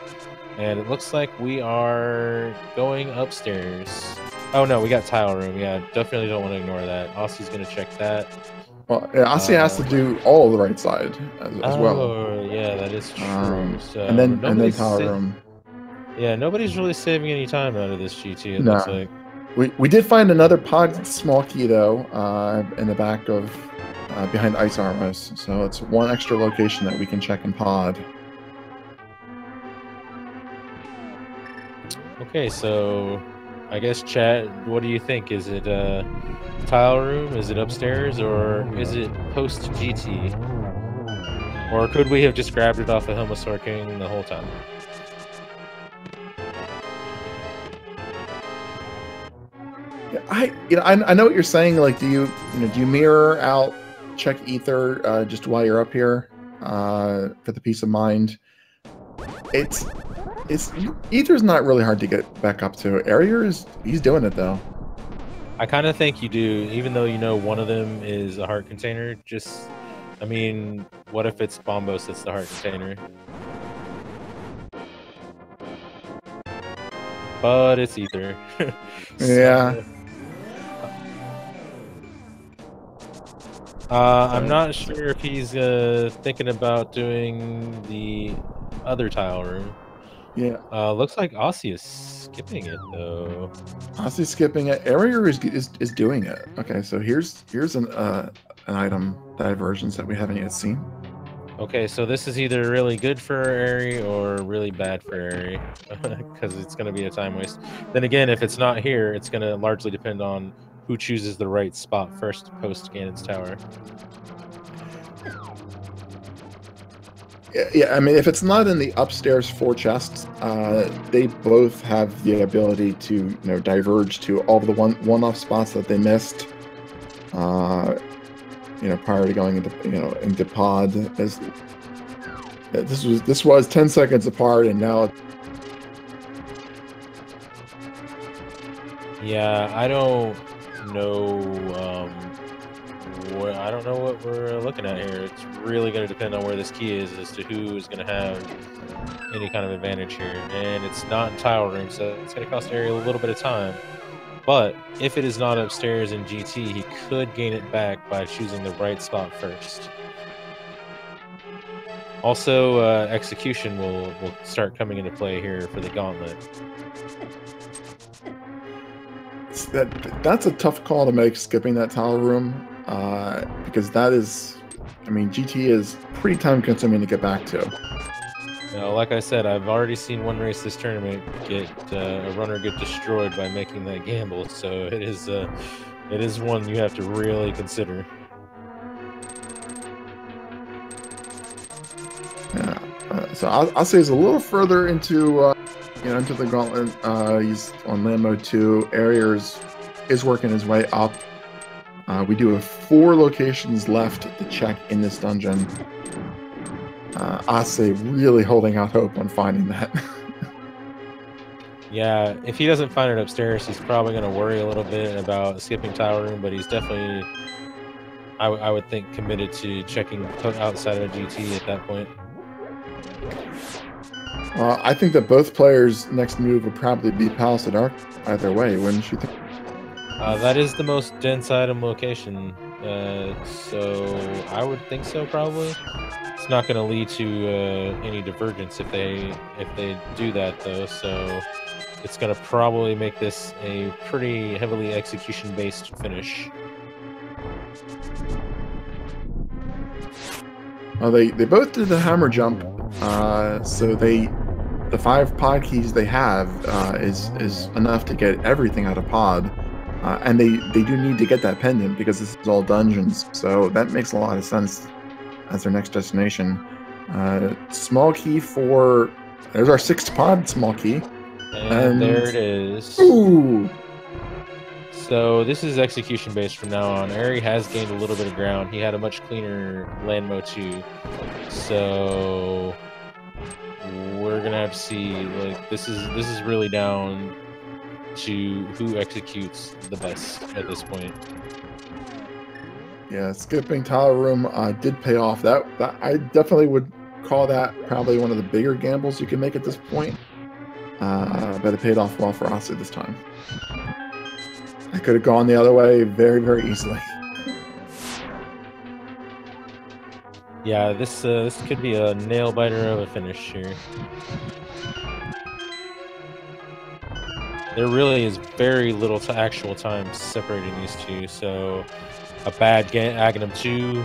And it looks like we are going upstairs. Oh no, we got Tile Room. Yeah, definitely don't want to ignore that. Ossie's going to check that. Well, yeah, Ossie has to do all of the right side as well. Oh, yeah, that is true. So and then Tile Room. Yeah, nobody's really saving any time out of this GT, it looks like. We did find another pod small key, though, in the back of, behind Ice Armos. So it's one extra location that we can check in pod. Okay, so I guess, chat, what do you think? Is it Tile Room? Is it upstairs? Or is it post-GT? Or could we have just grabbed it off of Helmosaur King the whole time? Yeah, I know what you're saying. Like, do you mirror out, check Ether just while you're up here for the peace of mind? Ether's not really hard to get back up to. Eriror he's doing it though. I kind of think you do, even though you know one of them is a heart container. Just, I mean, what if it's Bombos that's the heart container? But it's Ether. Yeah. I'm not sure if he's thinking about doing the other Tile Room. Yeah. Looks like Ossie is skipping it though. Ossie's skipping it. Eriror is doing it. Okay, so here's an item divergence that we haven't yet seen. Okay, so this is either really good for Eri or really bad for Eri, because it's going to be a time waste. Then again, if it's not here, it's going to largely depend on who chooses the right spot first post Ganon's Tower. Yeah, I mean, if it's not in the upstairs 4 chests, they both have the ability to diverge to all of the one-off spots that they missed. Prior to going into pod. This was 10 seconds apart, and now. Yeah, I don't know. I don't know what we're looking at here. It's really going to depend on where this key is as to who is going to have any kind of advantage here. And it's not in Tile Room, so it's going to cost Ari a little bit of time. But if it is not upstairs in GT, he could gain it back by choosing the right spot first. Also, execution will start coming into play here for the gauntlet. That's a tough call to make, skipping that Tile Room, because that is, GT is pretty time consuming to get back to. Like I said, I've already seen one race this tournament get a runner get destroyed by making that gamble, so it is one you have to really consider. Yeah, so I'll say it's a little further into into the gauntlet. He's on land mode 2. Eriror is working his way up. We do have 4 locations left to check in this dungeon. Osse really holding out hope on finding that. Yeah, if he doesn't find it upstairs, he's probably going to worry a little bit about skipping Tower Room, but he's definitely, I would think, committed to checking outside of GT at that point. I think that both players' next move would probably be Palace of Dark either way, wouldn't you think? That is the most dense item location, so I would think so, probably. It's not going to lead to any divergence if they do that, though, so it's going to probably make this a pretty heavily execution-based finish. Well, they both did the hammer jump, so the 5 pod keys they have is enough to get everything out of pod, and they do need to get that pendant because this is all dungeons, so that makes a lot of sense as their next destination. Small key for... There's our 6th pod small key. And there it is. Ooh! So this is execution based from now on. Eri has gained a little bit of ground. He had a much cleaner land mode 2. So we're gonna have to see, like, this is really down to who executes the best at this point. Yeah, skipping Tower Room did pay off. That I definitely would call that probably one of the bigger gambles you can make at this point. But it paid off well for Osse this time. I could have gone the other way very, very easily. Yeah, this could be a nail biter of a finish here. There really is very little actual time separating these two, so a bad Aghanim 2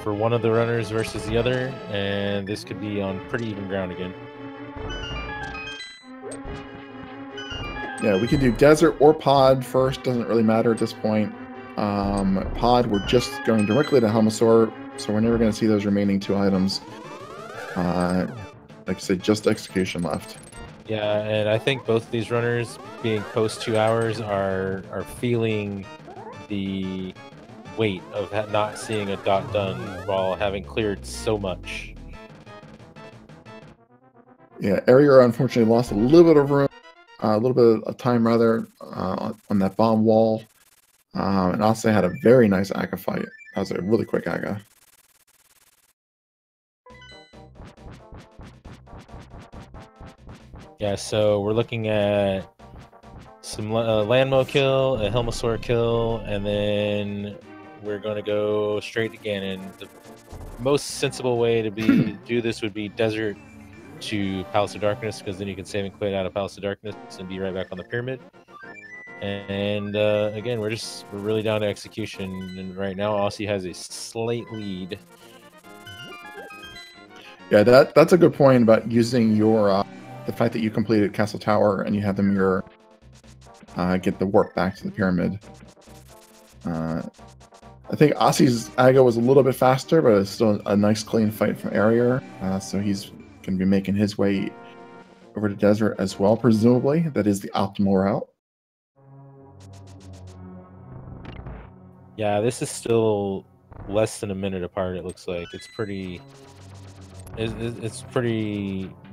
for one of the runners versus the other, and this could be on pretty even ground again. Yeah, we can do desert or pod first. Doesn't really matter at this point. Pod, we're just going directly to Helmasaur, so we're never going to see those remaining 2 items. Like I said, just execution left. Yeah, and I think both of these runners, being post 2 hours, are feeling the weight of not seeing a dot done while having cleared so much. Yeah, Eriror unfortunately lost a little bit of room, a little bit of time rather, on that bomb wall. And Osse had a very nice Aga fight. That was a really quick Aga. Yeah, so we're looking at some Landmo kill, a Helmasaur kill, and then we're going to go straight to Ganon. The most sensible way to do this would be Desert to Palace of Darkness, because then you can save and quit out of Palace of Darkness and be right back on the pyramid. And again, we're really down to execution, and right now Osse has a slight lead. Yeah, that's a good point about using your the fact that you completed Castle Tower and you have the mirror get the warp back to the pyramid. I think Osse's Aga was a little bit faster, but it's still a nice clean fight from Eriror. So he's going to be making his way over to Desert as well, presumably. That is the optimal route. Yeah, this is still less than a minute apart, it looks like. It's pretty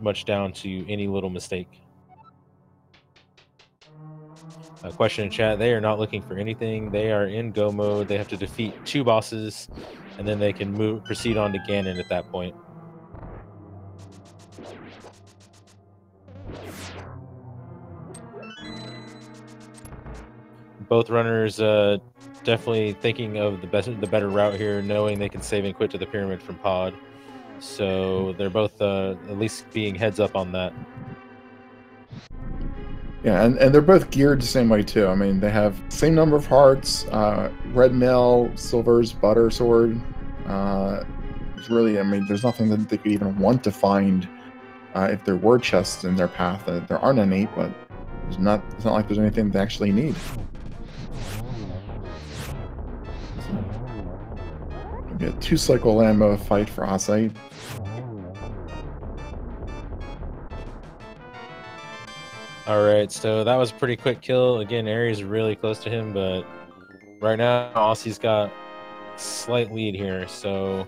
much down to any little mistake. Question in chat, they are not looking for anything. They are in go mode. They have to defeat 2 bosses, and then they can proceed on to Ganon at that point. Both runners definitely thinking of the better route here, knowing they can save and quit to the pyramid from pod. So they're both at least being heads up on that. Yeah, and they're both geared the same way too. I mean, they have the same number of hearts, red mail, silvers, butter sword. It's really, I mean, there's nothing that they could even want to find if there were chests in their path. There aren't any, but it's not like there's anything they actually need. Maybe a 2-cycle Landmo fight for Osse. All right, so that was a pretty quick kill. Again, Aries really close to him, but right now Aussie's got a slight lead here, so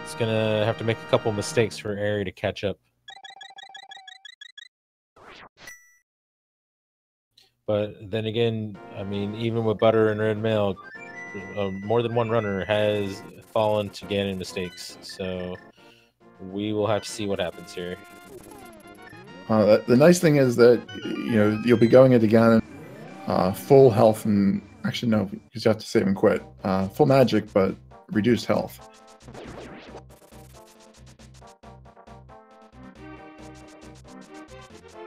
it's gonna have to make a couple mistakes for Aries to catch up. But then again, I mean, even with Butter and Red Mail, more than one runner has fallen to Ganon mistakes, so we will have to see what happens here. The nice thing is that you'll be going into Ganon full health, and actually no, because you have to save and quit. Full magic, but reduced health.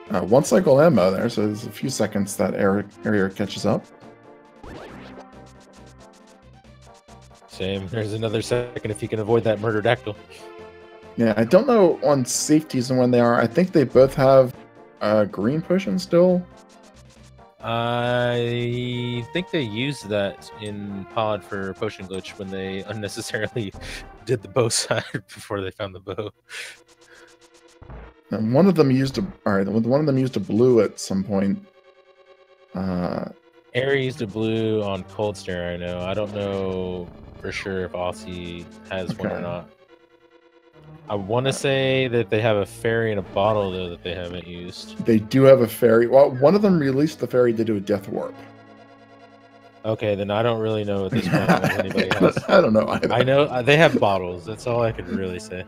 One cycle ammo there, so there's a few seconds that area catches up. Same. There's another second if you can avoid that murder-dactyl. Yeah, I don't know on safeties and when they are. I think they both have green potion still. I think they used that in pod for potion glitch when they unnecessarily did the bow side before they found the bow. And one of them used a blue at some point. Aries used a blue on Cold Stare, I know. I don't know for sure if Aussie has one or not. I want to say that they have a fairy in a bottle, though, that they haven't used. They do have a fairy. Well, one of them released the fairy to do a death warp. Okay, then I don't really know at this point what anybody has. I don't know either. I know they have bottles. That's all I could really say.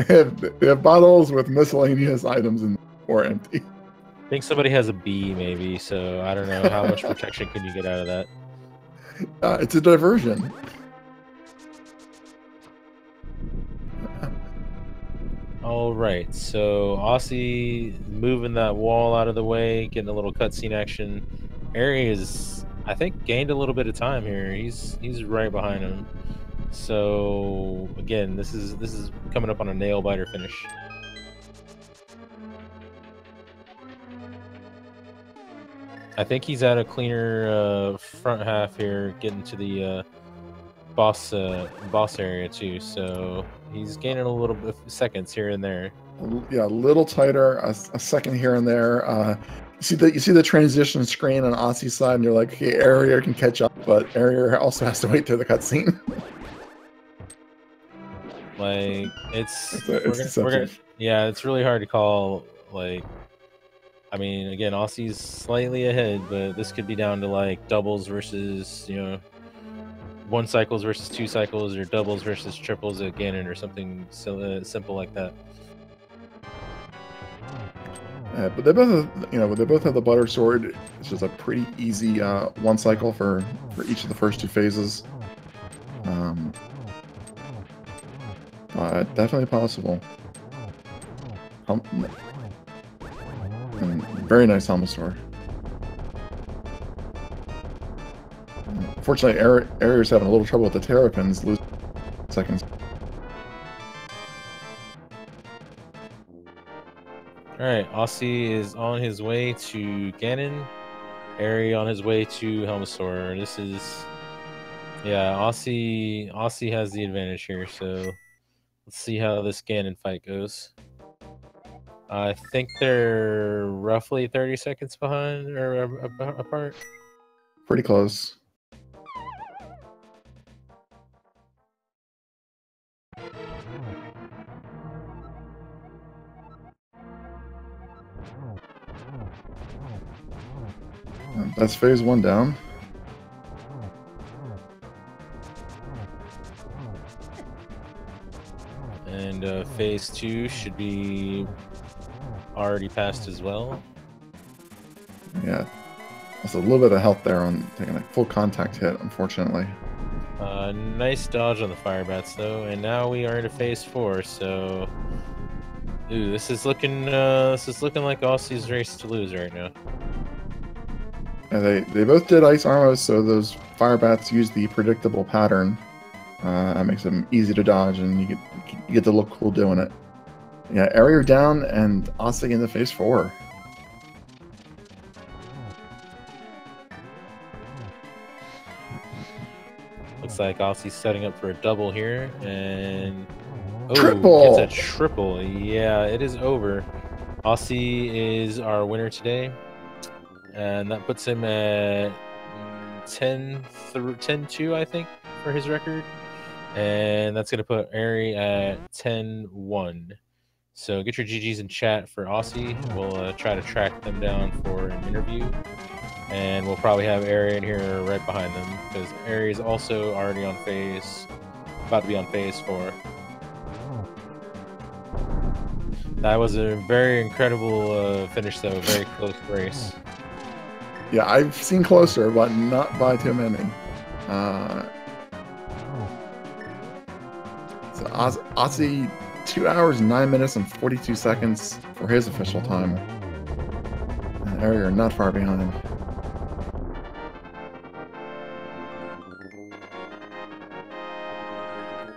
They have bottles with miscellaneous items or empty. I think somebody has a bee, maybe, so I don't know how much protection can you get out of that. It's a diversion. All right, so Aussie moving that wall out of the way, getting a little cutscene action. Ari is, I think, gained a little bit of time here. He's right behind him. So again, this is coming up on a nail biter finish. I think he's at a cleaner front half here, getting to the boss area too. So he's gaining a little bit of seconds here and there. Yeah, a little tighter, a second here and there. You see the transition screen on Aussie's side, and you're like, okay, Eriror can catch up, but Eriror also has to wait through the cutscene. Like yeah, it's really hard to call. Like, I mean, again, Aussie's slightly ahead, but this could be down to like doubles versus, you know, 1 cycles versus 2 cycles, or doubles versus triples at Ganon, or something so simple like that. But they both have the butter sword. It's just a pretty easy 1 cycle for each of the first 2 phases. Definitely possible. Very nice Helmasaur. Unfortunately, Eriror's having a little trouble with the Terrapins, losing seconds. Alright, Aussie is on his way to Ganon. Ari on his way to Helmasaur. This is... yeah, Aussie has the advantage here, so let's see how this Ganon fight goes. I think they're roughly 30 seconds behind, or apart. Pretty close. That's phase 1 down. And phase 2 should be already passed as well. Yeah, that's a little bit of health there on taking a full contact hit, unfortunately. Nice dodge on the fire bats though, and now we are into phase 4. So, ooh, this is looking like Aussie's race to lose right now. Yeah, they both did ice armors, so those fire bats use the predictable pattern. That makes them easy to dodge, and you get to look cool doing it. Yeah, Eriror down and Aussie into phase 4. Looks like Aussie's setting up for a double here, and triple! Gets a triple. Yeah, it is over. Osse is our winner today, and that puts him at 10-2, I think, for his record. And that's going to put Eri at 10-1. So get your GGs in chat for Osse. We'll try to track them down for an interview. And we'll probably have Eri in here right behind them, because Eri is also already on phase, about to be on phase 4. That was a very incredible finish, though. Very close race. Yeah, I've seen closer, but not by too many. So Osse, 2 hours, 9 minutes, and 42 seconds for his official time. And Eriror not far behind.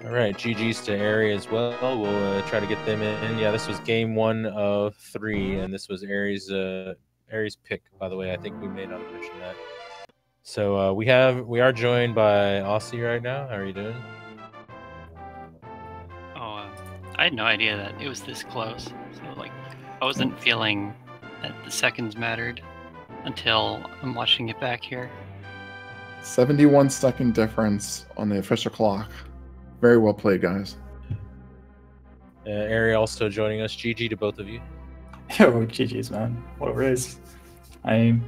All right, GG's to Eri as well. We'll try to get them in. Yeah, this was game 1 of 3, and this was Eri's pick, by the way. I think we may not have mentioned that. So we are joined by Osse right now. How are you doing? Oh, I had no idea that it was this close. So like, I wasn't feeling that the seconds mattered until I'm watching it back here. 71-second difference on the official clock. Very well played, guys. Eri also joining us. GG to both of you. Yo, GG's, man. What a race. I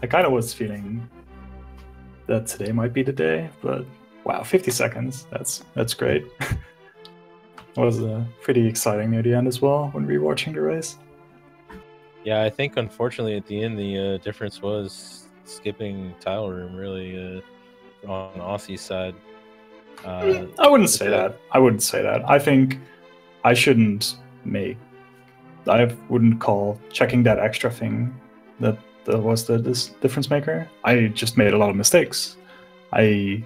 kind of was feeling that today might be the day, but wow, 50 seconds. That's great. It was pretty exciting near the end as well when we were watching the race. Yeah, I think unfortunately at the end the difference was skipping tile room, really, on Osse's side. I wouldn't say that. I wouldn't say that. I think I wouldn't call checking that extra thing that was this difference maker. I just made a lot of mistakes. I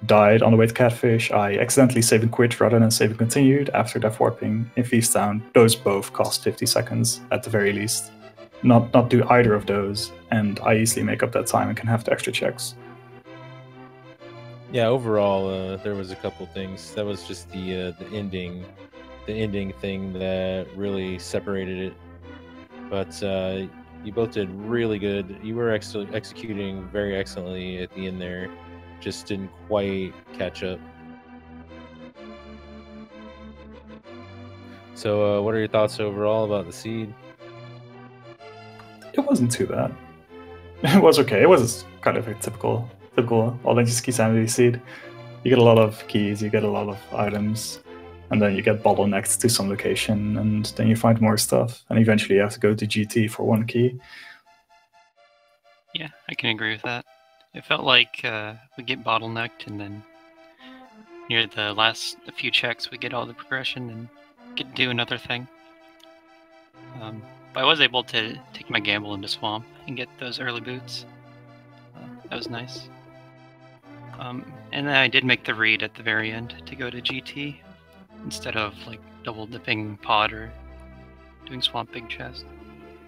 died on the way to Catfish. I accidentally saved and quit rather than save and continued after that warping in Feastown. Those both cost 50 seconds at the very least. Not do either of those, and I easily make up that time and can have the extra checks. Yeah, overall, there was a couple things. That was just the ending thing that really separated it. But you both did really good. You were executing very excellently at the end there. Just didn't quite catch up. So, what are your thoughts overall about the seed? It wasn't too bad. It was okay. It was kind of a typical all-Ski Sanity seed. You get a lot of keys, you get a lot of items, and then you get bottlenecked to some location, and then you find more stuff, and eventually you have to go to GT for one key. Yeah, I can agree with that. It felt like we get bottlenecked, and then near the last few checks we get all the progression and get to do another thing. But I was able to take my gamble into Swamp and get those early boots. That was nice. And then I did make the read at the very end to go to GT instead of like double dipping pod or doing Swamp Big Chest.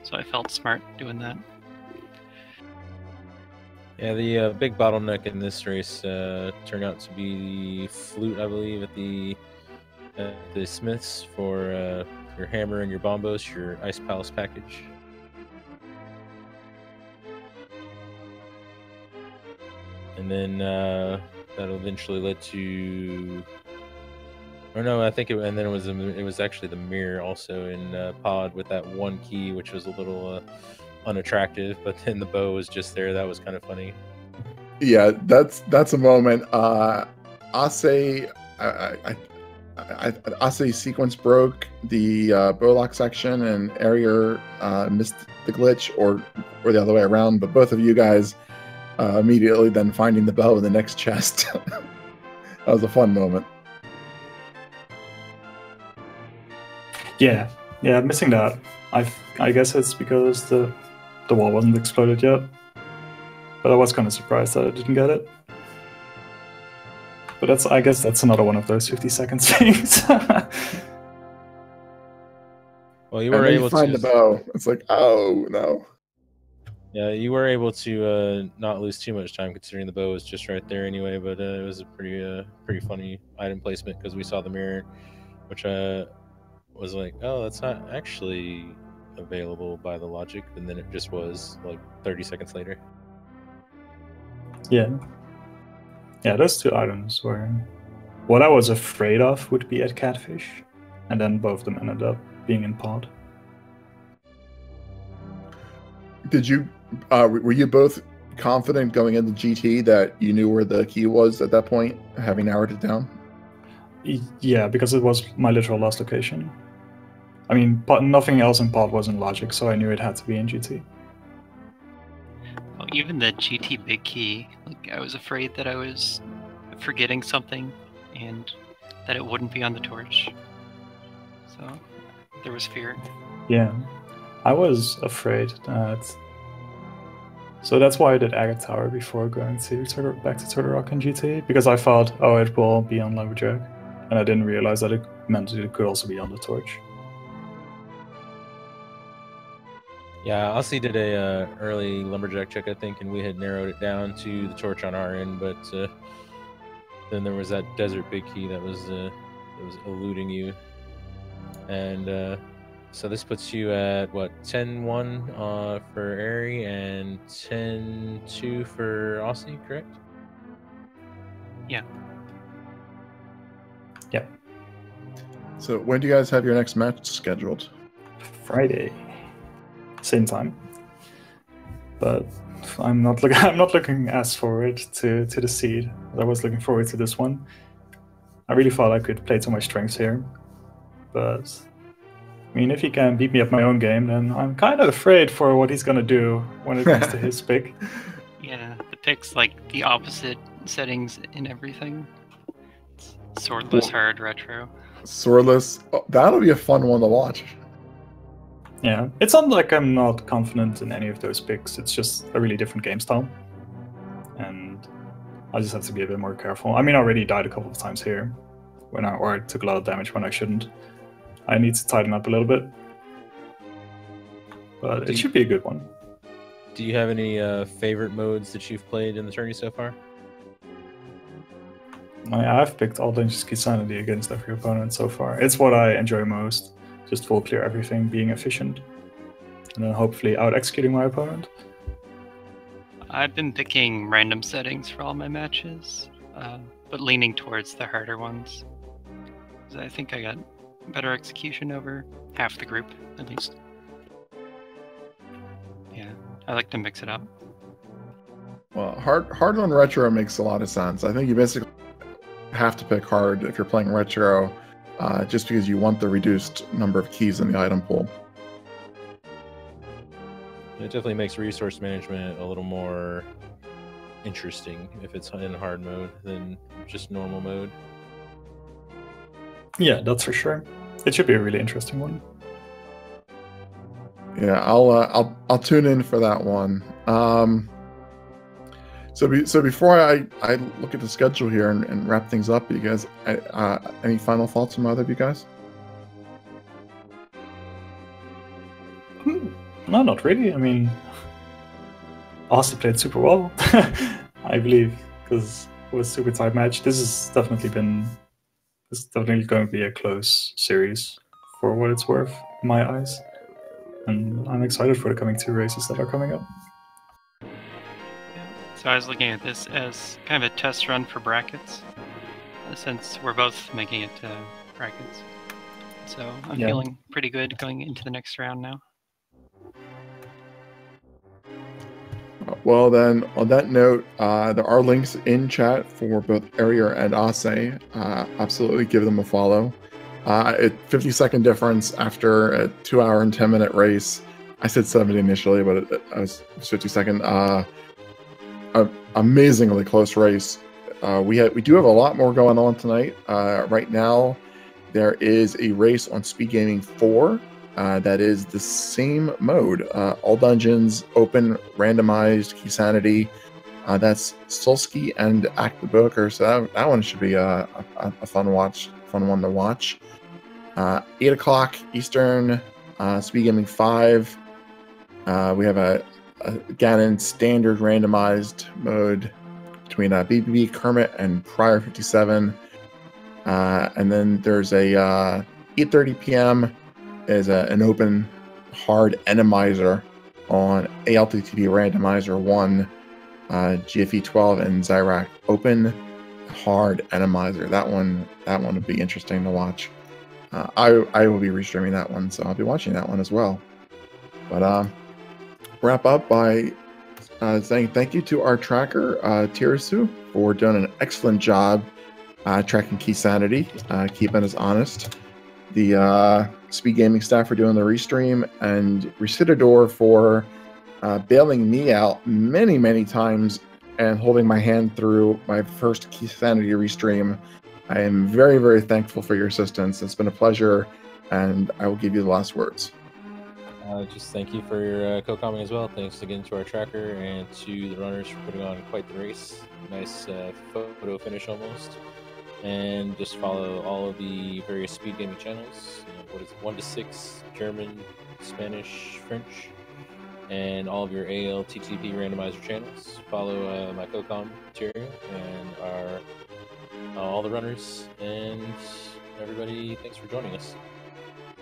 So I felt smart doing that. Yeah, the big bottleneck in this race turned out to be the flute, I believe, at the Smiths for your hammer and your bombos, your Ice Palace package. And then that eventually led to, or no, I think and then it was actually the mirror also in pod with that one key, which was a little unattractive, but then the bow was just there. That was kind of funny. Yeah, that's a moment. Osse sequence broke the bow lock section, and Eriror missed the glitch, or the other way around. But both of you guys immediately then finding the bow in the next chest. That was a fun moment. Yeah, missing that. I guess it's because the wall wasn't exploded yet. But I was kind of surprised that I didn't get it. But I guess that's another one of those 50 seconds things. Well, you were able to find the bow. It's like, oh no. Yeah, you were able to not lose too much time considering the bow was just right there anyway. But it was a pretty funny item placement because we saw the mirror, which was like, oh, that's not actually available by the logic, and then it just was like 30 seconds later. Yeah. Yeah, those two items were... What I was afraid of would be at Catfish, and then both of them ended up being in pod. Did you, were you both confident going into GT that you knew where the key was at that point, having narrowed it down? Yeah, because it was my literal last location. I mean, nothing else in pod was in logic, so I knew it had to be in GT. Well, even the GT big key, like I was afraid that I was forgetting something and that it wouldn't be on the torch. So there was fear. Yeah, I was afraid that... So that's why I did Agate Tower before going to back to Turtle Rock and GT, because I thought, oh, it will be on Lumberjack, and I didn't realize that it meant it could also be on the torch. Yeah, Osse did a early lumberjack check, I think, and we had narrowed it down to the torch on our end, but then there was that desert big key that was eluding you, and so this puts you at what, 10-1 for Eri and 10-2 for Osse, correct? Yeah. Yeah. So when do you guys have your next match scheduled? Friday. Same time, but I'm not looking as forward to the seed. I was looking forward to this one. I really thought I could play to my strengths here, but I mean, if he can beat me at my own game, then I'm kind of afraid for what he's gonna do when it comes to his pick. Yeah, the pick's like the opposite settings in everything. It's swordless, hard, retro. Swordless. Oh, that'll be a fun one to watch. Yeah, it's not like I'm not confident in any of those picks. It's just a really different game style, and I just have to be a bit more careful. I mean, I already died a couple of times here, or I took a lot of damage when I shouldn't. I need to tighten up a little bit, but it should be a good one. Do you have any favorite modes that you've played in the tourney so far? I've picked All Dangerous Key Sanity against every opponent so far. It's what I enjoy most. Just full clear everything, being efficient, and then hopefully out-executing my opponent. I've been picking random settings for all my matches, but leaning towards the harder ones. 'Cause I think I got better execution over half the group, at least. Yeah, I like to mix it up. Well, hard on retro makes a lot of sense. I think you basically have to pick hard if you're playing retro, just because you want the reduced number of keys in the item pool. It definitely makes resource management a little more interesting if it's in hard mode than just normal mode. Yeah, that's for sure. It should be a really interesting one. Yeah, I'll tune in for that one. So before I look at the schedule here and wrap things up, you guys, any final thoughts from either of you guys? No, not really. I mean, Osse played super well, I believe, because it was a super tight match. This is definitely going to be a close series for what it's worth in my eyes. And I'm excited for the coming 2 races that are coming up. So I was looking at this as kind of a test run for brackets, since we're both making it to brackets. So I'm feeling pretty good going into the next round now. Well then, on that note, there are links in chat for both Eriror and Osse. Absolutely give them a follow. 50-second difference after a 2-hour and 10-minute race. I said 70 initially, but it was 50-second. Amazingly close race. We do have a lot more going on tonight. Right now, there is a race on Speed Gaming 4 that is the same mode. All dungeons, open, randomized, key sanity. That's Solski and Act the Booker. So that one should be a fun one to watch. 8 o'clock Eastern, Speed Gaming 5. We have a Ganon standard randomized mode between BBB, Kermit, and Prior 57. And then there's a 8:30 p.m. is an open hard Randomizer on ALTTP Randomizer 1, GFE 12, and Zyrac Open hard Randomizer. That one would be interesting to watch. I will be restreaming that one, so I'll be watching that one as well. But wrap up by saying thank you to our tracker, Tirasu, for doing an excellent job tracking Key Sanity, keeping us honest. The Speed Gaming staff for doing the restream, and Recidador for bailing me out many times and holding my hand through my first Key Sanity restream. I am very thankful for your assistance. It's been a pleasure, and I will give you the last words. Just thank you for your co-commenting as well. Thanks again to our tracker and to the runners for putting on quite the race. Nice photo finish almost. And just follow all of the various speed gaming channels. What is it, 1 to 6, German, Spanish, French, and all of your ALTTP randomizer channels. Follow my co-com material and our all the runners, and everybody. Thanks for joining us.